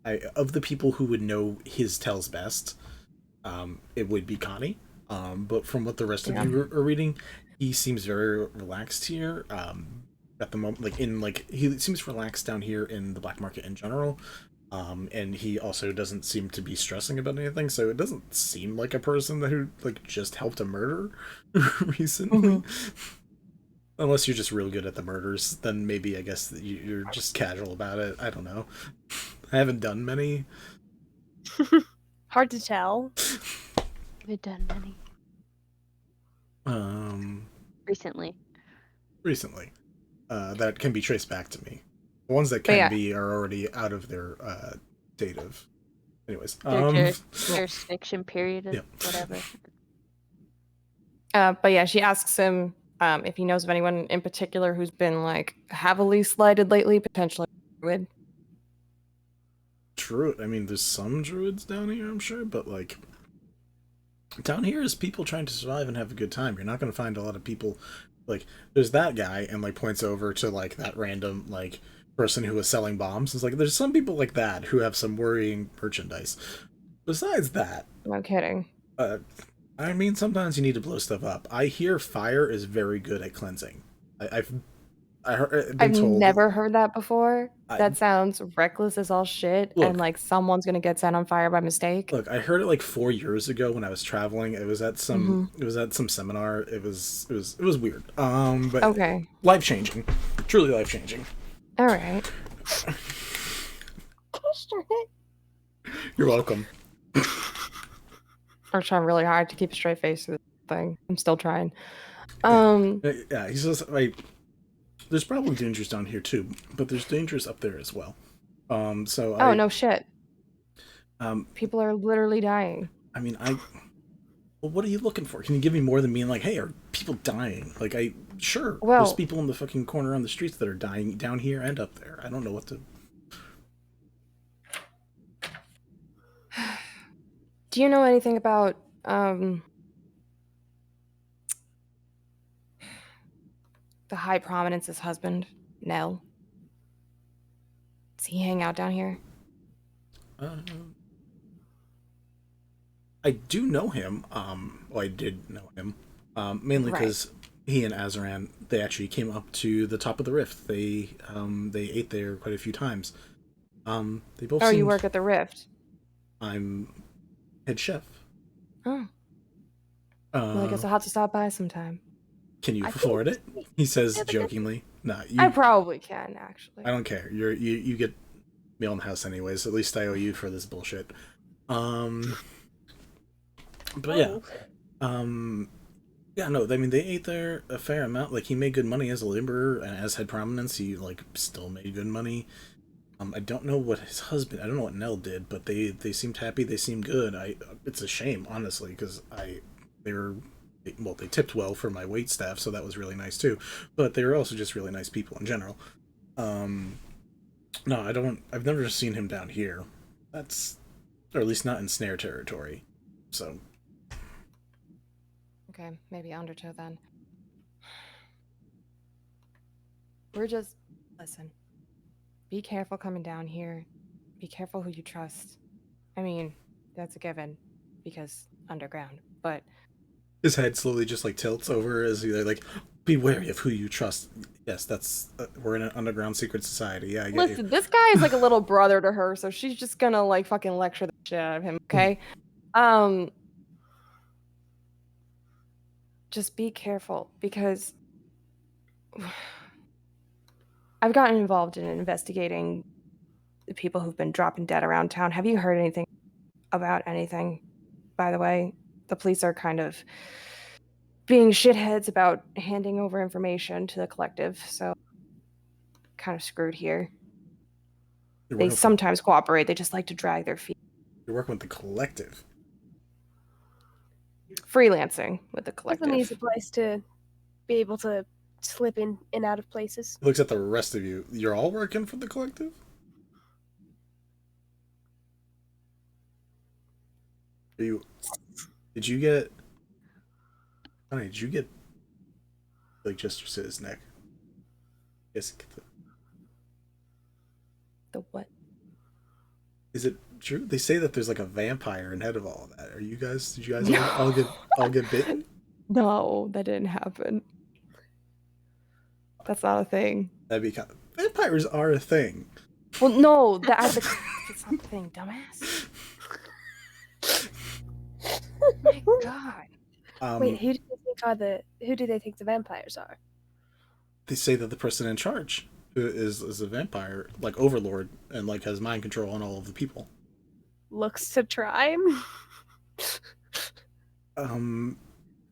Of the people who would know his tells best, it would be Connie. But from what the rest of you are reading, he seems very relaxed here. At the moment, he seems relaxed down here in the black market in general. And he also doesn't seem to be stressing about anything, so it doesn't seem like a person who like just helped a murder recently. Unless you're just real good at the murders, then maybe I guess you're just casual about it. I don't know. I haven't done many. Hard to tell. We've done many. Recently. That can be traced back to me. The ones that can be are already out of their date of. Anyways, their jurisdiction period of whatever. But yeah, she asks him if he knows of anyone in particular who's been like heavily slighted lately, potentially druid. Druid. I mean, there's some druids down here, I'm sure, but like down here is people trying to survive and have a good time. You're not going to find a lot of people like there's that guy and like points over to like that random like person who was selling bombs. It's like there's some people like that who have some worrying merchandise. Besides that, no kidding. I mean, sometimes you need to blow stuff up. I hear fire is very good at cleansing. I've never heard that before. That sounds reckless as all shit, and like someone's gonna get set on fire by mistake. Look, I heard it like 4 years ago when I was traveling. It was at some seminar. It was weird. But okay, life changing, truly life changing. All right. You're welcome. I'm trying really hard to keep a straight face through this thing. I'm still trying. Yeah, he says like there's probably dangers down here too, but there's dangers up there as well. No shit. People are literally dying. I mean, well, what are you looking for? Can you give me more than being like, hey, are people dying? Like, there's people in the fucking corner on the streets that are dying down here and up there. I don't know what to. Do you know anything about the High Prominence's husband, Nell? Does he hang out down here? I do know him. I did know him. Mainly because he and Azaran, they actually came up to the top of the Rift. They ate there quite a few times. They both. You work at the Rift? I'm head chef. Oh. Well, I guess I'll have to stop by sometime. Can you afford it? He says jokingly. No, I probably can, actually. I don't care. You get meal in the house anyways. At least I owe you for this bullshit. But yeah. Yeah, no, I mean, they ate there a fair amount. Like, he made good money as a laborer, and as head prominence, he, like, still made good money. I don't know what his husband, I don't know what Nell did, but they seemed happy, they seemed good. It's a shame, honestly, because they tipped well for my wait staff, so that was really nice, too. But they were also just really nice people in general. No, I've never seen him down here. Or at least not in Snare territory, so... Okay, maybe Undertow then. Listen. Be careful coming down here. Be careful who you trust. I mean, that's a given, because underground, but... His head slowly just, like, tilts over as they're like, be wary of who you trust. Yes, that's... we're in an underground secret society, yeah, I get you. This guy is like a little brother to her, so she's just gonna, like, fucking lecture the shit out of him, okay? Just be careful, because I've gotten involved in investigating the people who've been dropping dead around town. Have you heard anything about anything, by the way? The police are kind of being shitheads about handing over information to the collective, so kind of screwed here. You're They working, sometimes cooperate. They just like to drag their feet. you're working with the collective. Freelancing with the collective. Definitely needs a place to be able to slip in and out of places. He looks at the rest of you. You're all working for the collective? Did you get... Honey, did you get... Like, just his neck? Yes. The what? Is it true? They say that there's like a vampire in head of all of that. Did you guys all get bitten? No, that didn't happen. That's not a thing. That'd be kind of... Vampires are a thing. Well, no, that's not the thing, dumbass. Oh my god. Wait, who do they think the vampires are? They say that the person in charge who is a vampire, like overlord, and like has mind control on all of the people. Looks to try.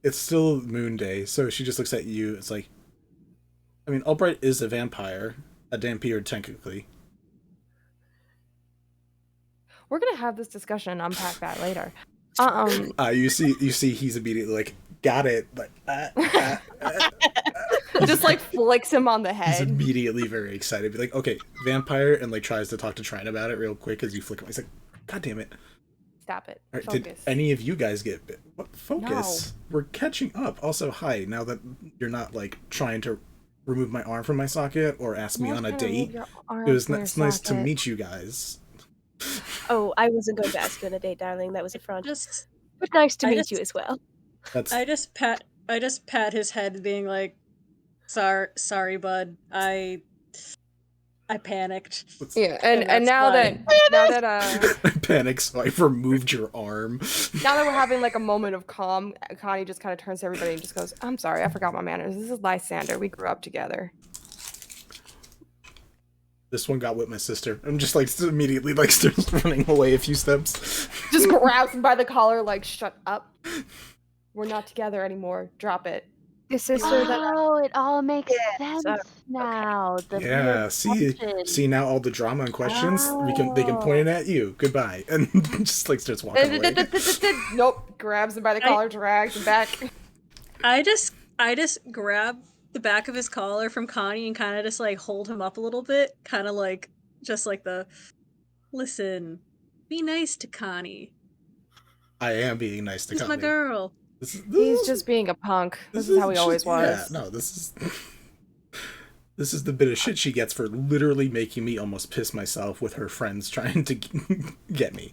It's still Moon Day, so she just looks at you. It's like, I mean, Albright is a vampire, a Dampier technically. We're gonna have this discussion and unpack that later. You see, he's immediately like, got it, like, just like flicks him on the he's head. immediately very excited. Be like, okay, vampire, and like tries to talk to Trine about it real quick as you flick him. He's like, God damn it. Stop it. Right, Focus. did any of you guys get bit? What focus? No. We're catching up. Also, hi, now that you're not like trying to remove my arm from my socket or ask me on a date, it's nice to meet you guys. Oh, I wasn't going to ask you on a date, darling. That was a front. But nice to meet you as well. I just pat his head, being like, "Sorry, bud. I panicked." Yeah, and now that I panicked, so I removed your arm. Now that we're having like a moment of calm, Connie just kind of turns to everybody and just goes, "I'm sorry, I forgot my manners. This is Lysander. We grew up together." This one got with my sister. I'm just like immediately like starts running away a few steps. Just grabs him by the collar, like, "Shut up. We're not together anymore. Drop it." Your sister it all makes sense now. Okay. Yeah, see now all the drama and questions they can point it at you. Goodbye, and just like starts walking away. Nope, grabs him by the collar, drags him back. I just grab the back of his collar from Connie and kind of just like hold him up a little bit, kind of like just like listen, be nice to Connie. I am being nice to Connie. She's my girl. He's just being a punk. This is how he always was. Yeah, no, this is the bit of shit she gets for literally making me almost piss myself with her friends trying to get me.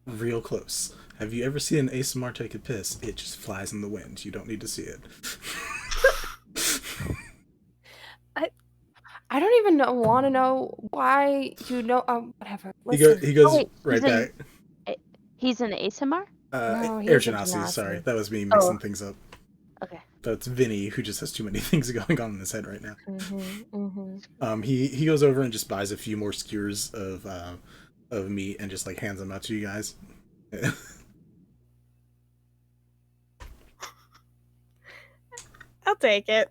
Real close. Have you ever seen an ASMR take a piss? It just flies in the wind. You don't need to see it. I don't even want to know why you know. Whatever. Listen. He goes right back. He's an ASMR? No, Air Genasi, sorry. That was me mixing things up. Okay. That's Vinny, who just has too many things going on in his head right now. Mm-hmm. He goes over and just buys a few more skewers of meat and just like hands them out to you guys. I'll take it.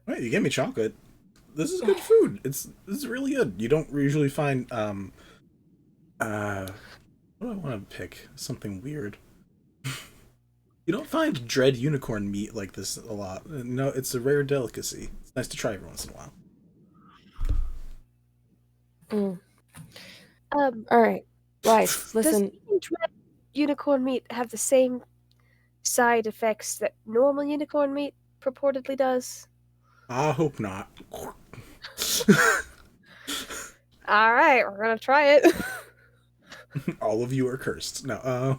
Right, you gave me chocolate. This is good food. This is really good. You don't usually find what do I want to pick? Something weird. You don't find dread unicorn meat like this a lot. No, it's a rare delicacy. It's nice to try every once in a while. All right, Lice, listen. Does dread unicorn meat have the same side effects that normal unicorn meat purportedly does? I hope not. All right, we're gonna try it. All of you are cursed. No.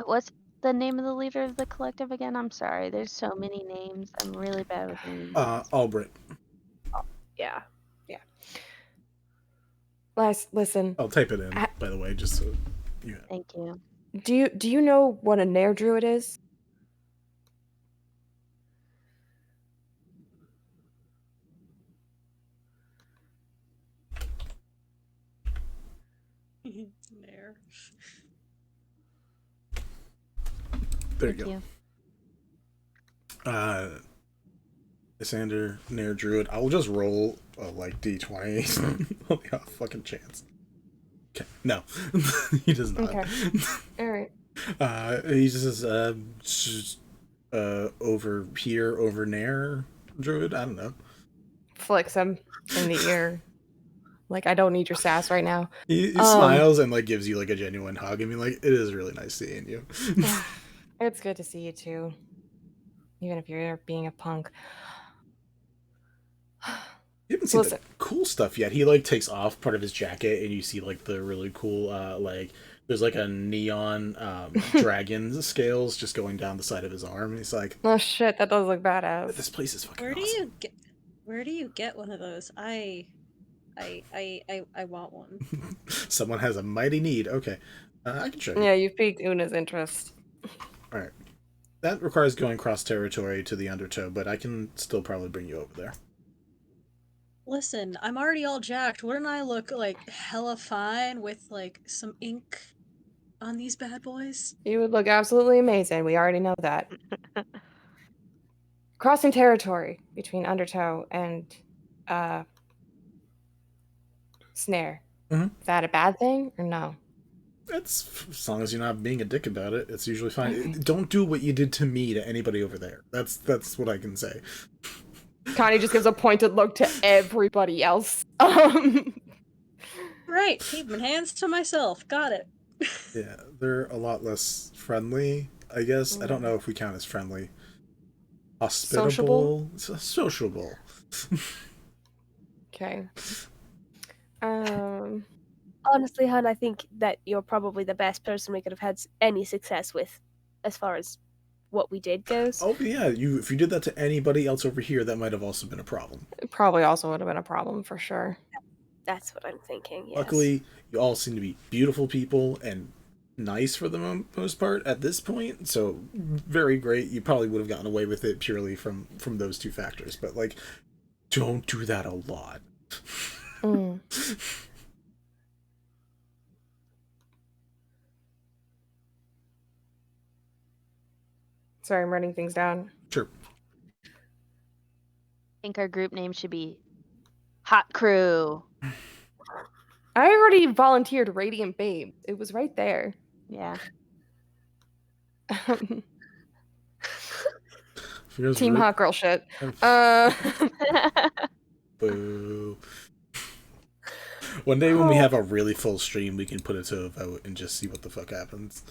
What's the name of the leader of the collective again? I'm sorry. There's so many names. I'm really bad with names. Albert. Yeah. Lice, listen. I'll type it in, by the way, just so you have. Thank you. Do you know what a Nair Druid is? There. There you Thank go. you. Lysander, Nair, Druid. I'll just roll like D20 on the off fucking chance. Okay, no, he does not. Okay. All right. He just over here, over Nair, Druid. I don't know. Flicks him in the ear. Like, I don't need your sass right now. He smiles and like gives you like a genuine hug. I mean, like, it is really nice seeing you. It's good to see you too, even if you're being a punk. You haven't seen Listen. the cool stuff yet. He like takes off part of his jacket, and you see like the really cool like there's like a neon dragon scales just going down the side of his arm. And he's like, Oh shit, that does look badass. "This place is fucking Where do awesome." you get one of those? I want one. Someone has a mighty need. Okay, I can show you. Yeah, you've piqued Una's interest. All right, that requires going cross territory to the Undertow, but I can still probably bring you over there. Listen, I'm already all jacked. Wouldn't I look like hella fine with like some ink on these bad boys? You would look absolutely amazing. We already know that. Crossing territory between Undertow and Snare. Mhm. Is that a bad thing or no? It's as long as you're not being a dick about it, it's usually fine. Don't do what you did to me to anybody over there. That's what I can say. Connie just gives a pointed look to everybody else. Right, keep my hands to myself. Got it. Yeah, they're a lot less friendly, I guess. I don't know if we count as friendly. Hospitable? Sociable. Okay. Honestly, hun, I think that you're probably the best person we could have had any success with, as far as what we did goes. Oh yeah, if you did that to anybody else over here, that might have also been a problem. It probably also would have been a problem for sure. That's what I'm thinking. Yes. Luckily, you all seem to be beautiful people and nice for the most part at this point, so very great. You probably would have gotten away with it purely from those two factors, but like, don't do that a lot. Sorry, I'm writing things down. Sure. I think our group name should be Hot Crew. I already volunteered Radiant Babe. It was right there. Yeah. Team hot girl shit. Boo. One day when we have a really full stream, we can put it to a vote and just see what the fuck happens.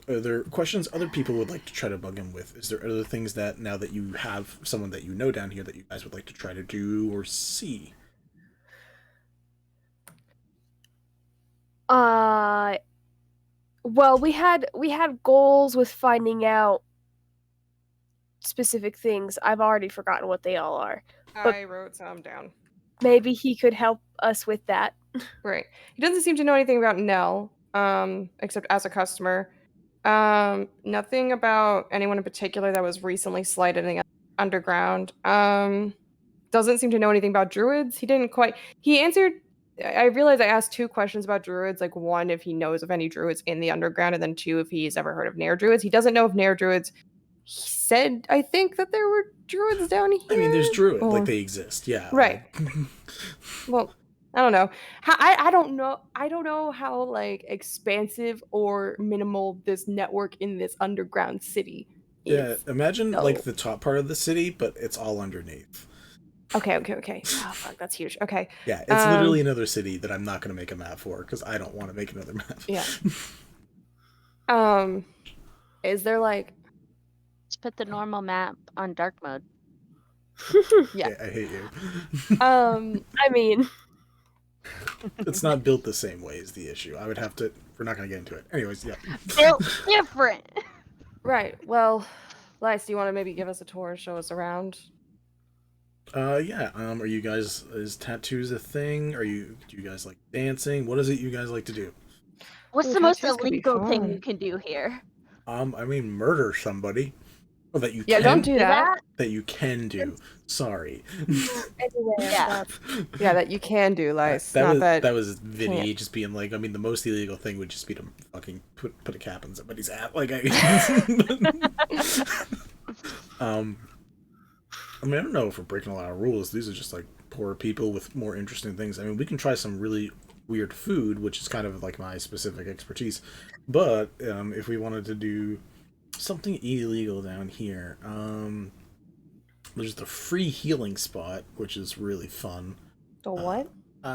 Are there questions other people would like to try to bug him with? Is there other things that, now that you have someone that you know down here, that you guys would like to try to do or see? Well, we had goals with finding out specific things. I've already forgotten what they all are. I wrote some down. Maybe he could help us with that. Right. He doesn't seem to know anything about Nell, except as a customer. Nothing about anyone in particular that was recently slighted in the underground. Doesn't seem to know anything about druids. He answered. I realized I asked two questions about druids. Like, one, if he knows of any druids in the underground, and then two, if he's ever heard of Nair druids. He doesn't know of Nair druids. He said, I think, that there were druids down here. I mean, there's druid, like they exist, yeah. Right. Well, I don't know. I don't know. I don't know how like expansive or minimal this network in this underground city is. Yeah, imagine like the top part of the city, but it's all underneath. Okay. Oh fuck, that's huge. Okay. Yeah, it's literally another city that I'm not going to make a map for because I don't want to make another map. Yeah. Is there like? Just put the normal map on dark mode. Yeah. I hate you. I mean, it's not built the same way is the issue. I would have to. We're not going to get into it. Anyways, yeah. Built different. Right. Well, Lice, do you want to maybe give us a tour, show us around? Yeah. Are you guys? Is tattoos a thing? Do you guys like dancing? What is it you guys like to do? What's the most illegal thing you can do here? I mean, murder somebody. Oh, that you Yeah, can, don't do that. that you can do. Sorry. Anywhere. Yeah. Yeah, that you can do, Lice. That Not was that. that was Vinny just being like, I mean, the most illegal thing would just be to fucking put a cap on somebody's ass. Like, I mean, I don't know if we're breaking a lot of rules. These are just like poor people with more interesting things. I mean, we can try some really weird food, which is kind of like my specific expertise. But if we wanted to do something illegal down here, there's the free healing spot, which is really fun. The what?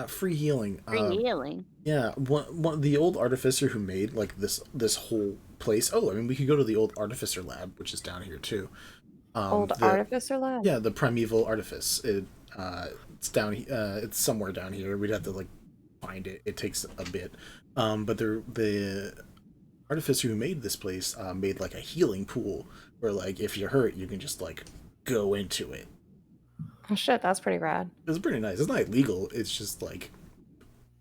Free healing. Free healing. Yeah, one the old artificer who made like this whole place. Oh, I mean, we could go to the old artificer lab, which is down here too. Old artificer lab? Yeah, the primeval artifice. It's down. It's somewhere down here. We'd have to like find it. It takes a bit. But the artificer who made this place made like a healing pool where like if you're hurt, you can just like go into it. Oh shit, that's pretty rad. It's pretty nice. It's not illegal. It's just like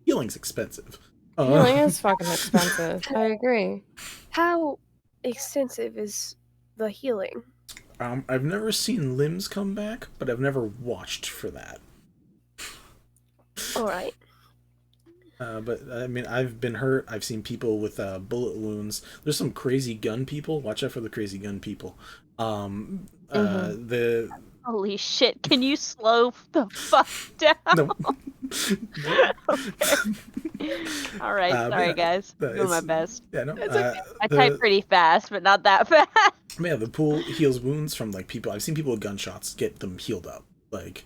healing's expensive. Healing is fucking expensive. I agree. How extensive is the healing? I've never seen limbs come back, but I've never watched for that. All right. But I mean, I've been hurt. I've seen people with bullet wounds. There's some crazy gun people. Watch out for the crazy gun people. The Holy shit! Can you slow the fuck down? no. Okay. All right, sorry yeah, guys. Doing my best. Yeah, no. I type pretty fast, but not that fast. Yeah, the pool heals wounds from like people. I've seen people with gunshots get them healed up. Like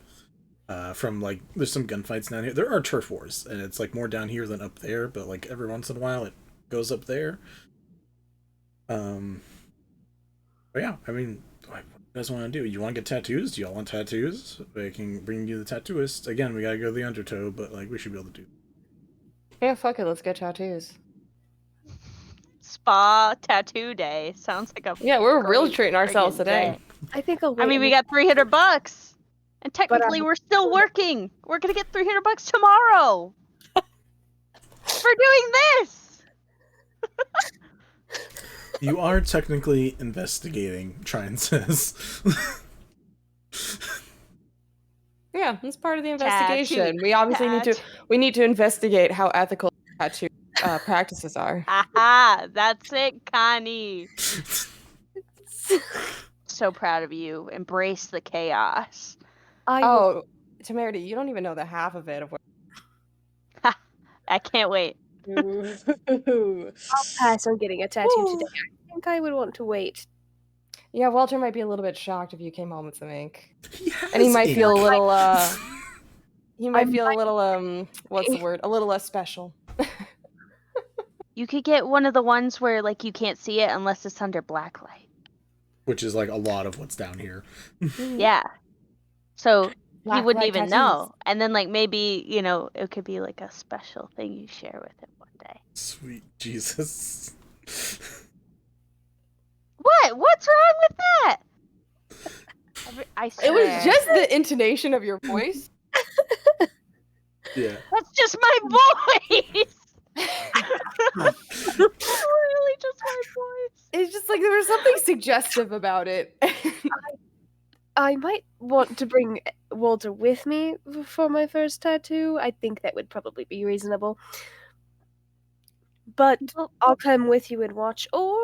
from like there's some gunfights down here. There are turf wars, and it's like more down here than up there. But like every once in a while, it goes up there. But yeah, I mean, what do you guys want to do? You want to get tattoos? Do y'all want tattoos? I can bring you the tattooist. Again, we gotta go to the undertow, but like we should be able to do. Yeah, fuck it, let's get tattoos. Spa tattoo day sounds like a Yeah, we're really great treating ourselves friggin' today. day. I think I'll wait. I mean, we got $300, and technically I'm- we're still working. We're gonna get $300 tomorrow for doing this. You are technically investigating, Trine says. Yeah, that's part of the investigation. We obviously need to investigate how ethical tattoo practices are. Aha, that's it, Connie. So proud of you. Embrace the chaos. Oh, Temerity, you don't even know the half of it. I can't wait. I'll pass on getting a tattoo today. I think I would want to wait. Yeah, Walter might be a little bit shocked if you came home with some ink. Yes, And he might feel a little, what's the might- word? A little less special. You could get one of the ones where like you can't see it unless it's under black light. Which is like a lot of what's down here. Yeah. So he Black wouldn't light even tattoos. know. And then like maybe, it could be like a special thing you share with him one day. Sweet Jesus. What? What's wrong with that? I swear. It was just the intonation of your voice. Yeah. That's just my voice. Really just my voice. It's just like there was something suggestive about it. I might want to bring Walter with me for my first tattoo. I think that would probably be reasonable. But I'll come with you and watch, or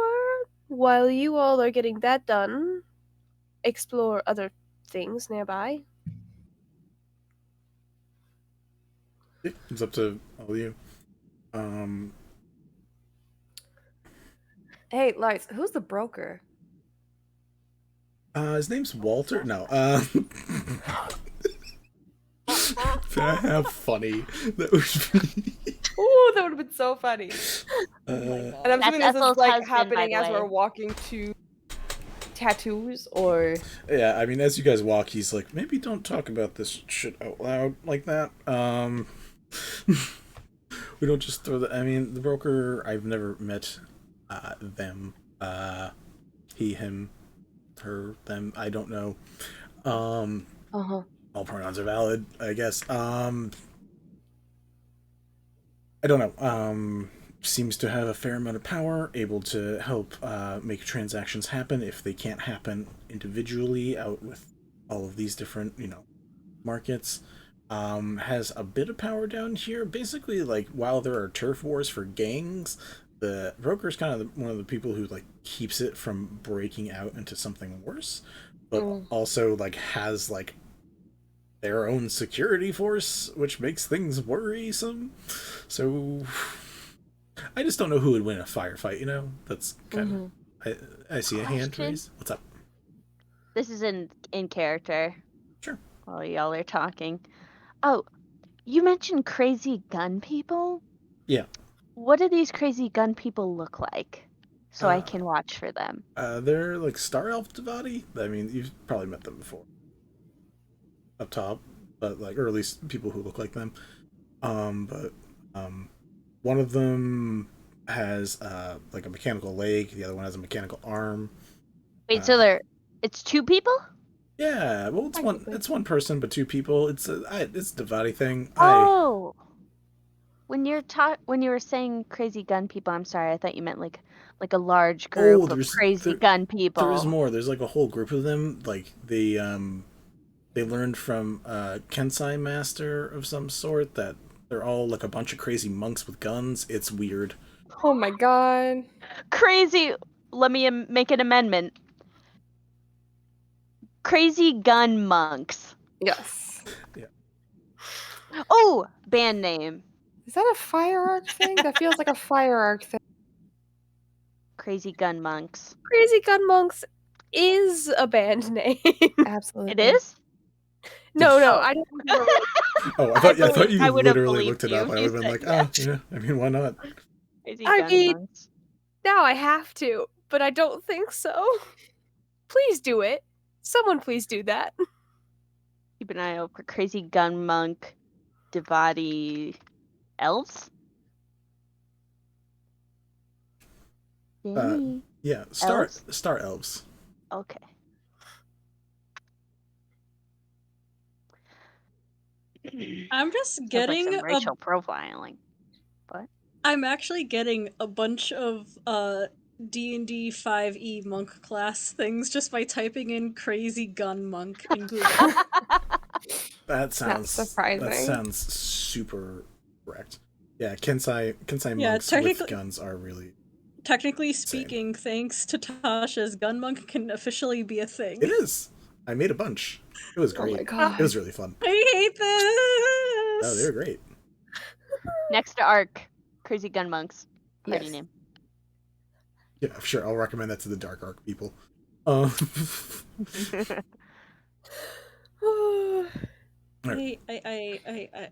while you all are getting that done, explore other things nearby. It's up to all of you. Hey, Lights, who's the broker? His name's Walter. No. How funny that would be. Ooh, that would have been so funny. And I'm That's assuming this Ethel's is like husband, by happening the as way. we're walking to tattoos, or Yeah, I mean, as you guys walk, he's like, maybe don't talk about this shit out loud like that. We don't just throw the. I mean, the broker. I've never met them. He, him, her, them. I don't know. All pronouns are valid, I guess. I don't know. seems to have a fair amount of power, able to help make transactions happen if they can't happen individually out with all of these different, markets. Has a bit of power down here. Basically, like, while there are turf wars for gangs, the broker's kind of one of the people who, like, keeps it from breaking out into something worse, but also, like, has, like, their own security force, which makes things worrisome. So I just don't know who would win a firefight, That's kind of... I see a hand raised. What's up? This is in character. Sure. While y'all are talking. Oh, you mentioned crazy gun people? Yeah. What do these crazy gun people look like? So I can watch for them. They're like Star Elf Devati. I mean, you've probably met them before. Up top. But like, or at least people who look like them. But one of them has like a mechanical leg, the other one has a mechanical arm. Wait, so it's two people? Yeah, well, it's one person, but two people. It's a Devati thing. Oh, when you were saying crazy gun people, I'm sorry, I thought you meant like a large group of crazy gun people. There is more. There's like a whole group of them. Like they learned from Kensai master of some sort that they're all like a bunch of crazy monks with guns. It's weird. Oh my god. Crazy. Let me make an amendment. Crazy gun monks. Yes. Yeah. Oh, band name. Is that a Fire Arc thing? That feels like a Fire Arc thing. Crazy gun monks. Crazy Gun Monks is a band name. Absolutely. It is? No, I don't remember. Oh, I thought you I would've literally looked it believed up. I you would have been said like, yes. oh, yeah. I mean, why not? Crazy I gun mean- monks. Now I have to, but I don't think so. Please do it. Someone please do that. Keep an eye out for crazy gun monk Devati elves. Danny. Yeah, Elves? Star Elves. Okay. I'm just Sounds like getting some racial profiling. I'm actually getting a bunch of D&D 5e monk class things just by typing in crazy gun monk in Google. That sounds surprising. That sounds super correct. Yeah, Kensai Yeah, monks with guns are really... Technically speaking, thanks to Tasha's, gun monk can officially be a thing. It is. I made a bunch. It was great. Oh my god. It was really fun. I hate this. Oh, they were great. Next to Arc, crazy gun monks. Party Yes. name. Yeah, sure. I'll recommend that to the Dark Arc people. Right. I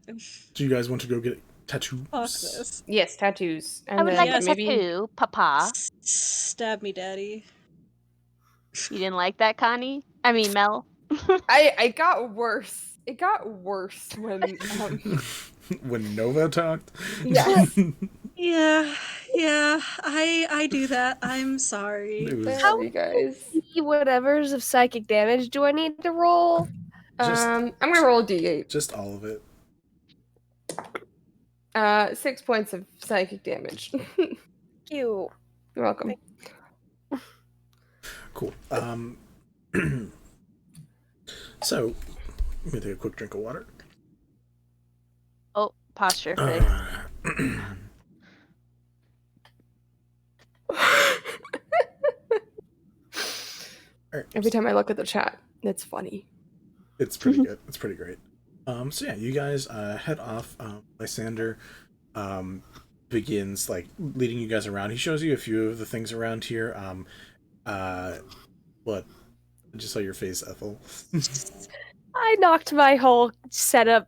Do you guys want to go get tattoos? fuck this. Yes, tattoos. And I would then like yes. a tattoo, Papa. Stab me, daddy. You didn't like that, Connie? I mean, Mel. I got worse. It got worse when When Nova talked? yeah. Yeah, I do that. I'm sorry. It was How you guys? Whatever's of psychic damage do I need to roll? just, I'm gonna roll a d8. just all of it. 6 points of psychic damage. You. You're welcome. Cool. So, let me take a quick drink of water. Oh, posture fix. Every time I look at the chat, it's funny. It's pretty good. It's pretty great. So yeah, you guys head off. Lysander begins like leading you guys around. He shows you a few of the things around here. What? I just saw your face, Ethel. I knocked my whole setup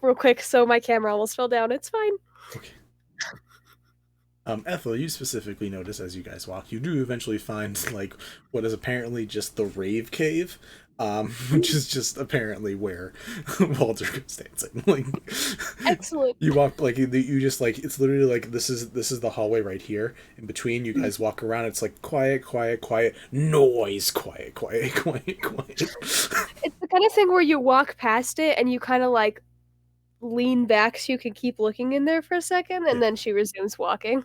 real quick, so my camera almost fell down. It's fine. Okay. Ethel, you specifically notice as you guys walk, you do eventually find like what is apparently just the rave cave, which is just apparently where Walter goes dancing. Like, Excellent. you walk like you just like it's literally like this is the hallway right here. In between, you guys walk around. It's like quiet, noise, quiet. It's the kind of thing where you walk past it and you kind of like lean back so you can keep looking in there for a second, and then she resumes walking.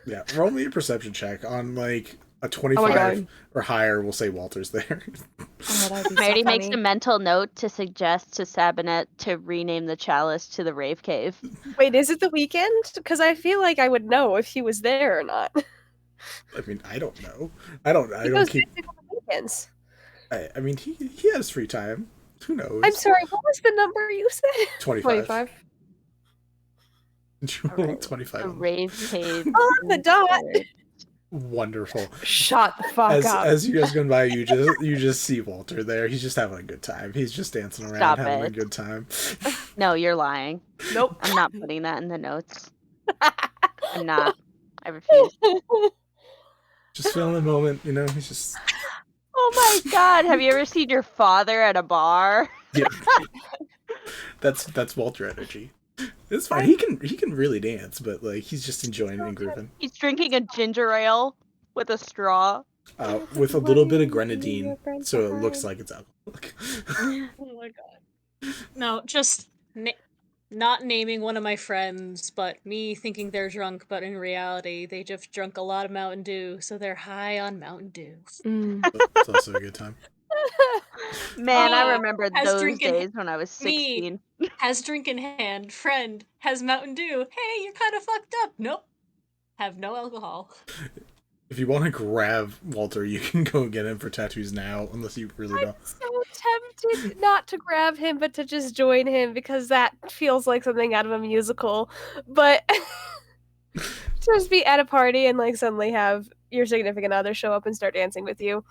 Yeah, roll me a perception check on like a Oh 25 my god. or higher. We'll say Walter's there. Oh, that'd be so Merity makes funny. a mental note to suggest to Sabinet to rename the chalice to the Rave Cave. Wait, is it the weekend? Because I feel like I would know if he was there or not. I mean, I don't know. I don't He keep. goes missing on the weekends. I mean, he has free time. Who knows? I'm sorry, what was the number you said? 25. 25. Did you roll Alright, 25? The Rave Cave. On the dot. Wonderful. Shut the fuck up. As you guys go by, you just see Walter there. He's just having a good time. He's just dancing around, Stop having a it. good time. No, you're lying. Nope. I'm not putting that in the notes. I'm not. I refuse. Just feeling the moment, you know. He's just Oh my god, have you ever seen your father at a bar? yeah. That's Walter energy. It's fine. He can really dance, but like he's just enjoying and grooving. He's drinking a ginger ale with a straw. With a little bit of grenadine, so it looks like it's alcoholic. Oh my god. No, just not naming one of my friends, but me thinking they're drunk, but in reality, they just drunk a lot of Mountain Dew, so they're high on Mountain Dew. It's also a good time. Man, I Oh, remember has those drinking- days when I was 16. Has drink in hand, friend, has Mountain Dew. Hey, you're kind of fucked up. Nope. Have no alcohol. If you want to grab Walter, you can go get him for tattoos now, unless you really I'm don't. so tempted not to grab him, but to just join him because that feels like something out of a musical. But just be at a party and like suddenly have your significant other show up and start dancing with you.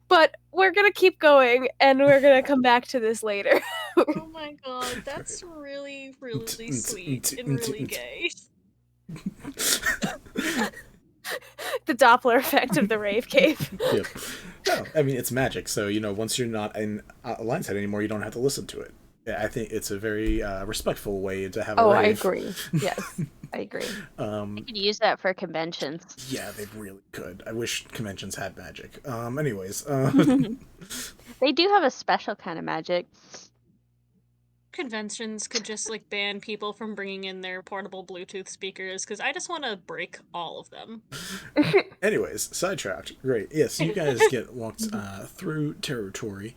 But we're gonna keep going, and we're gonna come back to this later. Oh my god, that's really, really sweet and really gay. The Doppler effect of the rave cave. Yep. No, I mean it's magic, so you know once you're not in Alliance Head anymore, you don't have to listen to it. Yeah, I think it's a very respectful way to have a Oh, I rave. agree. Yes, I agree. You could use that for conventions. Yeah, they really could. I wish conventions had magic. Anyways, They do have a special kind of magic. Conventions could just like ban people from bringing in their portable Bluetooth speakers because I just want to break all of them. anyways, sidetracked. Great. Yes, you guys get walked through territory.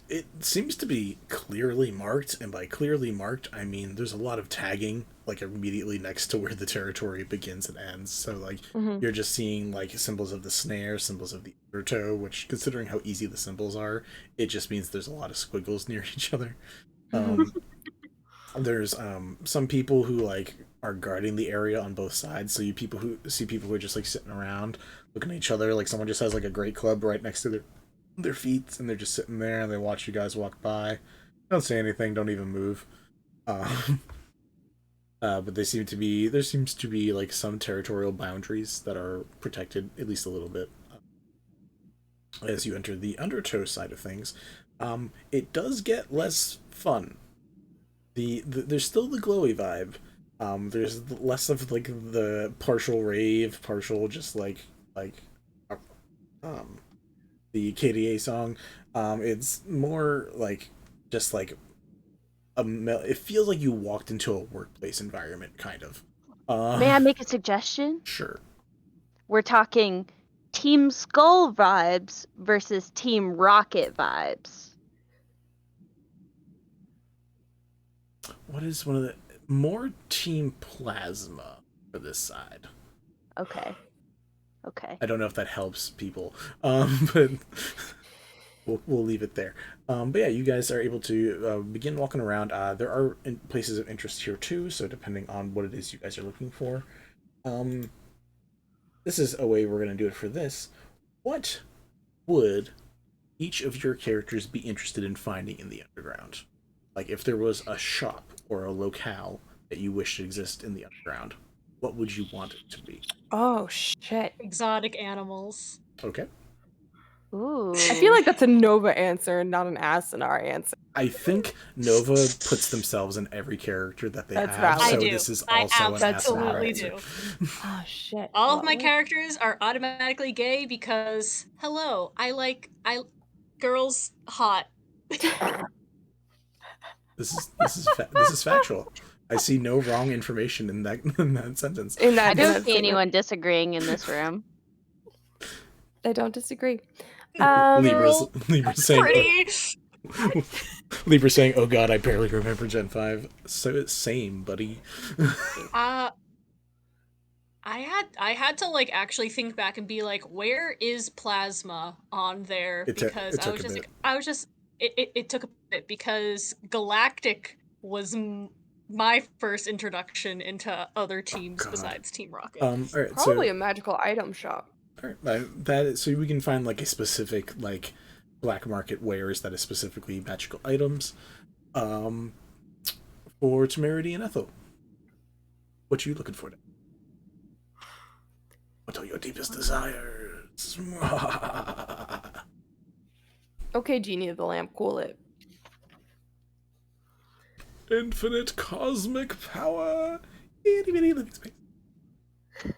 It seems to be clearly marked, and by clearly marked, I mean there's a lot of tagging, like immediately next to where the territory begins and ends. So, like, you're just seeing like symbols of the snare, symbols of the undertow, which, considering how easy the symbols are, it just means there's a lot of squiggles near each other. There's some people who like are guarding the area on both sides. So you people who are just like sitting around looking at each other, like someone just has like a great club right next to their feet, and they're just sitting there and they watch you guys walk by. Don't say anything, don't even move. But there seems to be like some territorial boundaries that are protected at least a little bit. As you enter the undertow side of things, it does get less fun. There's still the glowy vibe. There's less of like the partial rave, partial just like the KDA song. It's more like just like it feels like you walked into a workplace environment, kind of. May I make a suggestion? Sure. We're talking Team Skull vibes versus Team Rocket vibes. What is one of the more Team Plasma for this side? Okay. I don't know if that helps people, but we'll leave it there. But yeah, you guys are able to begin walking around. There are places of interest here too, so depending on what it is you guys are looking for. This is a way we're going to do it for this. What would each of your characters be interested in finding in the underground? Like if there was a shop or a locale that you wish to exist in the underground, what would you want it to be? Oh shit. Exotic animals. Okay. Ooh. I feel like that's a Nova answer, not an Asunar answer. I think Nova puts themselves in every character that they That's have, valid. so I do. this is I also an absolutely Asunar do. answer. Oh shit. All of my What? characters are automatically gay because, hello, I girls hot. This is factual. I see no wrong information in that sentence. I don't see anyone disagreeing in this room. I don't disagree. Libra's saying, Pretty. Libra saying, "Oh God, I barely remember Gen 5." So same, buddy. I had to like actually think back and be like, where is Plasma on there? Because it took a bit because Galactic was my first introduction into other teams besides Team Rocket. All right, Probably a magical item shop. All right, that is, so we can find like a specific like black market wares that is specifically magical items. For Temerity and Ethel, what are you looking for? What are your deepest desires? Okay, Genie of the Lamp, cool it. Infinite cosmic power. Itty bitty living space.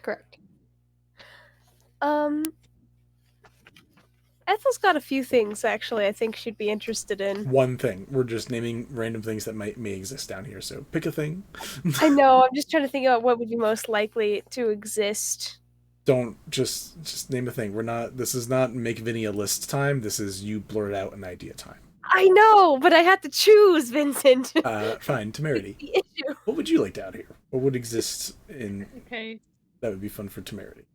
Correct. Ethel's got a few things actually I think she'd be interested in. One thing. We're just naming random things that may exist down here. So pick a thing. I know. I'm just trying to think about what would be most likely to exist. Don't just name a thing. We're not. This is not make Vinny a list time. This is you blurt out an idea time. I know, but I had to choose, Vincent. Fine, Temerity. The issue. What would you like down here? What would exist in? Okay. That would be fun for Temerity.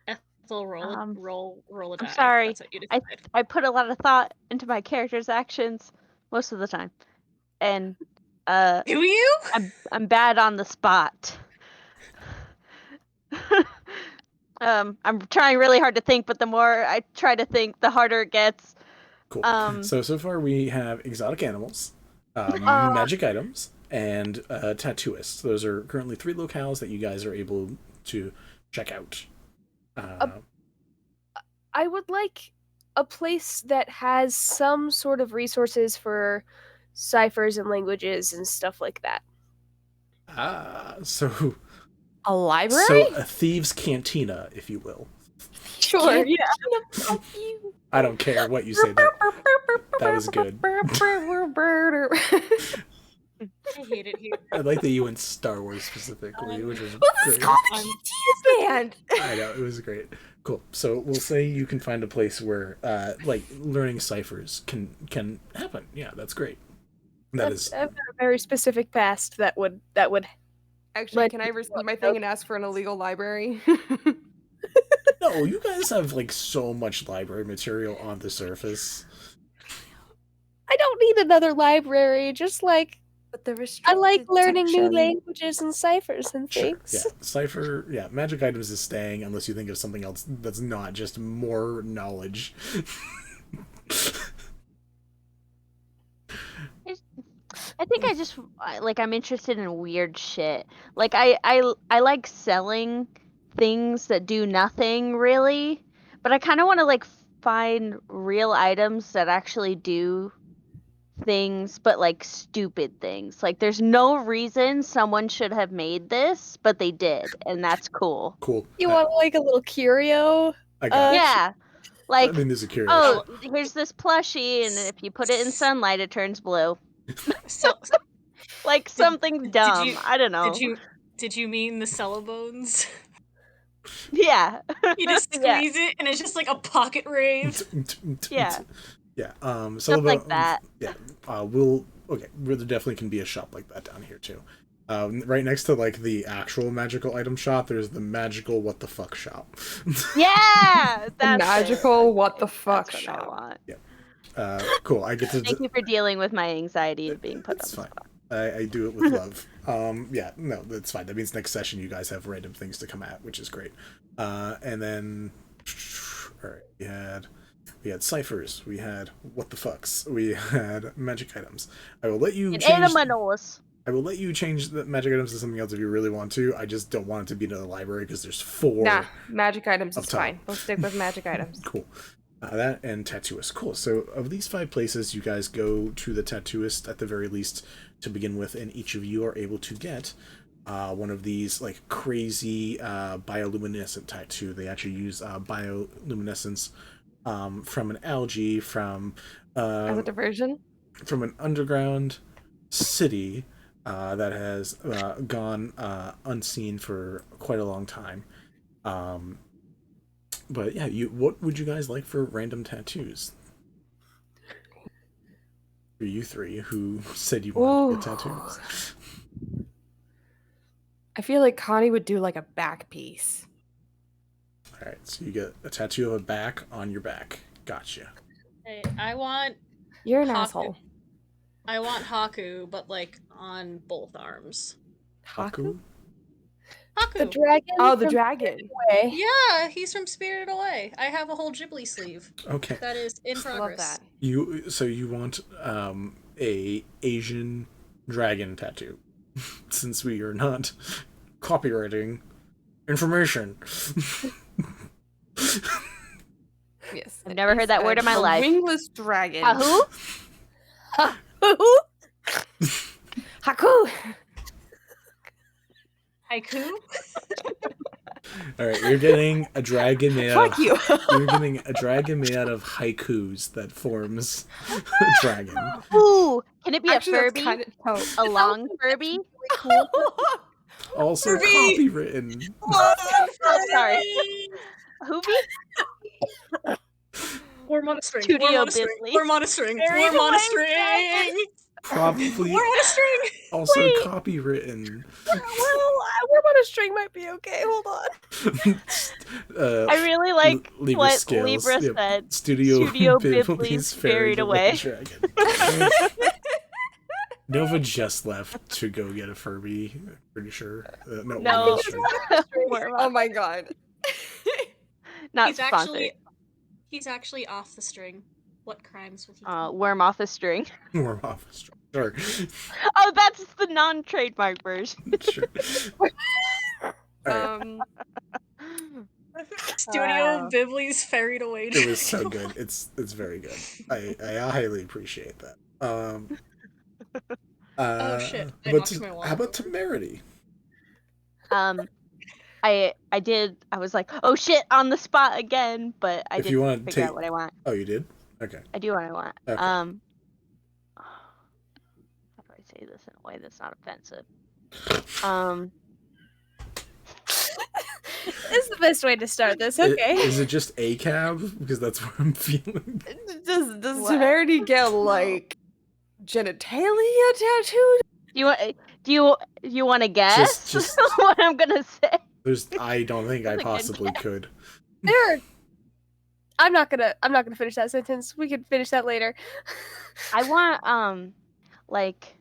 Ethel, roll a die. I'm sorry. That's what you decide. I put a lot of thought into my character's actions most of the time, and Do you? I'm bad on the spot. I'm trying really hard to think, but the more I try to think, the harder it gets. Cool. So far we have exotic animals, magic items, and tattooists. Those are currently 3 locales that you guys are able to check out. I would like a place that has some sort of resources for ciphers and languages and stuff like that. So A library? So a thieves' cantina, if you will. Sure, yeah. I don't care what you say. That was good. I hate it here. I like that you went Star Wars specifically, which was great. Band. I know, it was great. Cool. So we'll say you can find a place where like learning ciphers can happen. Yeah, that's great. I've got a very specific past that would Actually, can I rescind my thing and ask for an illegal library? No, you guys have like so much library material on the surface. I don't need another library, just like But the I like restricted learning new section. languages and ciphers and Sure. things. Yeah. Cipher, yeah, magic items is staying unless you think of something else that's not just more knowledge. I think I'm interested in weird shit. Like I like selling things that do nothing really, but I kind of want to like find real items that actually do things, but like stupid things. Like there's no reason someone should have made this, but they did, and that's cool. Cool. You want like a little curio? I got it. Yeah. Like, I mean, there's a curious. oh, here's this plushie, and if you put it in sunlight, it turns blue. So, Like something dumb. I don't know. Did you mean the cellobones? Yeah. You just squeeze it and it's just like a pocket rave. Yeah. Yeah. Stuff like that. Yeah. There definitely can be a shop like that down here too. Right next to like the actual magical item shop, there's the magical what the fuck shop. Yeah. That's Magical what the fuck That's what I shop. want. Yeah. Cool. I get to. Thank you for dealing with my anxiety of being put That's on the fine. spot. I do it with love. Yeah, no, that's fine. That means next session you guys have random things to come at, which is great. And then, all right, we had ciphers, we had what the fucks, we had magic items. I will let you change. I will let you change the magic items to something else if you really want to. I just don't want it to be another library because there's 4. Nah, magic items is Up top. fine. We'll stick with magic items. Cool. That and tattooist. Cool. So of these 5 places, you guys go to the tattooist at the very least to begin with, and each of you are able to get one of these like crazy bioluminescent tattoo. They actually use bioluminescence from an algae from As a diversion? from an underground city that has gone unseen for quite a long time. But yeah, what would you guys like for random tattoos? For you three who said you wanted to get tattoos. I feel like Connie would do like a back piece. Alright, so you get a tattoo of a back on your back. Gotcha. Hey, I want You're an Haku. asshole. I want Haku, but like on both arms. Haku? Haku. The dragon. Oh, the from dragon. Away. Yeah, he's from Spirited Away. I have a whole Ghibli sleeve. Okay. That is in Love progress. that. You want a Asian dragon tattoo. Since we are not copywriting information. Yes. I've never heard that word in my life. Wingless dragon. Who? Haku. Haiku? Alright, you're getting a dragon made out Fuck you. You're getting a dragon made out of haikus that forms a dragon. Ooh, can it be Actually, a that's Furby? kind of A long Furby? Also Furby! copywritten. Oh, sorry. Hoobie? Worm on a string. Studio Worm on a string. Bibley. Worm on a string. Very Worm on a nice. string. Probably Worm on a string. also Wait. copywritten. Well, worm on a string might be okay. Hold on. I really like Libra what scales. Libra Yep. said. Studio Bibley's Bibley's Buried Away. Dragon. Nova just left to go get a Furby. I'm pretty sure. No. No. Worm. Oh my god. Not He's sponsored. actually off the string. What crimes would he? Worm off a string. Worm off. Sure. Oh, that's the non-trademark version. Sure. Alright. Studio Bibley's Ferried Away. It was so good. It's very good. I highly appreciate that. Oh shit! I But knocked my wall how about over. Temerity? I was like, oh shit, on the spot again, but I If you didn't wanna figure take- out what I want. Oh, you did? Okay. I do what I want. Okay. How do I say this in a way that's not offensive? This is the best way to start this. Okay. Is it just a cab? Because that's what I'm feeling. Does What? Temerity get like genitalia tattooed? Do you want to guess Just- what I'm gonna say? I don't think I That's a good possibly could. I'm not gonna finish that sentence. We can finish that later. I want like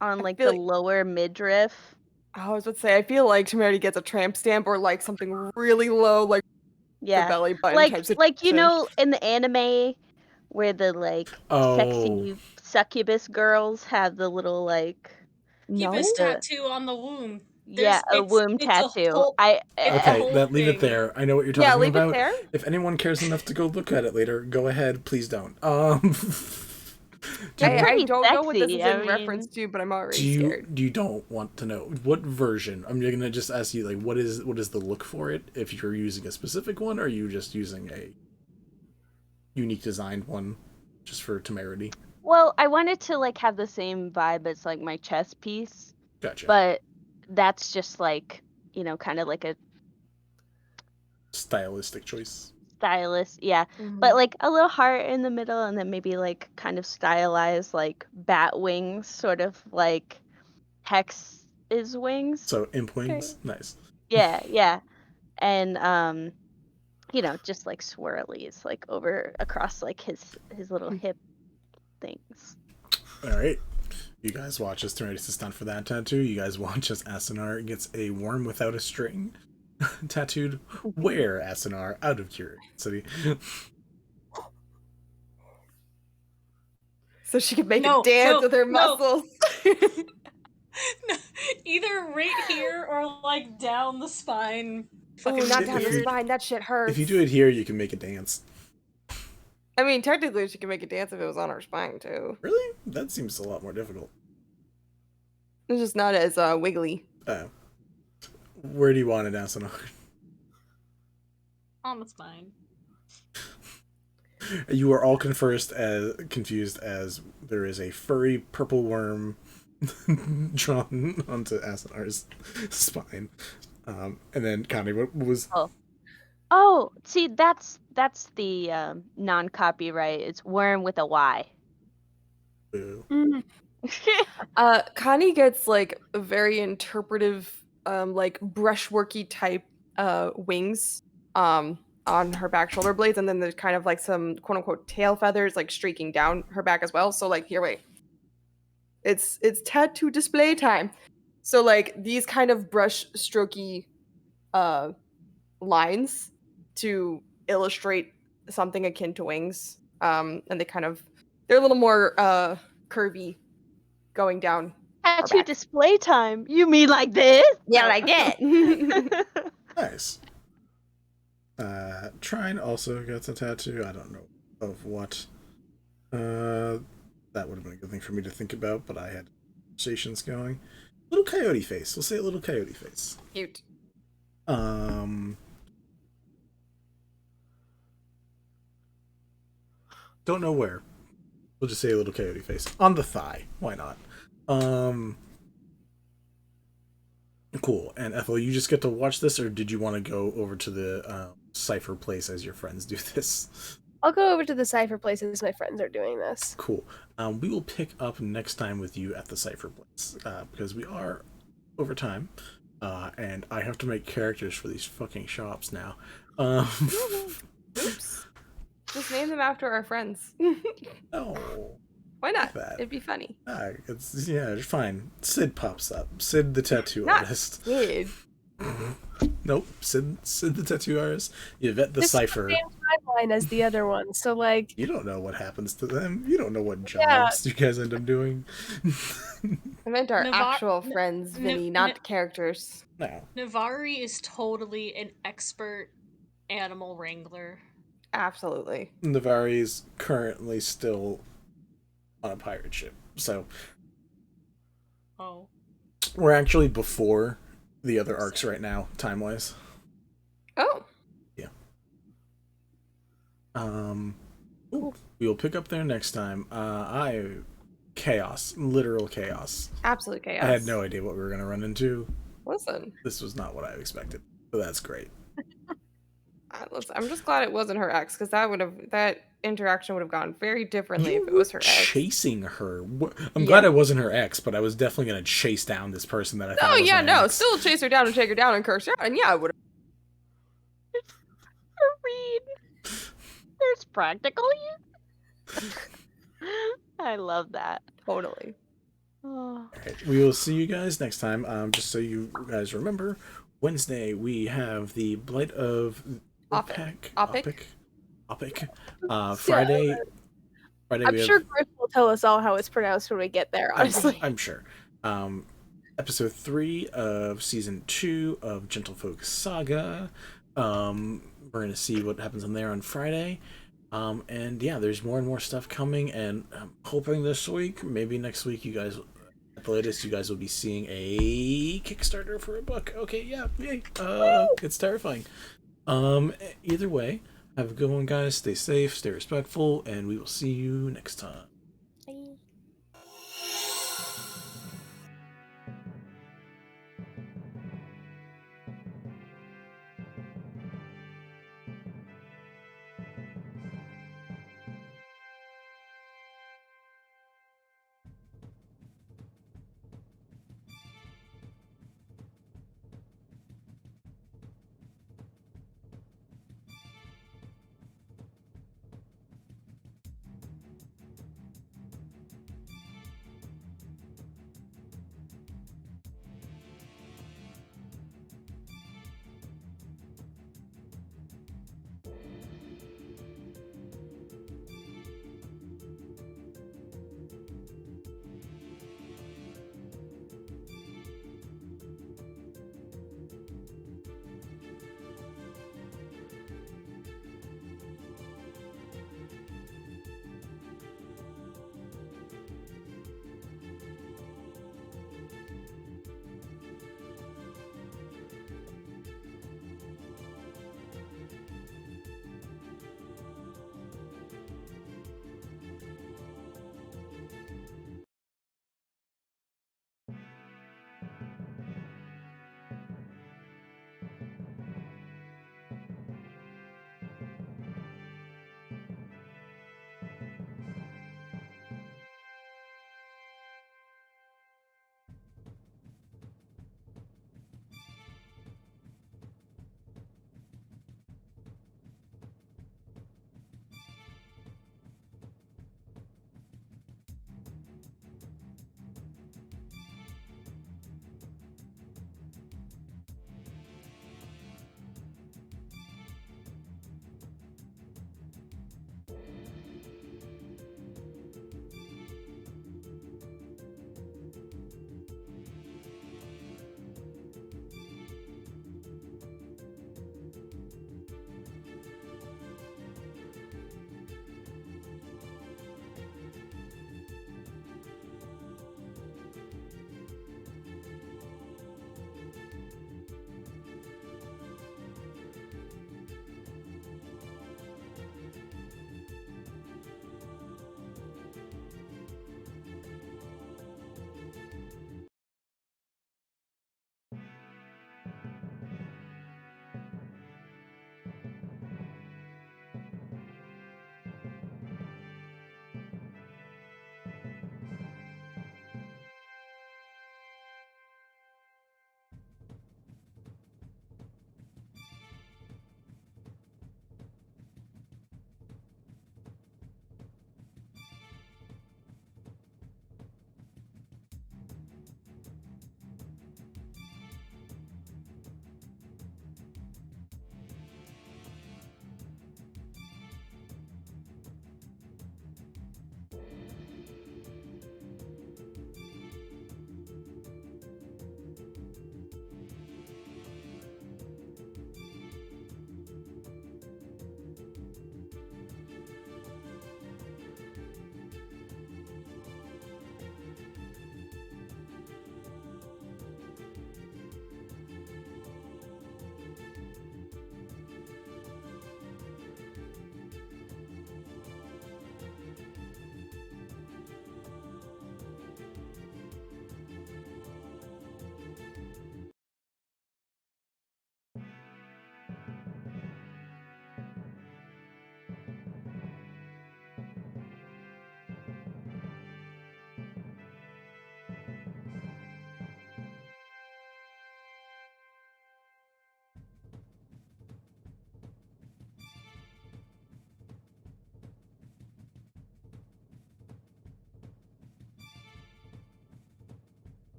on like feel the like- lower midriff. I was about to say, I feel like Temerity gets a tramp stamp or like something really low, like the Yeah, belly button like type you situation. know in the anime where the like Oh. sexy succubus girls have the little like No. Keep his The- tattoo on the womb. yeah a It's- womb it's a tattoo. whole- I it's Okay, whole then leave it thing. there. I know what you're talking Yeah, leave about. it there. If anyone cares enough to go look at it later, go ahead. Please don't. They're I pretty don't know what this is sexy, I in reference to, but I'm already scared. you don't want to know what version? I'm gonna just ask you like what is the look for it? If you're using a specific one, or are you just using a unique designed one just for Temerity? Well, I wanted to like have the same vibe as like my chest piece, Gotcha. but that's just like kind of like a Stylistic choice. stylist, yeah. Mm-hmm. But like a little heart in the middle, and then maybe like kind of stylized like bat wings, sort of like Hex is wings. So imp wings, nice. Yeah, and just like swirlies like over across like his little hip things. All right. You guys watch as Temerity is stunned for that tattoo. You guys watch as Asunar gets a worm without a string tattooed. Where, Asunar? Out of curiosity. So she can make No, a dance no, with her no. muscles. Either right here or like down the spine. Oh, Fucking not If down the you- spine. That shit hurts. If you do it here, you can make a dance. I mean, technically, she could make a dance if it was on her spine too. Really? That seems a lot more difficult. It's just not as wiggly. Where do you want it, Asunar? on the spine. You are all confused as there is a furry purple worm drawn onto Asinar's spine. And then Connie, what was? Oh, see, that's the non-copyright. It's worm with a Y. Boo. Connie gets like a very interpretive, like brushworky type wings on her back shoulder blades, and then there's kind of like some quote unquote tail feathers like streaking down her back as well. So like here, wait. It's tattoo display time. So like these kind of brush strokey lines to illustrate something akin to wings. And they're a little more curvy going down. Tattoo display time. You mean like this? Yeah, like that. Nice. Trine also gets a tattoo. I don't know of what. That would have been a good thing for me to think about, but I had conversations going. Little coyote face. We'll say a little coyote face. Cute. Don't know where. We'll just say a little coyote face. On the thigh. Why not? Cool. And Ethel, you just get to watch this, or did you want to go over to the cipher place as your friends do this? I'll go over to the cipher place as my friends are doing this. Cool. We will pick up next time with you at the cipher place, because we are over time, and I have to make characters for these fucking shops now. Oops. Just name them after our friends. No. Why not? That. It'd be funny. It's fine. Sid pops up. Sid the tattoo Not artist. Sid. Nope. Sid the tattoo artist. Yvette the cipher. This is the same timeline as the other one, so like. You don't know what happens to them. You don't know what jobs you guys end up doing. I meant our actual friends, Vinny, not characters. No. Navari is totally an expert animal wrangler. Absolutely. Navari is currently still on a pirate ship, so we're actually before the other arcs right now, time-wise. Oh. Yeah. We will pick up there next time. Chaos. Literal chaos. Absolute chaos. I had no idea what we were going to run into. Listen. This was not what I expected, but that's great. I'm just glad it wasn't her ex, because that interaction would have gone very differently if it was her ex. Chasing her. I'm glad I wasn't her ex, but I was definitely going to chase down this person that I thought was my ex. Still chase her down and take her down and curse her out, and yeah, I would have. Reed. There's practical use. I love that. Totally. Oh. Right, we will see you guys next time. Just so you guys remember, Wednesday we have the Blight of Opic. Friday. I'm sure Griff will tell us all how it's pronounced when we get there, honestly. I'm sure. Episode 3 of Season 2 of Gentlefolk Saga. We're going to see what happens on there on Friday. And yeah, there's more and more stuff coming, and I'm hoping this week, maybe next week, you guys, at the latest, you guys will be seeing a Kickstarter for a book. Okay, yeah, yay. It's terrifying. Either way, have a good one, guys. Stay safe, stay respectful, and we will see you next time.